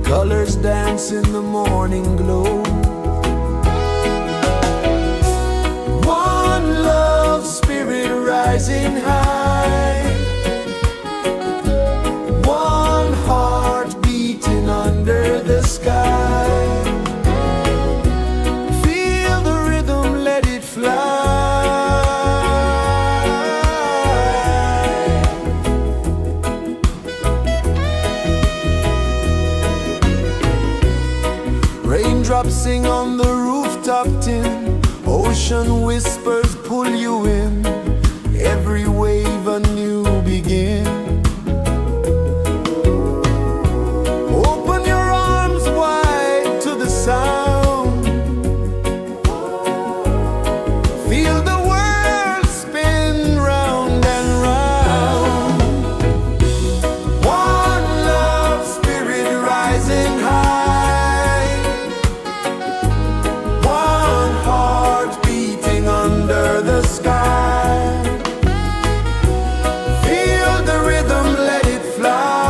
colors dance in the morning glow. One love spirit rising high, one heart beating under the sky. Feel the rhythm, let it fly. Raindrops sing on the rooftop tin, ocean whispers pull you in, every wave a new begin. Open your arms wide to the sound, feel the world spin round and round. One love spirit rising high, one heart beating under the sky. Feel the rhythm, let it fly.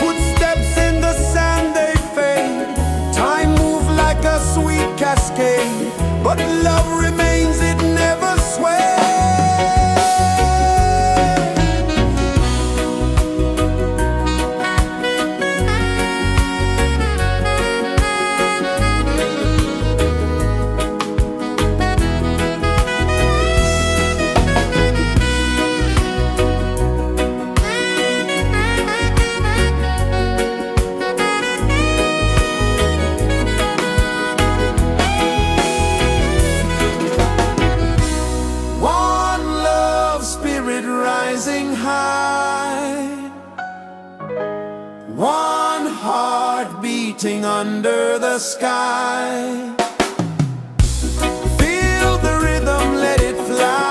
Footsteps in the sand, they fade. Time moves like a sweet cascade, but love remains, it never sways. Rising high, one heart beating under the sky. Feel the rhythm, let it fly.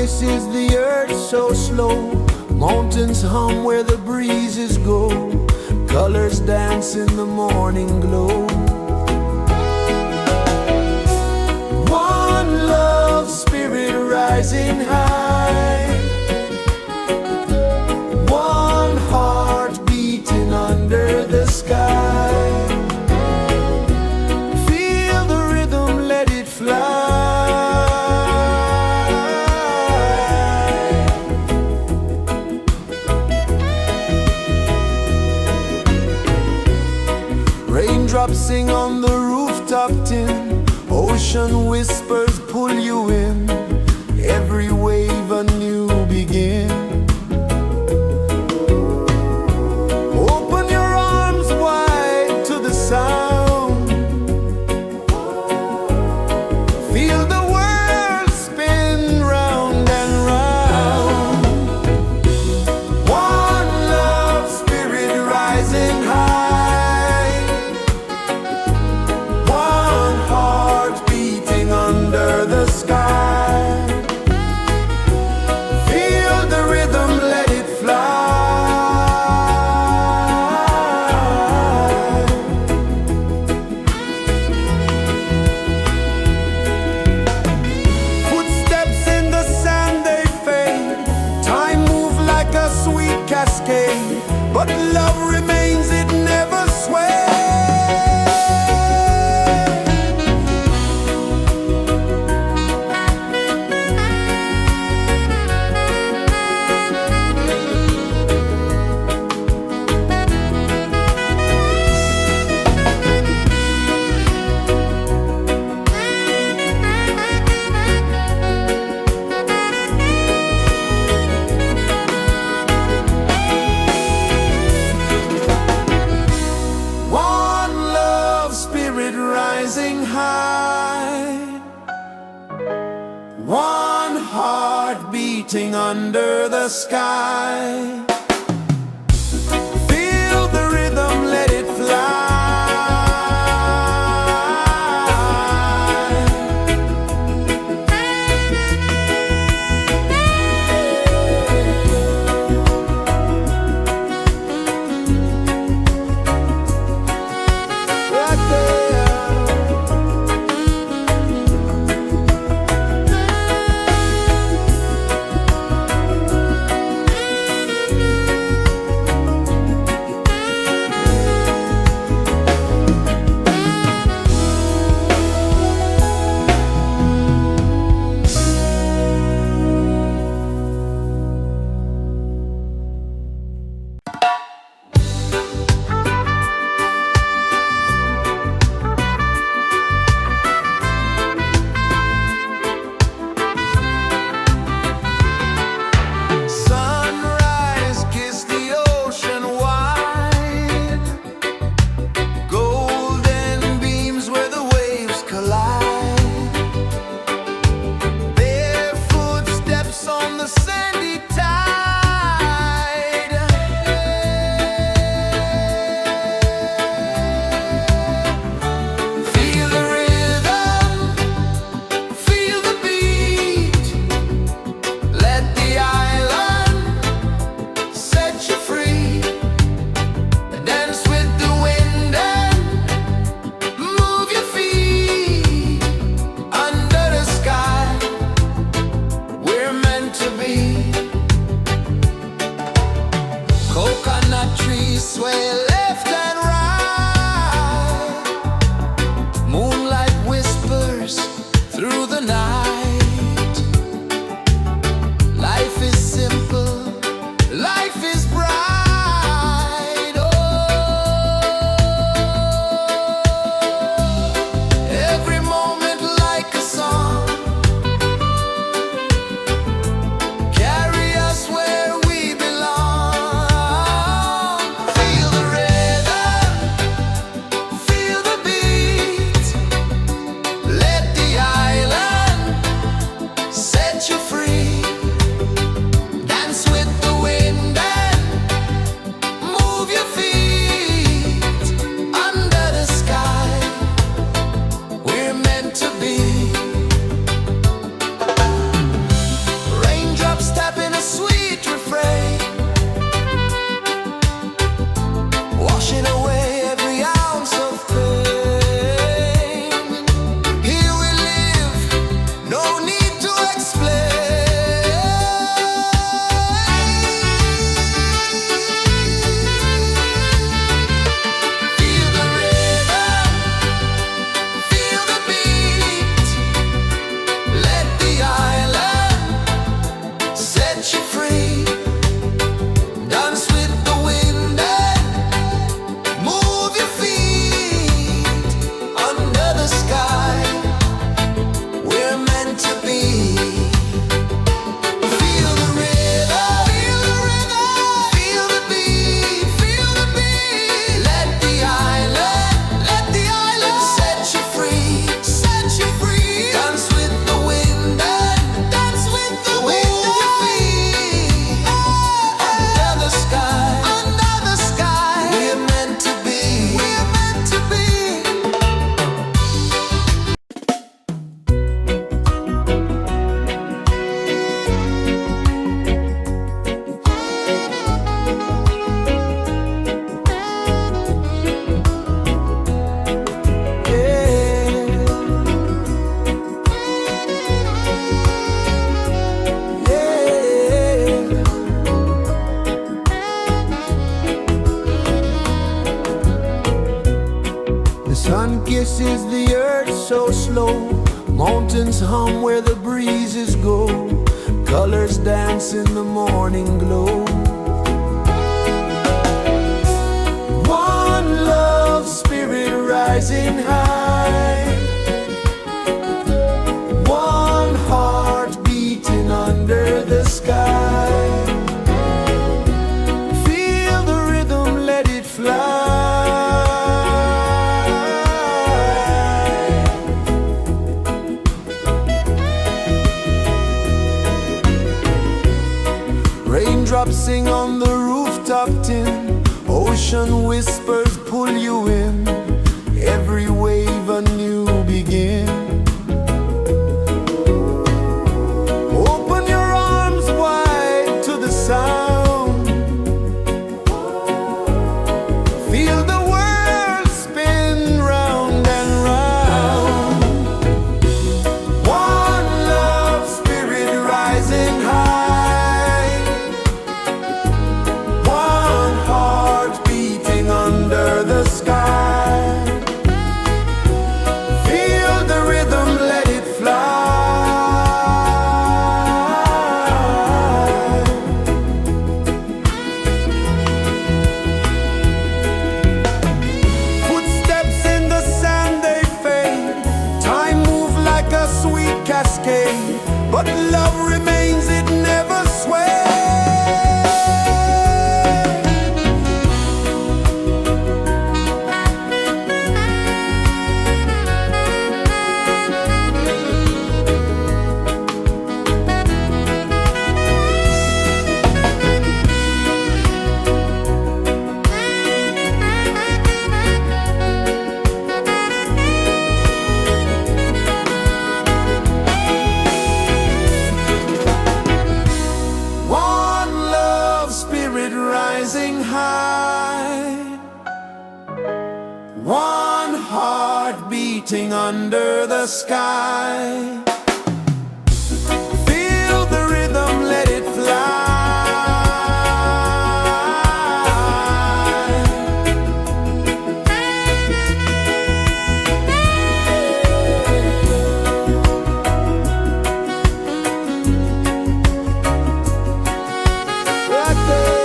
rejoices the earth so slow. Mountains hum where the breezes go. Colors dance in the morning glow. One love spirit rising high. One heart beating under the sky. Feel the rhythm, let it fly. Raindrops sing on the rooftop tin. Ocean whispers pull you in. Every wave a new begin. Open your arms wide to the sound. Feel the world spin round and round. One love spirit rising high. One heart beating under the sky. Feel the rhythm, let it fly. Footsteps in the sand, they fade. Time moves like a sweet cascade, but love remains, it never sways. One love spirit rising high. One heart beating under the sky. Feel the rhythm, let it fly. Right there. Sunrise, kiss the ocean wide. Golden beams where the waves collide. Bare footsteps on the sandy tide. Feel the rhythm, feel the beat. Let the island set you free. Dance with the wind and move your feet. Under the sky, we're meant to be. Coconut trees sway left and right. Moonlight whispers through the night. Life is simple, life is bright. Oh, every moment like a song. Carry us where we belong. Feel the rhythm, Sun kisses the earth so slow, mountains hum where the breezes go, colors dance in the morning glow. One love spirit rising high, one heart beating under the sky. Feel the rhythm, let it fly. Raindrops sing on the rooftop tin, ocean whispers pull you in, every wave a new begin. Open your arms wide to the sound, feel the world spin round and round. One love spirit rising high, one heart beating under the sky. Feel the rhythm, let it fly. Footsteps in the sand, they fade. Time moves like a sweet cascade, but love remains, it never sways. One love spirit rising high, one heart beating under the sky. Feel the rhythm, let it fly. Right there.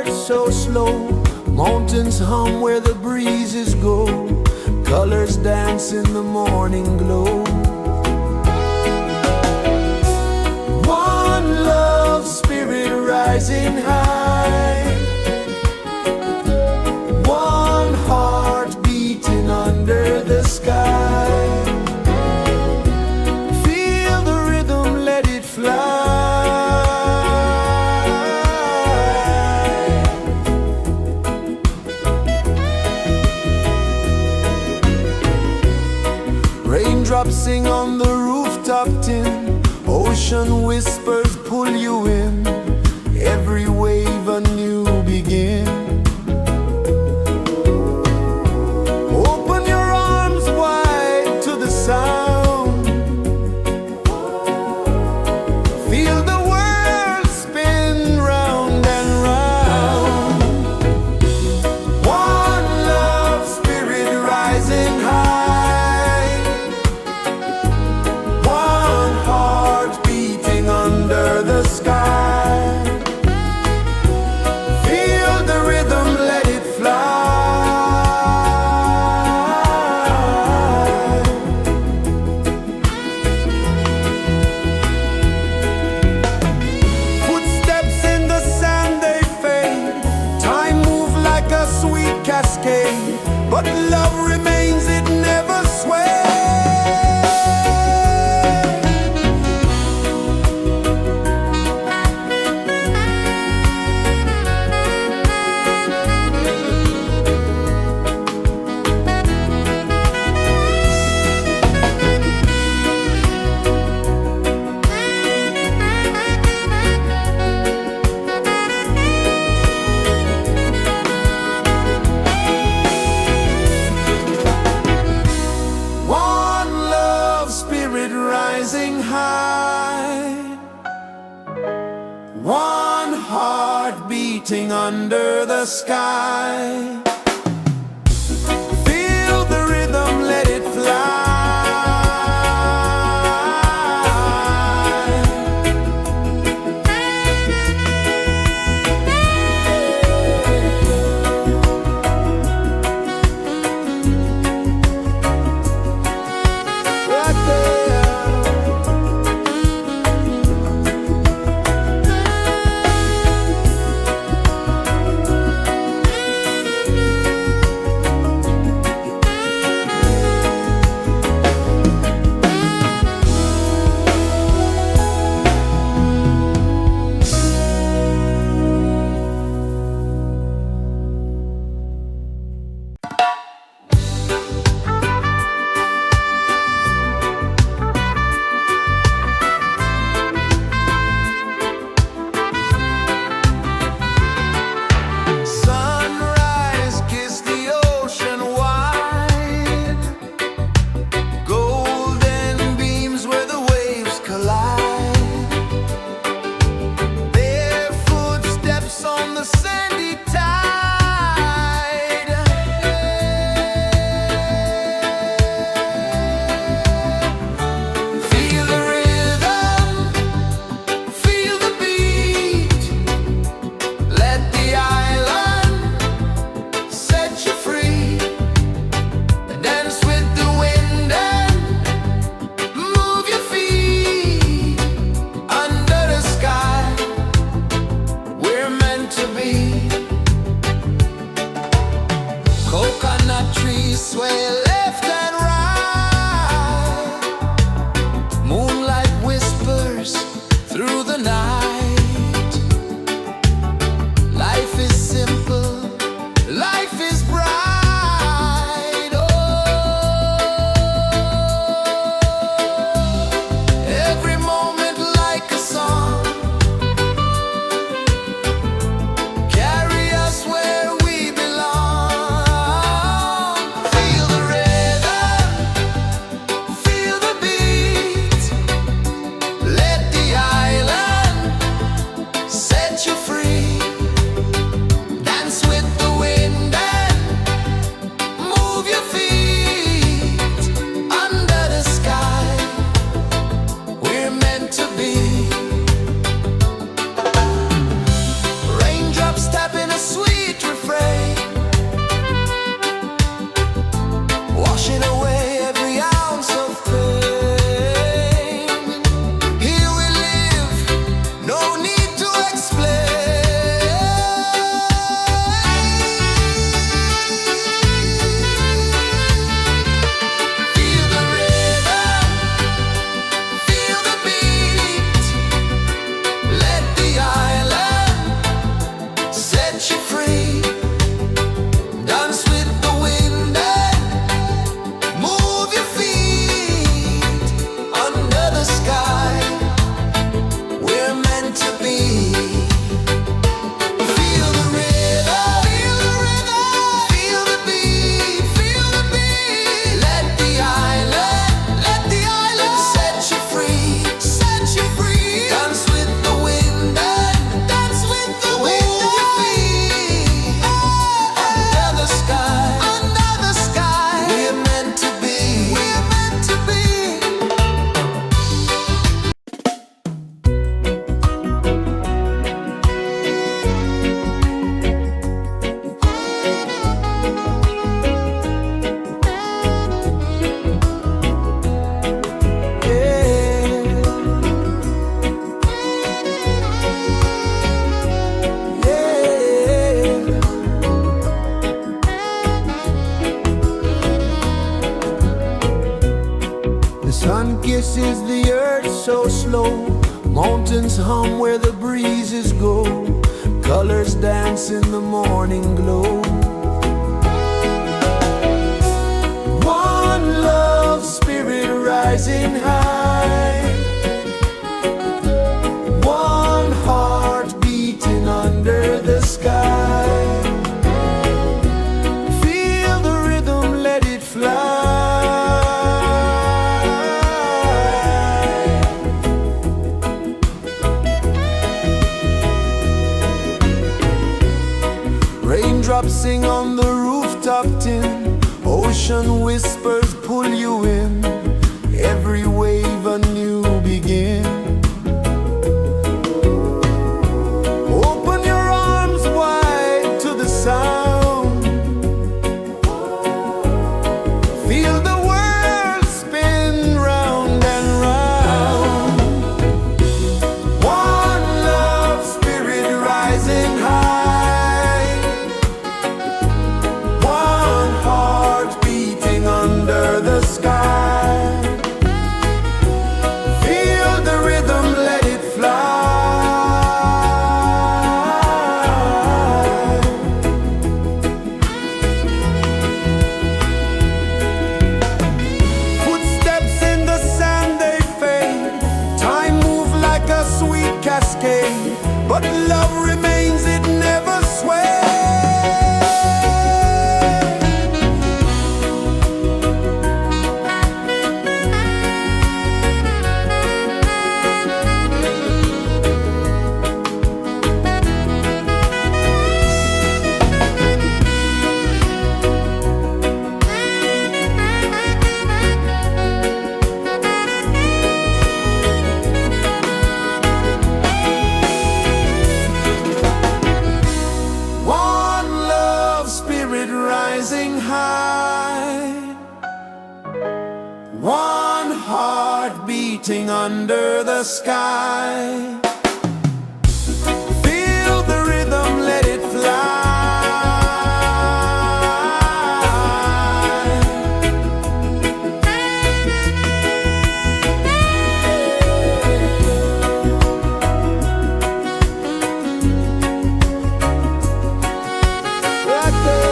heart so slow. Mountains hum where the breezes go. Colors dance in the morning glow. One love, spirit rising high. One heart beating under the sky. Feel the rhythm, let it fly. Raindrops sing on the rooftop tin. Ocean whispers pull you in. Every wave a new begin. Open your arms wide to the sound. Feel the world spin round and round. One love, spirit rising high. One heart beating under the sky. Feel the rhythm, let it fly. Footsteps in the sand, they fade. Time moves like a sweet cascade, but love remains, it never sways. One love, spirit rising high. One heart beating under the sky. Feel the rhythm, let it fly. Right there. is the earth so slow? Mountains hum where the breezes go. Colors dance in the morning glow. One love, spirit rising high. One heart beating under the sky. Feel the rhythm, let it fly. Raindrops sing on the rooftop tin. Ocean whispers pull you in. Every wave a new begin. Open your arms wide to the sound. Feel the world spin round and round. One love, spirit rising high. One heart beating under the sky. Feel the rhythm, let it fly. Footsteps in the sand, they fade. Time moves like a sweet cascade, but love remains, it never sways. One love, spirit rising high. One heart beating under the sky. Feel the rhythm, let it fly. Right there.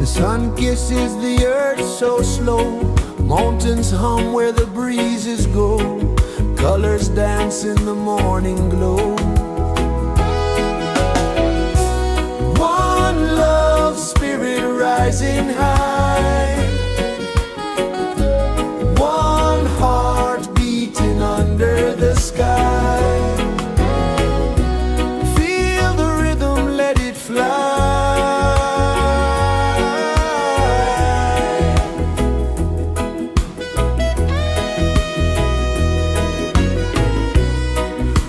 The sun kisses the earth so slow, mountains hum where the breezes go, colors dance in the morning glow. One love spirit rising high, one heart beating under the sky. Feel the rhythm, let it fly.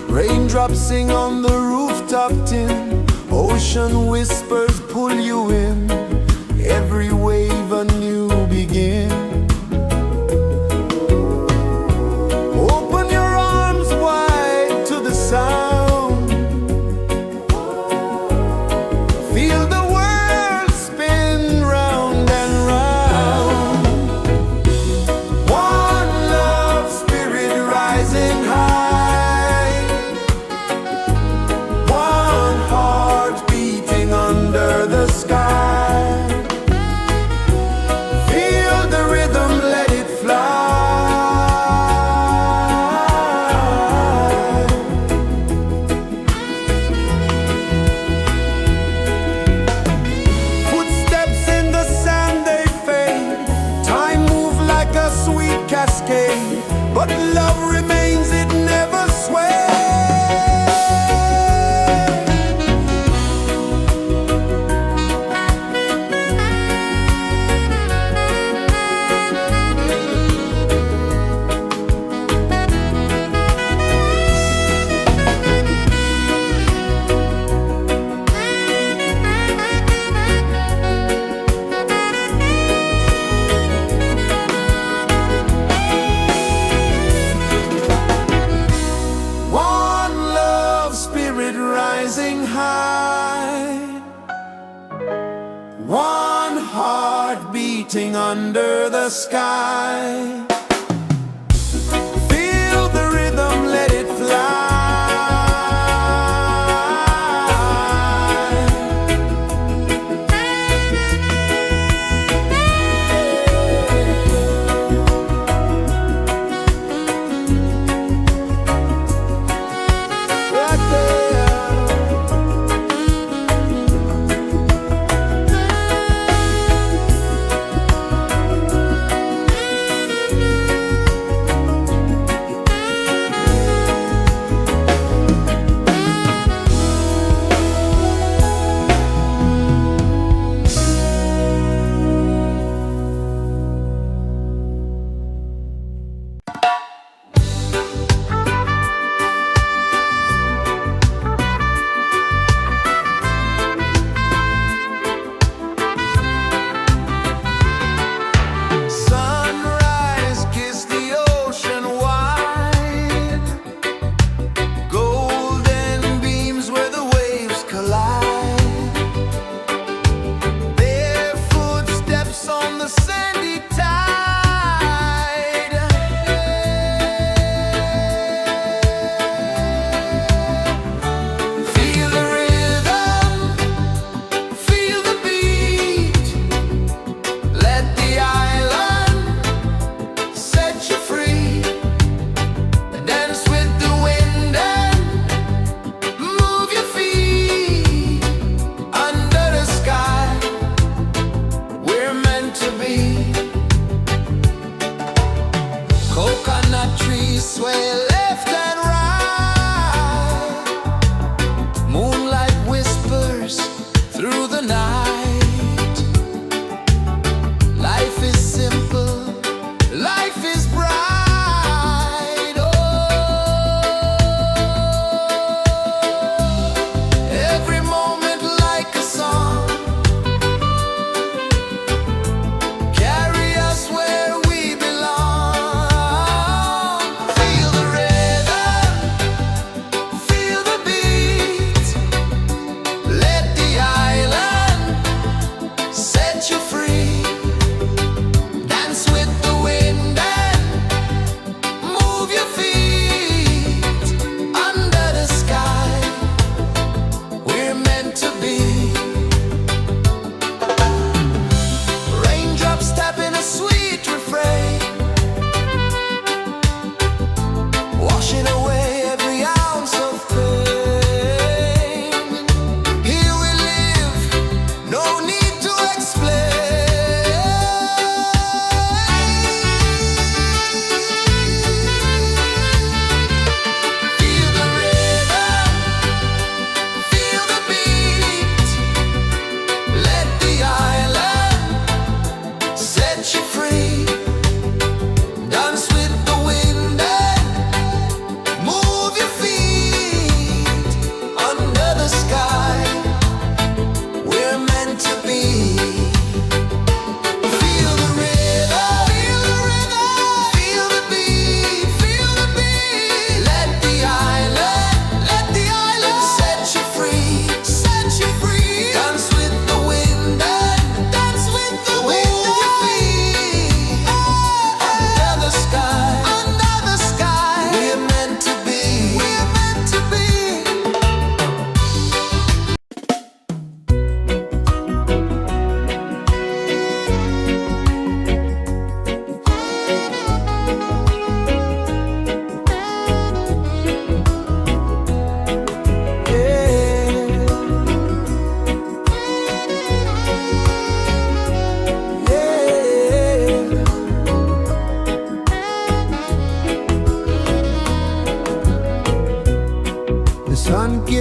Raindrops sing on the rooftop tin, ocean whispers pull you in, every wave a new begin. Open your arms wide to the sound, feel the world spin round and round. One love spirit rising high, one heart beating under the sky. Feel the rhythm, let it fly. Footsteps in the sand, they fade. Time moves like a sweet cascade, but love remains, it never sways. Rising high, one heart beating under the sky. Feel the rhythm, let it fly.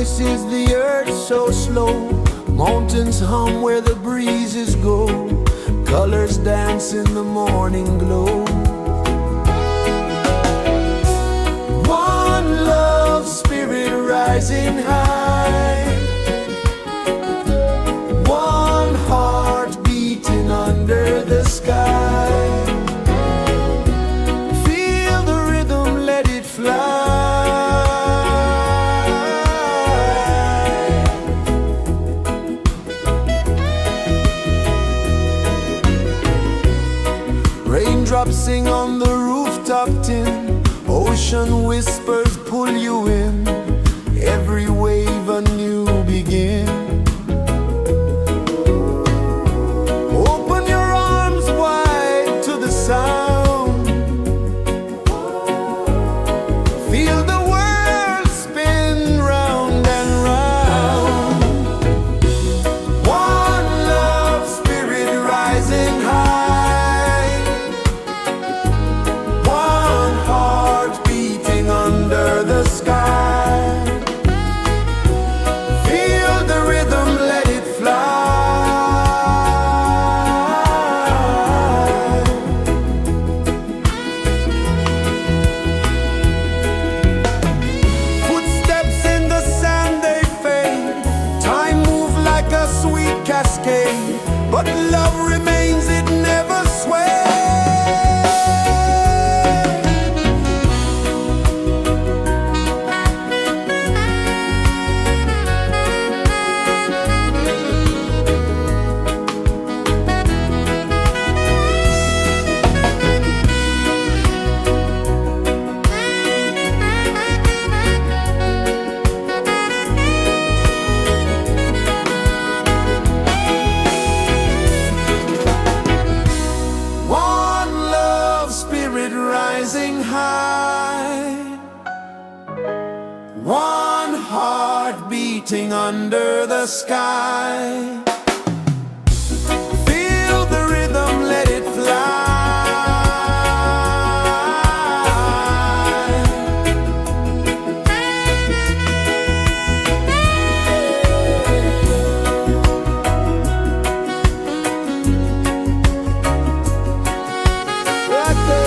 rejoices the earth so slow. Mountains hum where the breezes go. Colors dance in the morning glow. One love spirit rising high. One heart beating under the sky. Feel the rhythm, let it fly. Raindrops sing on the rooftop tin. Ocean whispers pull you in. Every wave a new begin. Open your arms wide to the sound. Feel the world spin round and round. One love spirit rising high. One heart beating under the sky. Feel the rhythm, let it fly. Footsteps in the sand, they fade. Time moves like a sweet cascade, but love remains, it never sways. One love spirit rising high. One heart beating under the sky. Feel the rhythm, let it fly. Right there.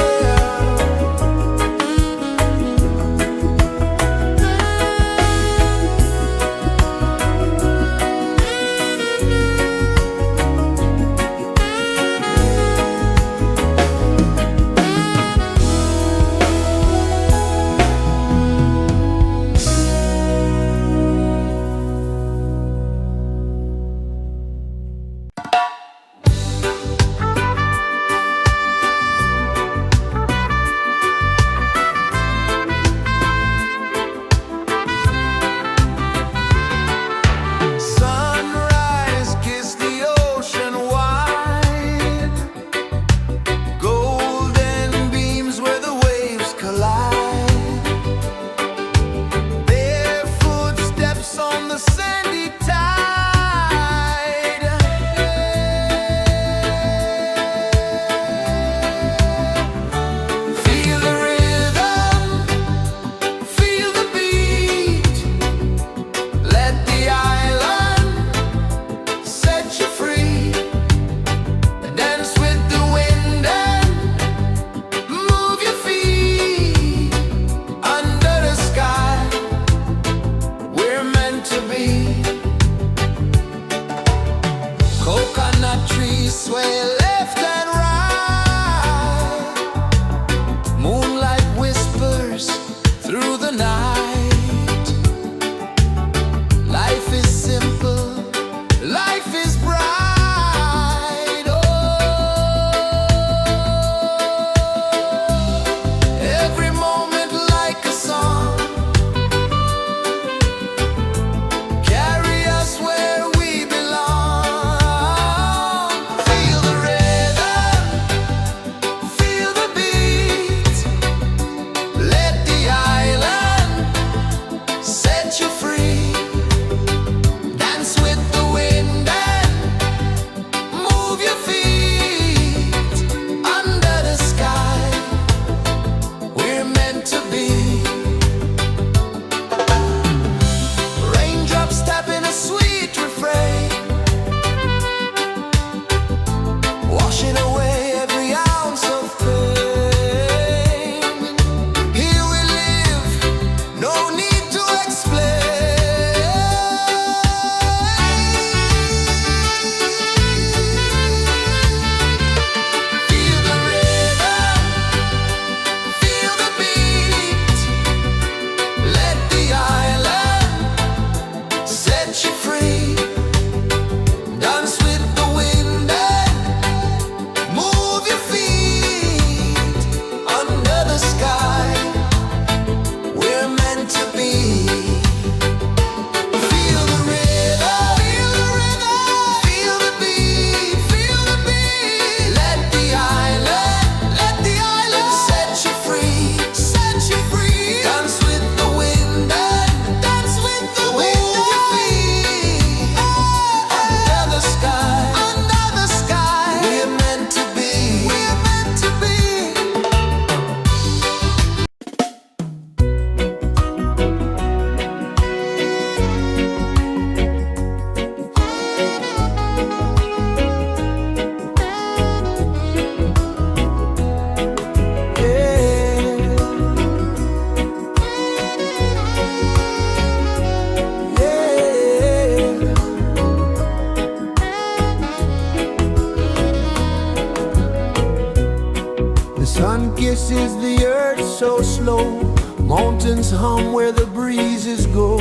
Sun kisses the earth so slow, mountains hum where the breezes go,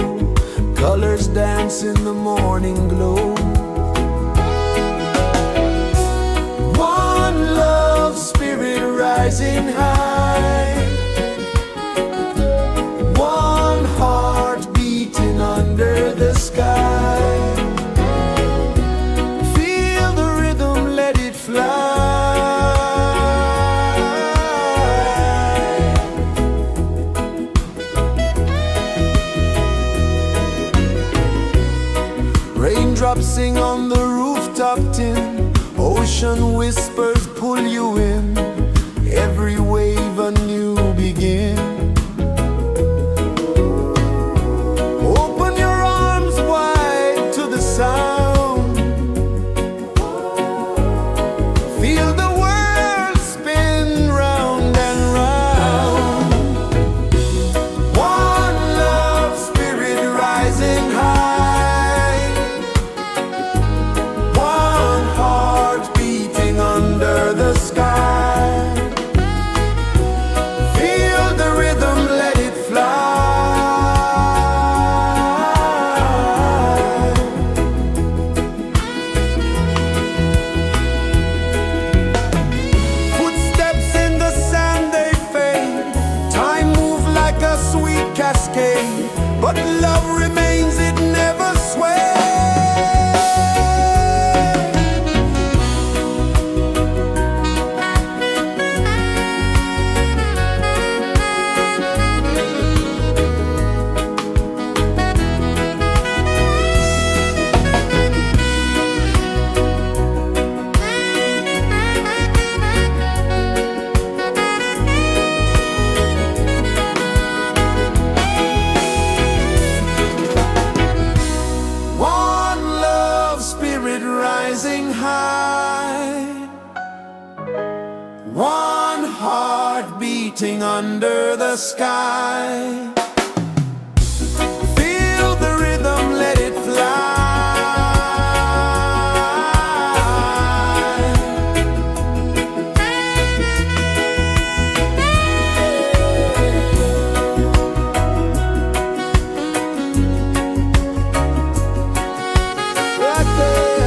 colors dance in the morning glow. One love spirit rising high, one heart beating under the sky. Feel the rhythm, let it fly. Raindrops sing on the rooftop tin, ocean whispers pull you in, every wave a new begin. Open your arms wide to the sound, feel the world spin round and round. One love spirit rising high, one heart beating under the sky. Feel the rhythm, let it fly. Footsteps in the sand, they fade. Time moves like a sweet cascade, but love remains, it never sways. One love spirit rising high, one heart beating under the sky. Feel the rhythm, let it fly. Right there.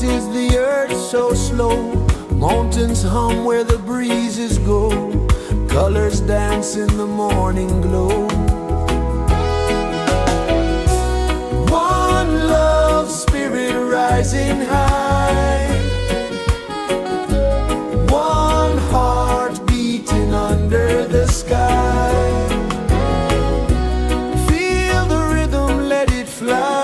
is the earth so slow? Mountains hum where the breezes go. Colors dance in the morning glow. One love, spirit rising high. One heart beating under the sky. Feel the rhythm, let it fly.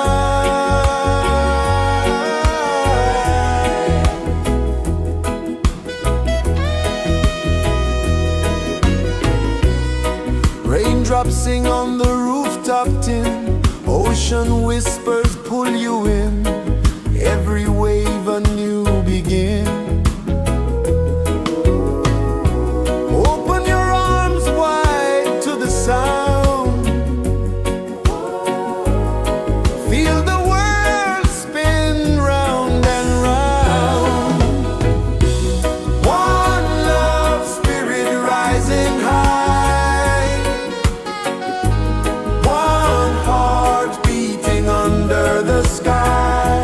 Raindrops sing on the rooftop tin. Ocean whispers pull you in. Every wave a new begin. Open your arms wide to the sound. Feel the world spin round and round. One love, spirit rising high. One heart beating under the sky.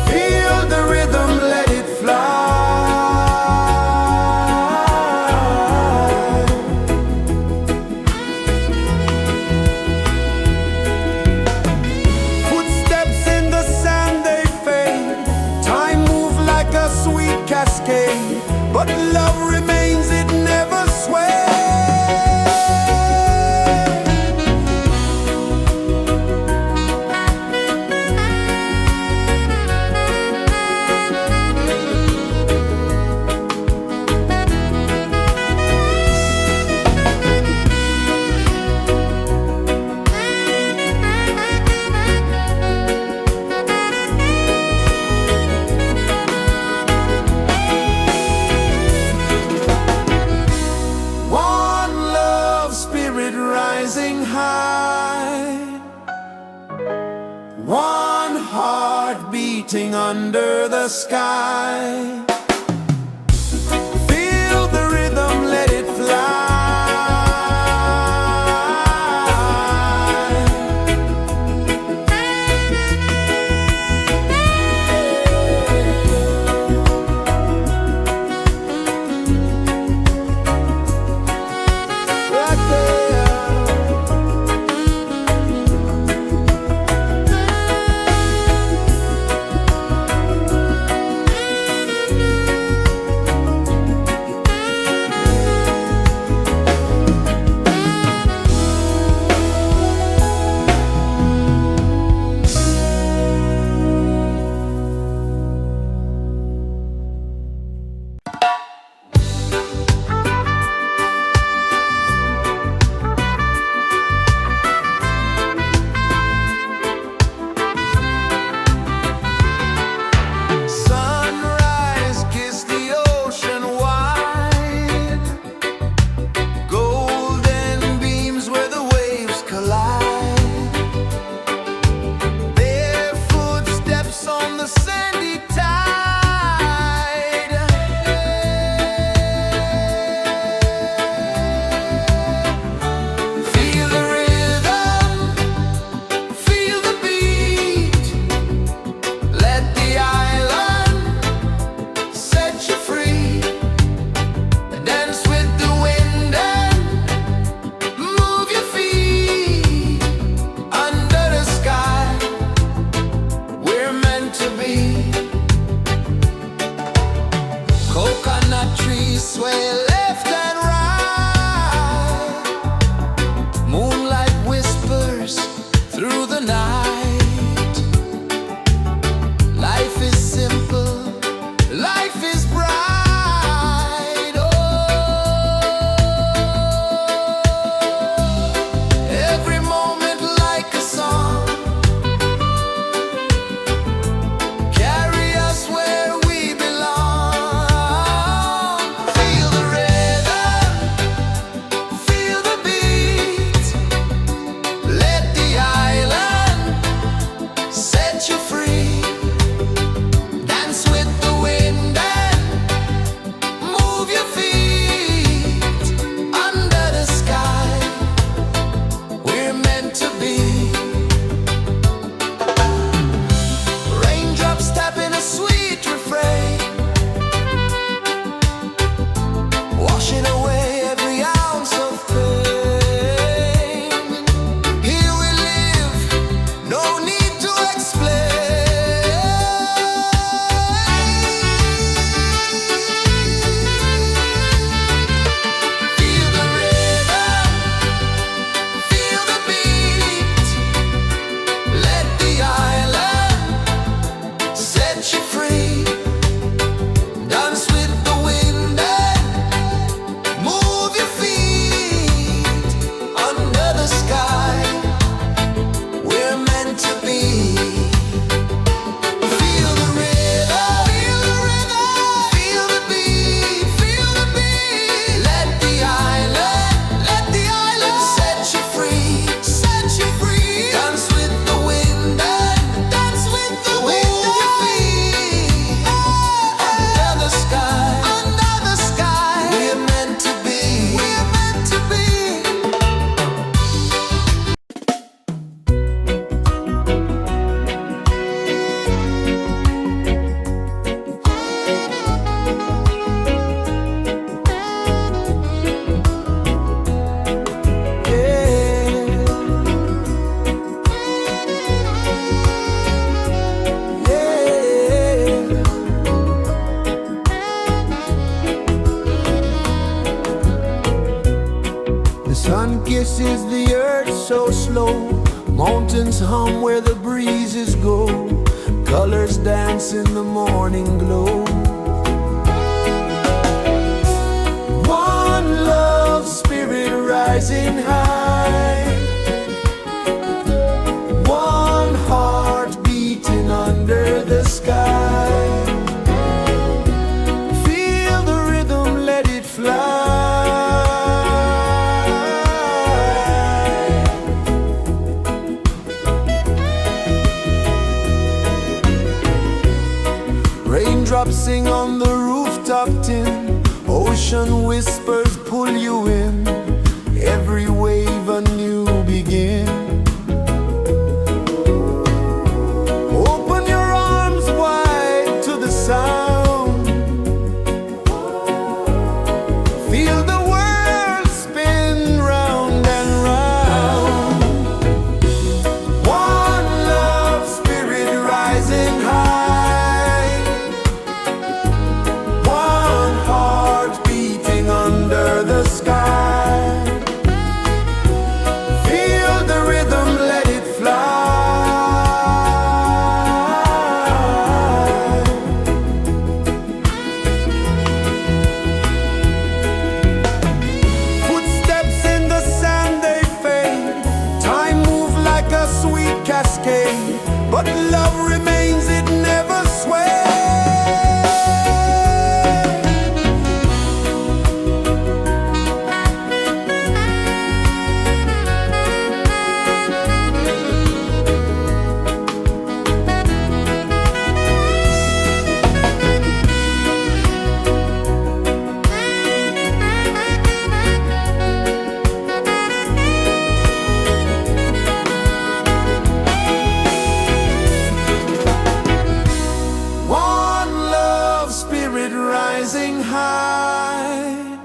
Feel the rhythm, let it fly. Footsteps in the sand, they fade. Time moves like a sweet cascade, but love remains, it never sways. One love, spirit rising high. One heart beating under the sky. Feel the rhythm, let it fly. Right there. Sunrise, kiss the ocean wide. Golden beams where the waves collide. Their footsteps on the sandy tide. Feel the rhythm, feel the beat. Let the island set you free. Dance with the wind and move your feet. Under the sky, we're meant to be. Coconut trees sway left and right. Moonlight whispers through the night. Life is simple, life is bright. Oh, every moment like a song. Carry us where we belong. Feel the rhythm, kisses the earth so slow. Mountains hum where the breezes go. Colors dance in the morning glow. One love spirit rising high. One heart beating under the sky. Feel the rhythm, let it fly. Raindrops sing on the rooftop tin. Ocean whispers pull you in. Every wave a new begin. Open your arms wide to the sound. Feel the world spin round and round. One love spirit rising high. One heart beating under the sky. Feel the rhythm, let it fly. Footsteps in the sand, they fade. Time moves like a sweet cascade, but love remains, it never sways. One love spirit rising high.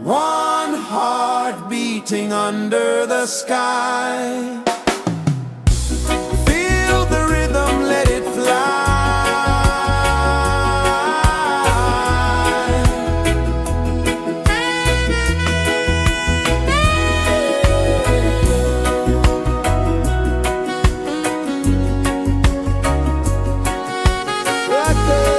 One heart beating under the sky. Feel the rhythm, let it fly. Right there.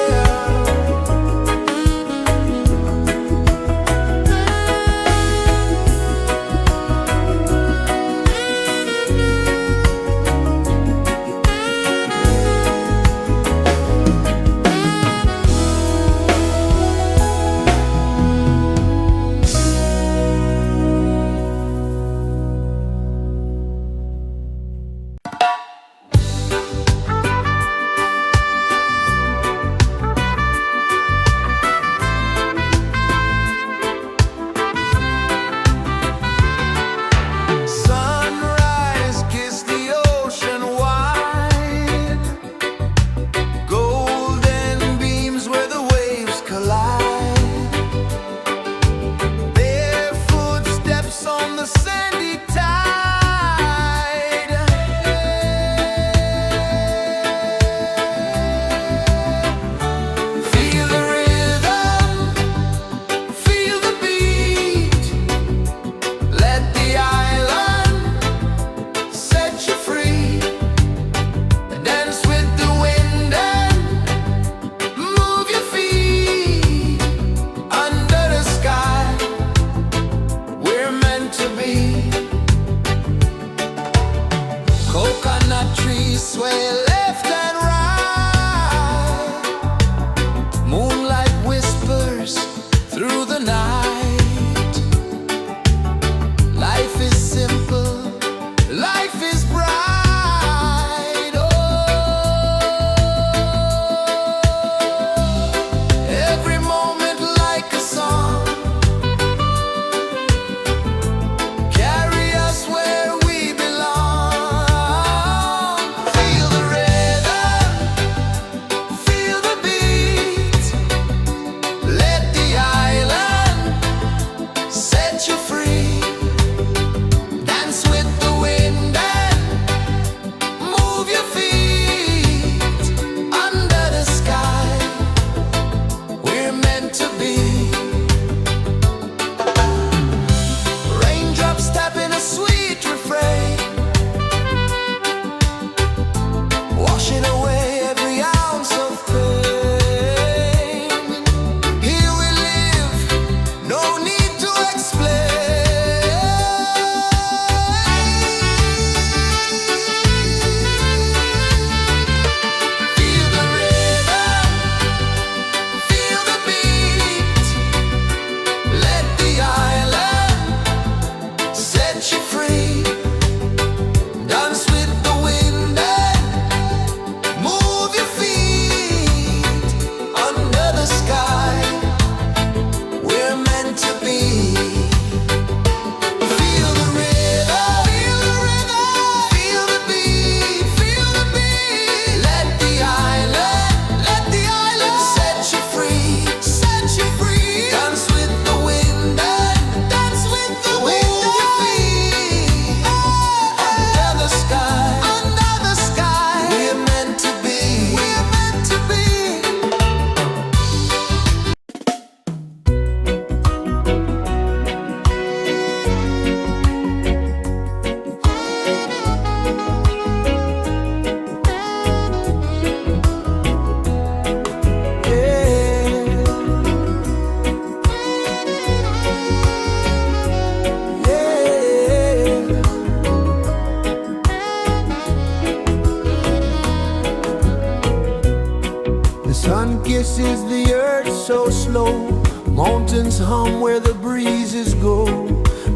is the earth so slow. Mountains hum where the breezes go.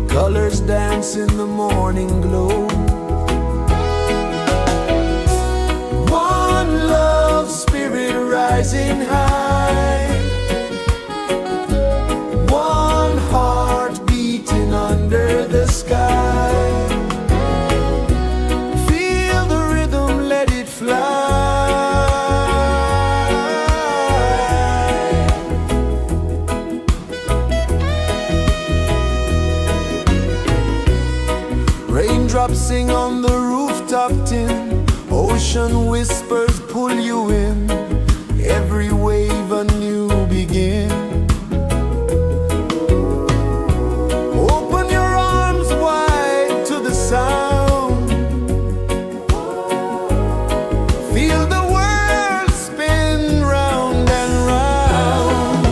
Colors dance in the morning glow. One love spirit rising high. One heart beating under the sky. Feel the rhythm, let it fly. Raindrops sing on the rooftop tin. Ocean whispers pull you in. Every wave a new begin. Open your arms wide to the sound. Feel the world spin round and round.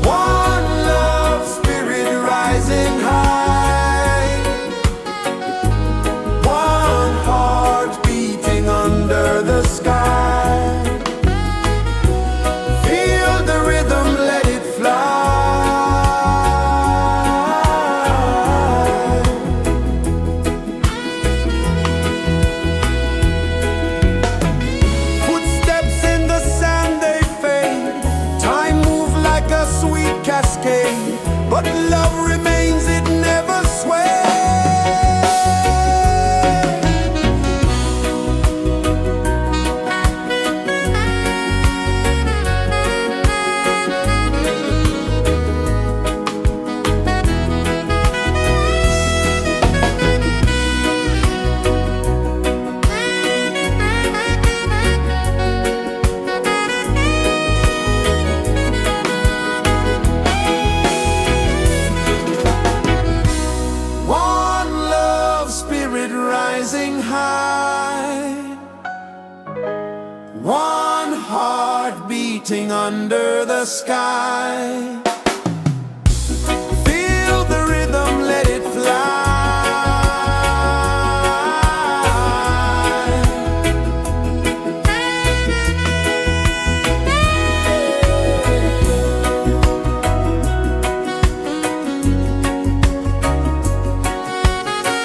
One love spirit rising high. One heart beating under the sky. Feel the rhythm, let it fly. Footsteps in the sand, they fade. Time moves like a sweet cascade, but love remains, it never sways. One love spirit rising high. One heart beating under the sky. Feel the rhythm, let it fly.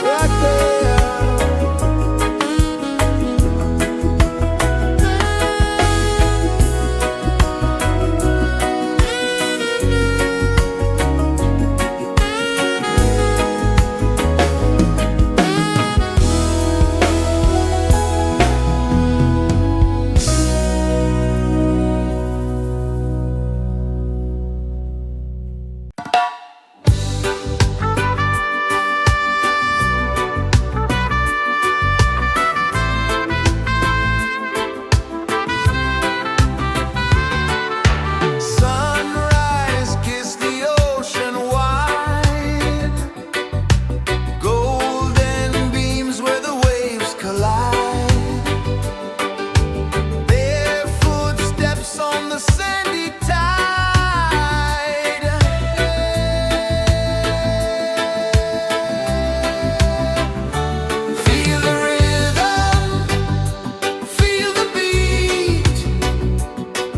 Right there. Sunrise, kiss the ocean wide. Golden beams where the waves collide. Bare footsteps on the sandy tide. Feel the rhythm, feel the beat.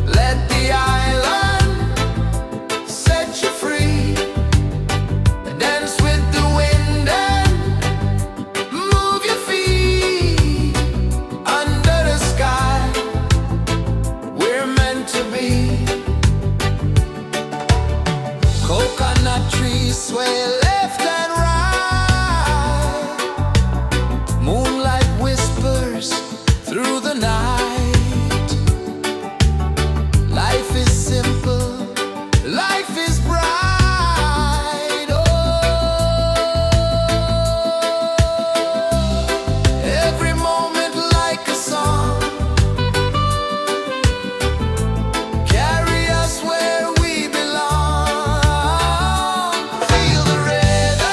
Let the island set you free. Dance with the wind and move your feet. Under the sky, we're meant to be. Coconut trees sway left and right. Moonlight whispers through the night. Life is simple, life is bright. Oh, every moment like a song. Carry us where we belong. Feel the rhythm.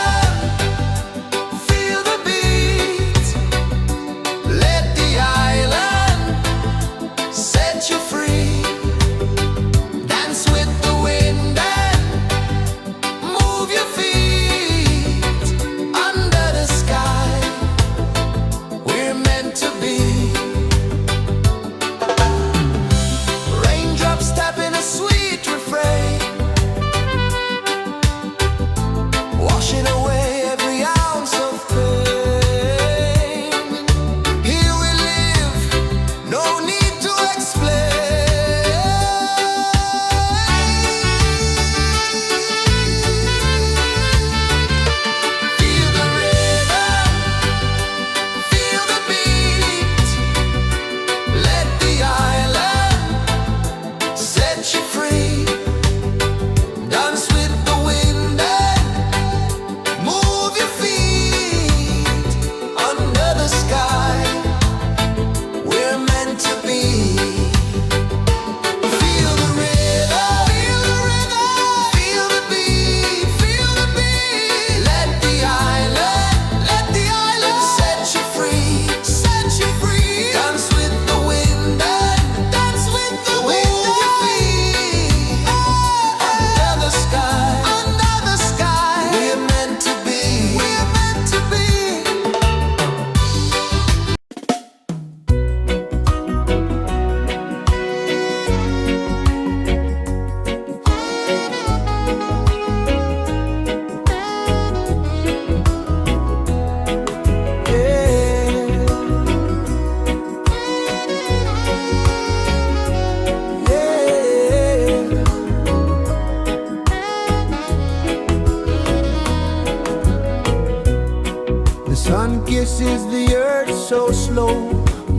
so slow.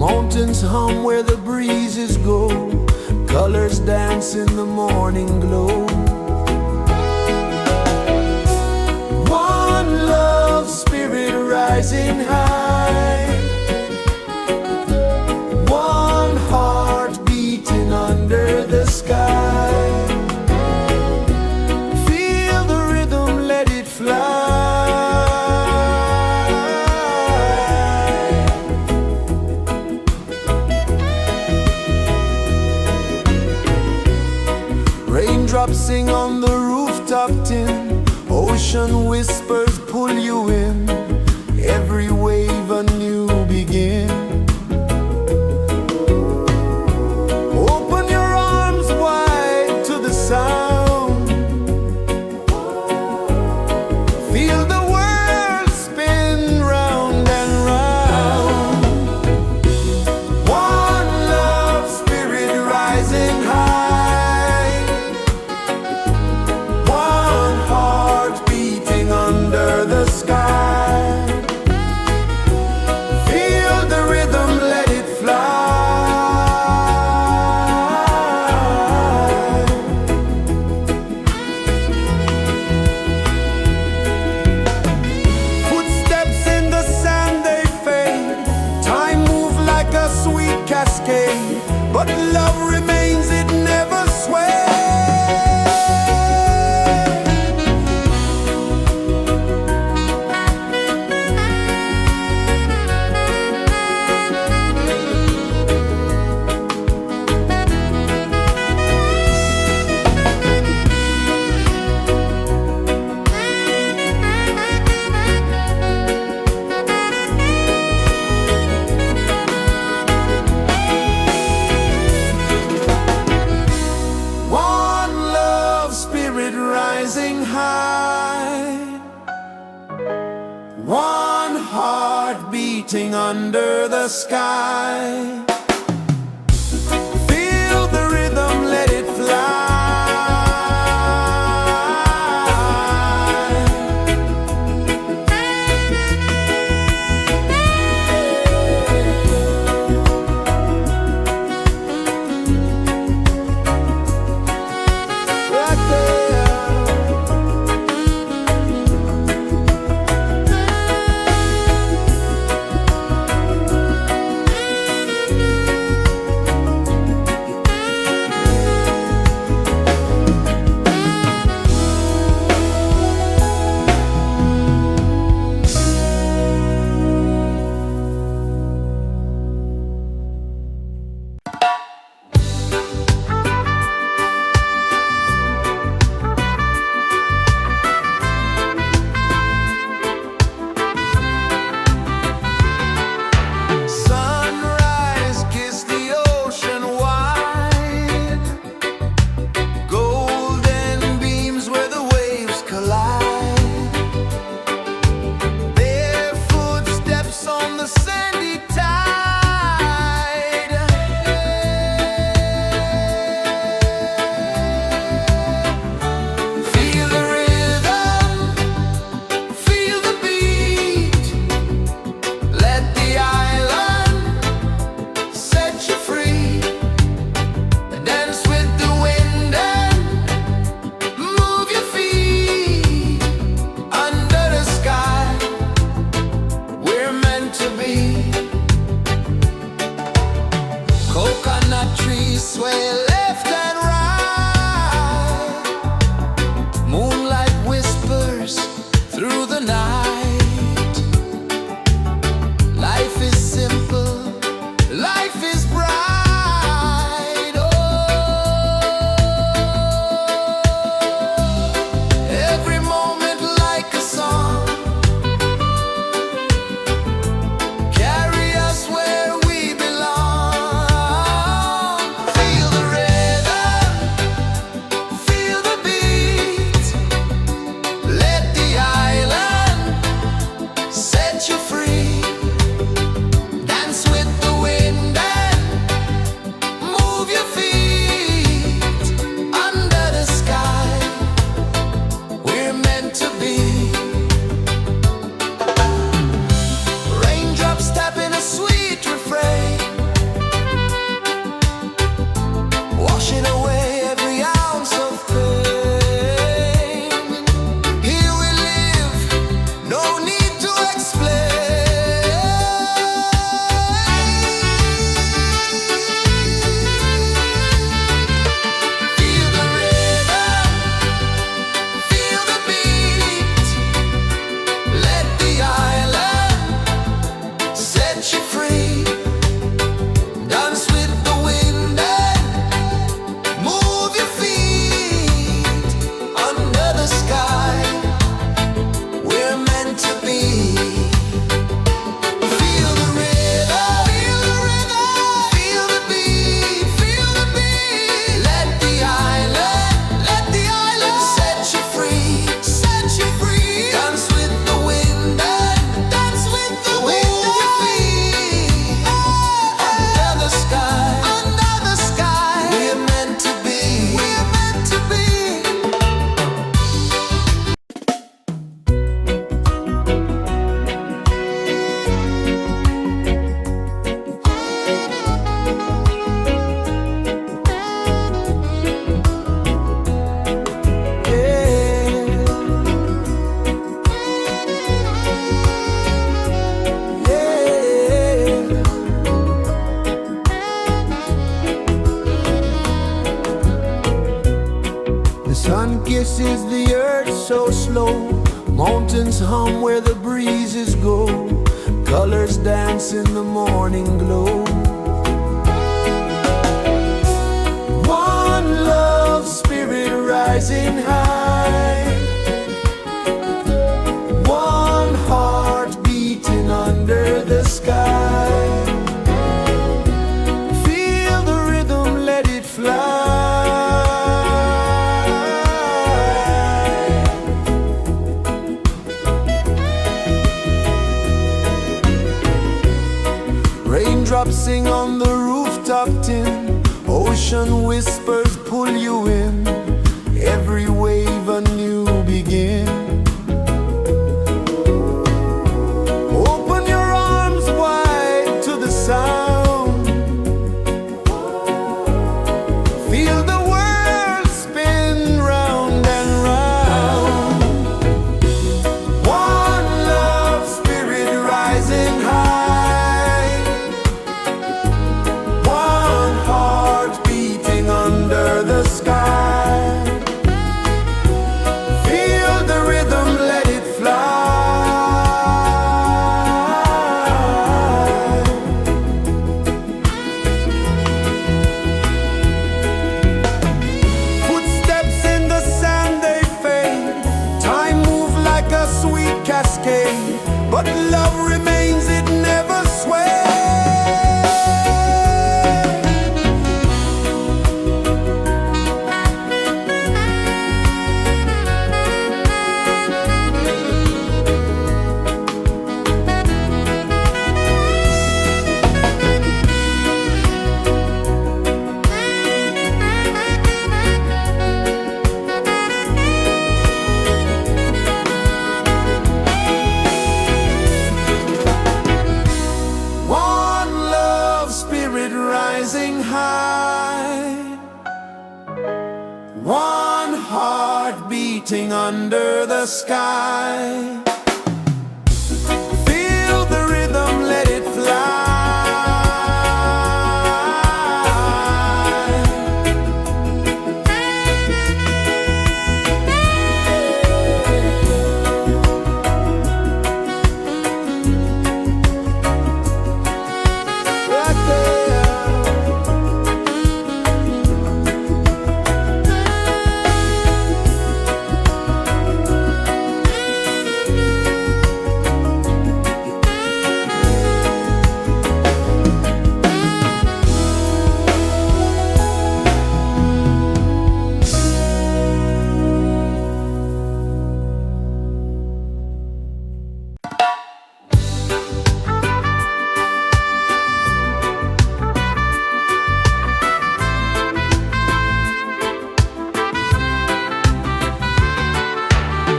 Mountains hum where the breezes go. Colors dance in the morning glow. One love spirit rising high. One heart beating under the sky. Feel the rhythm, let it fly. Raindrops sing on the rooftop tin. Ocean whispers pull you in. Every wave a new begin. Open your arms wide to the sound. Feel the world spin round and round. One love spirit rising high. One heart beating under the sky. Feel the rhythm, let it fly. Footsteps in the sand, they fade. Time moves like a sweet cascade, but love remains, it never sways. One love spirit rising high. One heart beating under the sky. Feel the rhythm, let it fly. Right there. Sun kisses the earth so slow, mountains hum where the breezes go, colors dance in the morning glow. One love spirit rising high, one heart beating under the sky. Feel the rhythm, let it fly. Raindrops sing on the rooftop tin, ocean whispers pull you in, every wave a new begin. Open your arms wide to the sound, feel the world spin round and round. One love spirit rising high, one heart beating under the sky. Feel the rhythm, let it fly. Footsteps in the sand, they fade. Time moves like a sweet cascade, but love remains, it never sways. One love spirit rising high, one heart beating under the sky. Feel the rhythm, let it fly. Right there.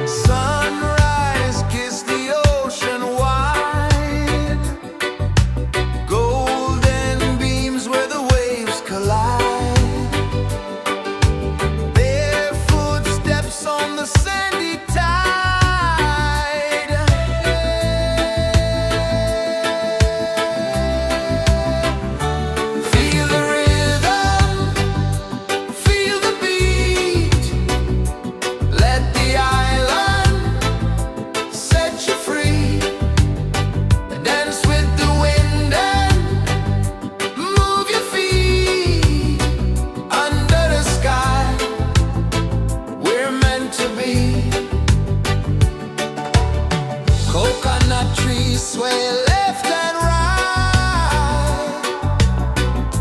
Sunrise, kiss the ocean wide, golden beams where the waves collide, their footsteps on the sandy tide. Feel the rhythm, feel the beat, let the island set you free. Dance with the wind and move your feet under the sky. We're meant to be. Coconut trees sway left and right,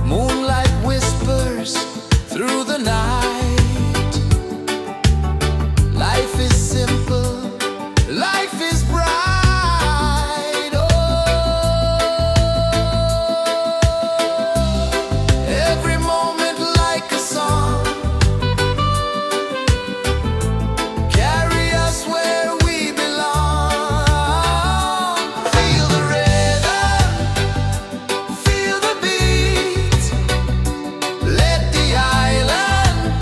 moonlight whispers through the night. Life is simple, life is bright. Oh, every moment like a song, carry us where we belong. Feel the rhythm, feel the beat, let the island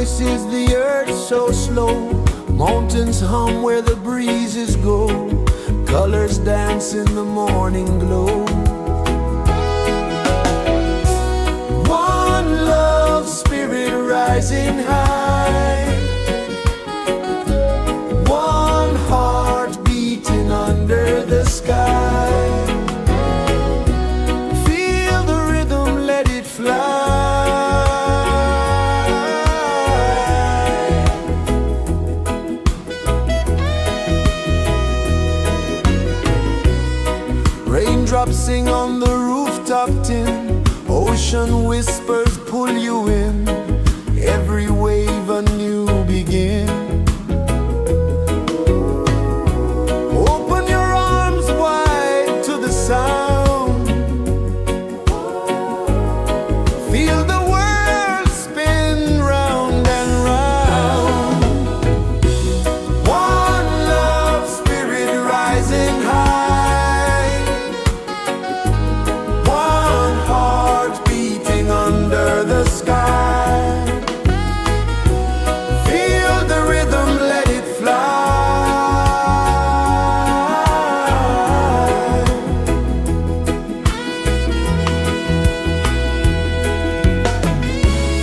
kisses the earth so slow. Mountains hum where the breezes go. Colors dance in the morning glow. One love spirit rising high. One heart beating under the sky. Feel the rhythm, let it fly. Raindrops sing on the rooftop tin. Ocean whispers pull you in. Every wave a new begin. Open your arms wide to the sound. Feel the world spin round and round. One love spirit rising high. One heart beating under the sky. Feel the rhythm, let it fly.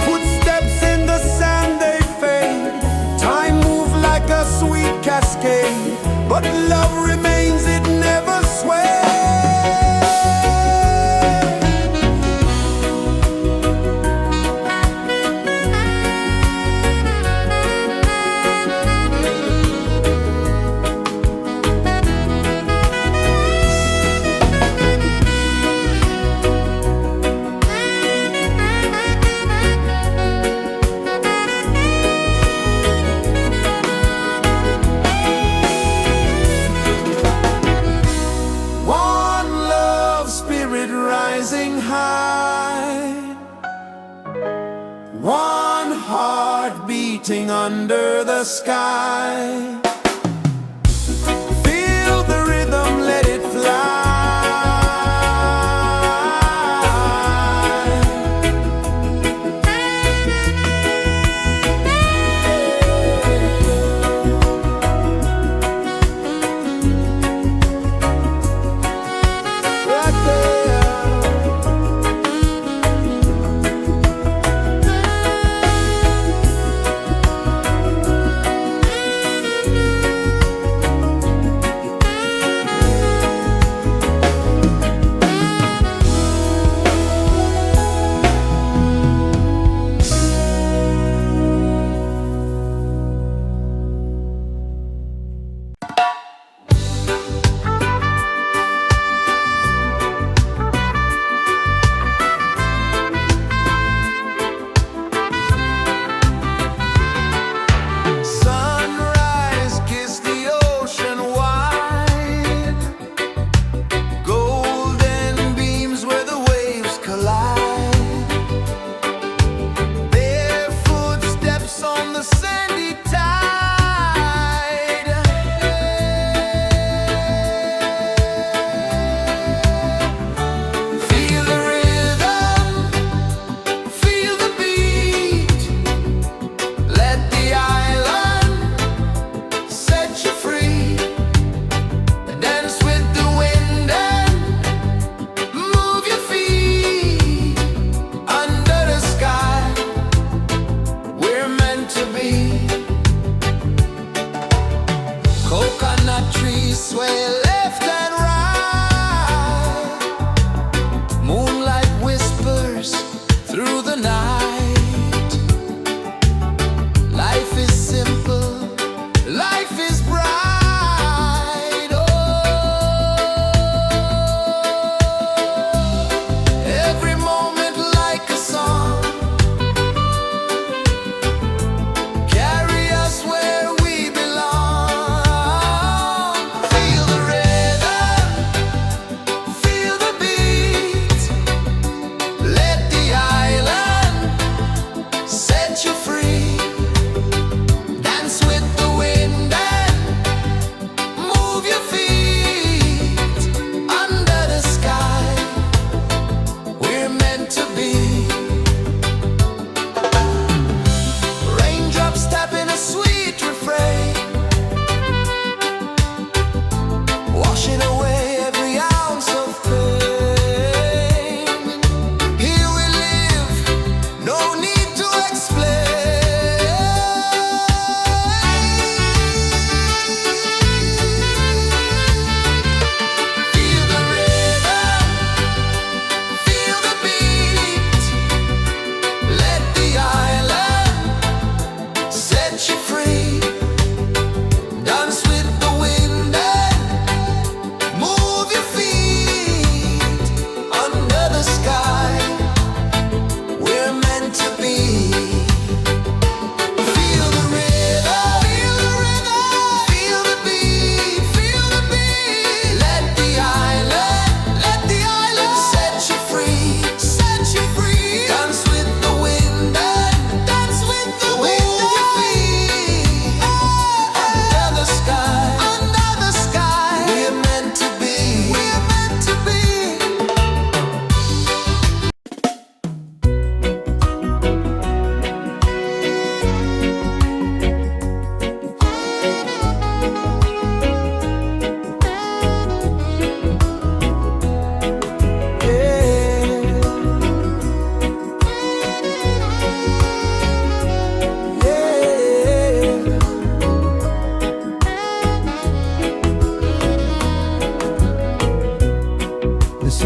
Footsteps in the sand, they fade. Time moves like a sweet cascade, but love remains, it never sways. One love spirit rising high. One heart beating under the sky. Feel the rhythm, let it fly. Right there. Sunrise, kiss the ocean wide. Golden beams where the waves collide. Their footsteps on the sandy tide. Feel the rhythm, feel the beat. Let the island set you free. Dance with the wind and move your feet. Under the sky, we're meant to be. Coconut trees sway left and right. Moonlight whispers through the night. Life is simple, life is bright. Oh, every moment like a song. Carry us where we belong. Feel the rhythm.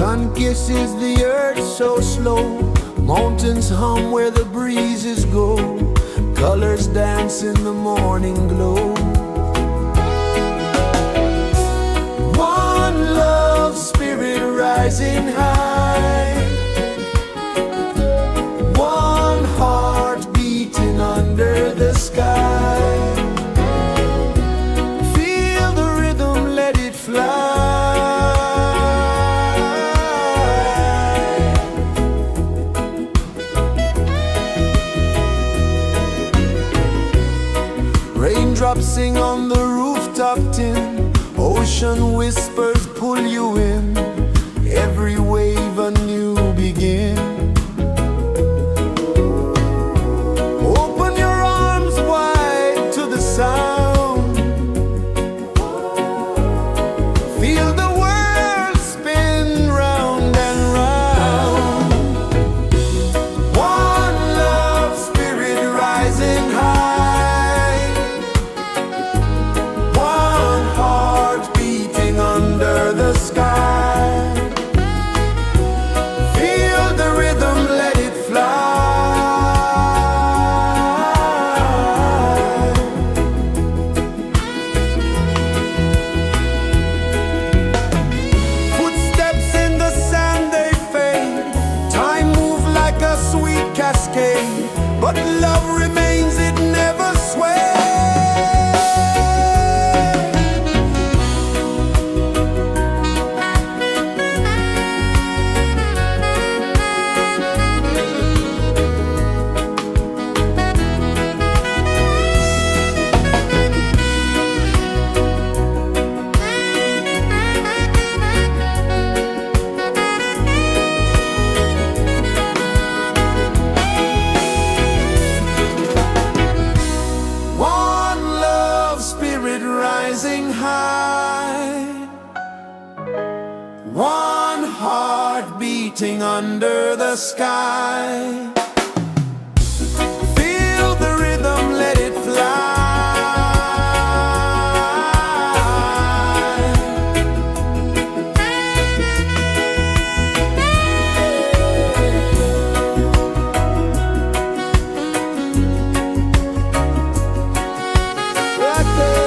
Sun kisses the earth so slow, mountains hum where the breezes go, colors dance in the morning glow. One love spirit rising high, one heart beating under the sky. Feel the rhythm, let it fly. Raindrops sing on the rooftop tin, ocean whispers pull you in, every wave a new begin. Open your arms wide to the sound, feel the world spin round and round. One love spirit rising high, one heart beating under the sky. Feel the rhythm, let it fly. Footsteps in the sand, they fade. Time moves like a sweet cascade, but love remains, it never sways. One love spirit rising high, one heart beating under the sky. Feel the rhythm, let it fly. Right there.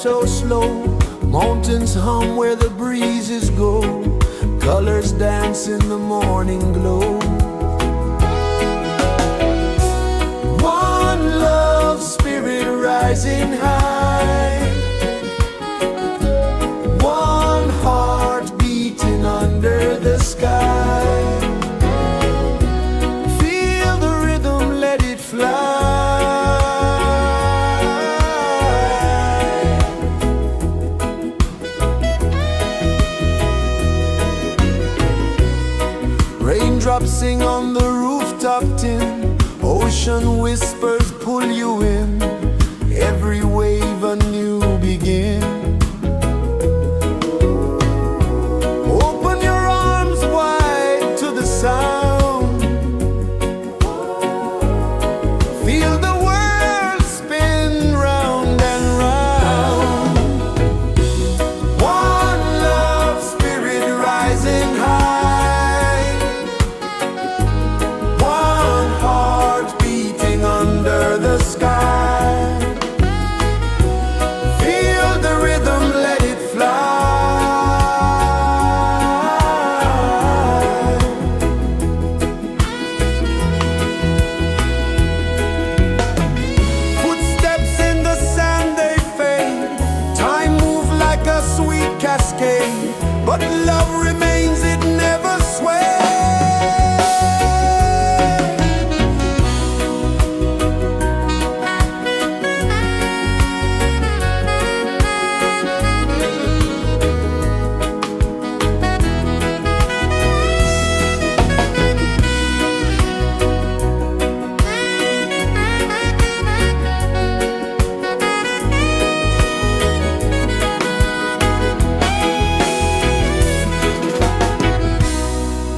so slow. Mountains hum where the breezes go. Colors dance in the morning glow. One love spirit rising high. One heart beating under the sky. Feel the rhythm, let it fly. Raindrops sing on the rooftop tin. Ocean whispers pull you in. Every wave a new begin. Open your arms wide to the sound. Feel the world spin round and round. One love spirit rising high. One heart beating under the sky. Feel the rhythm, let it fly. Footsteps in the sand, they fade. Time moves like a sweet cascade, but love remains, it never sways.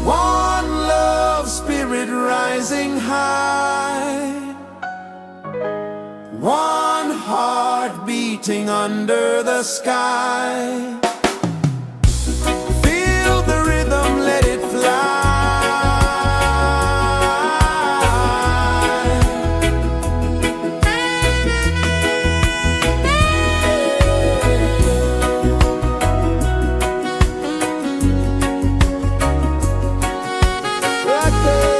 One love spirit rising high. One heart beating under the sky. Feel the rhythm, let it fly. Right there.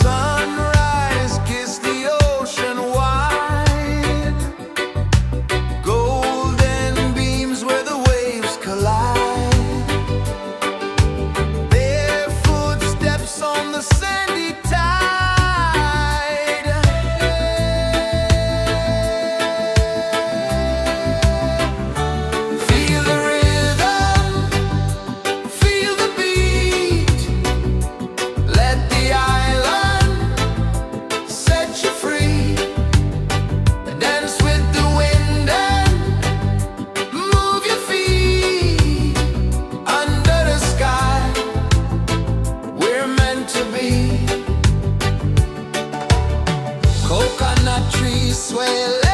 Sunrise, kiss the ocean wide. Golden beams where the waves collide. Bare footsteps on the sandy tide. Feel the rhythm, feel the beat. Let the island set you free. Dance with the wind and move your feet. Under the sky, we're meant to be. Coconut trees sway.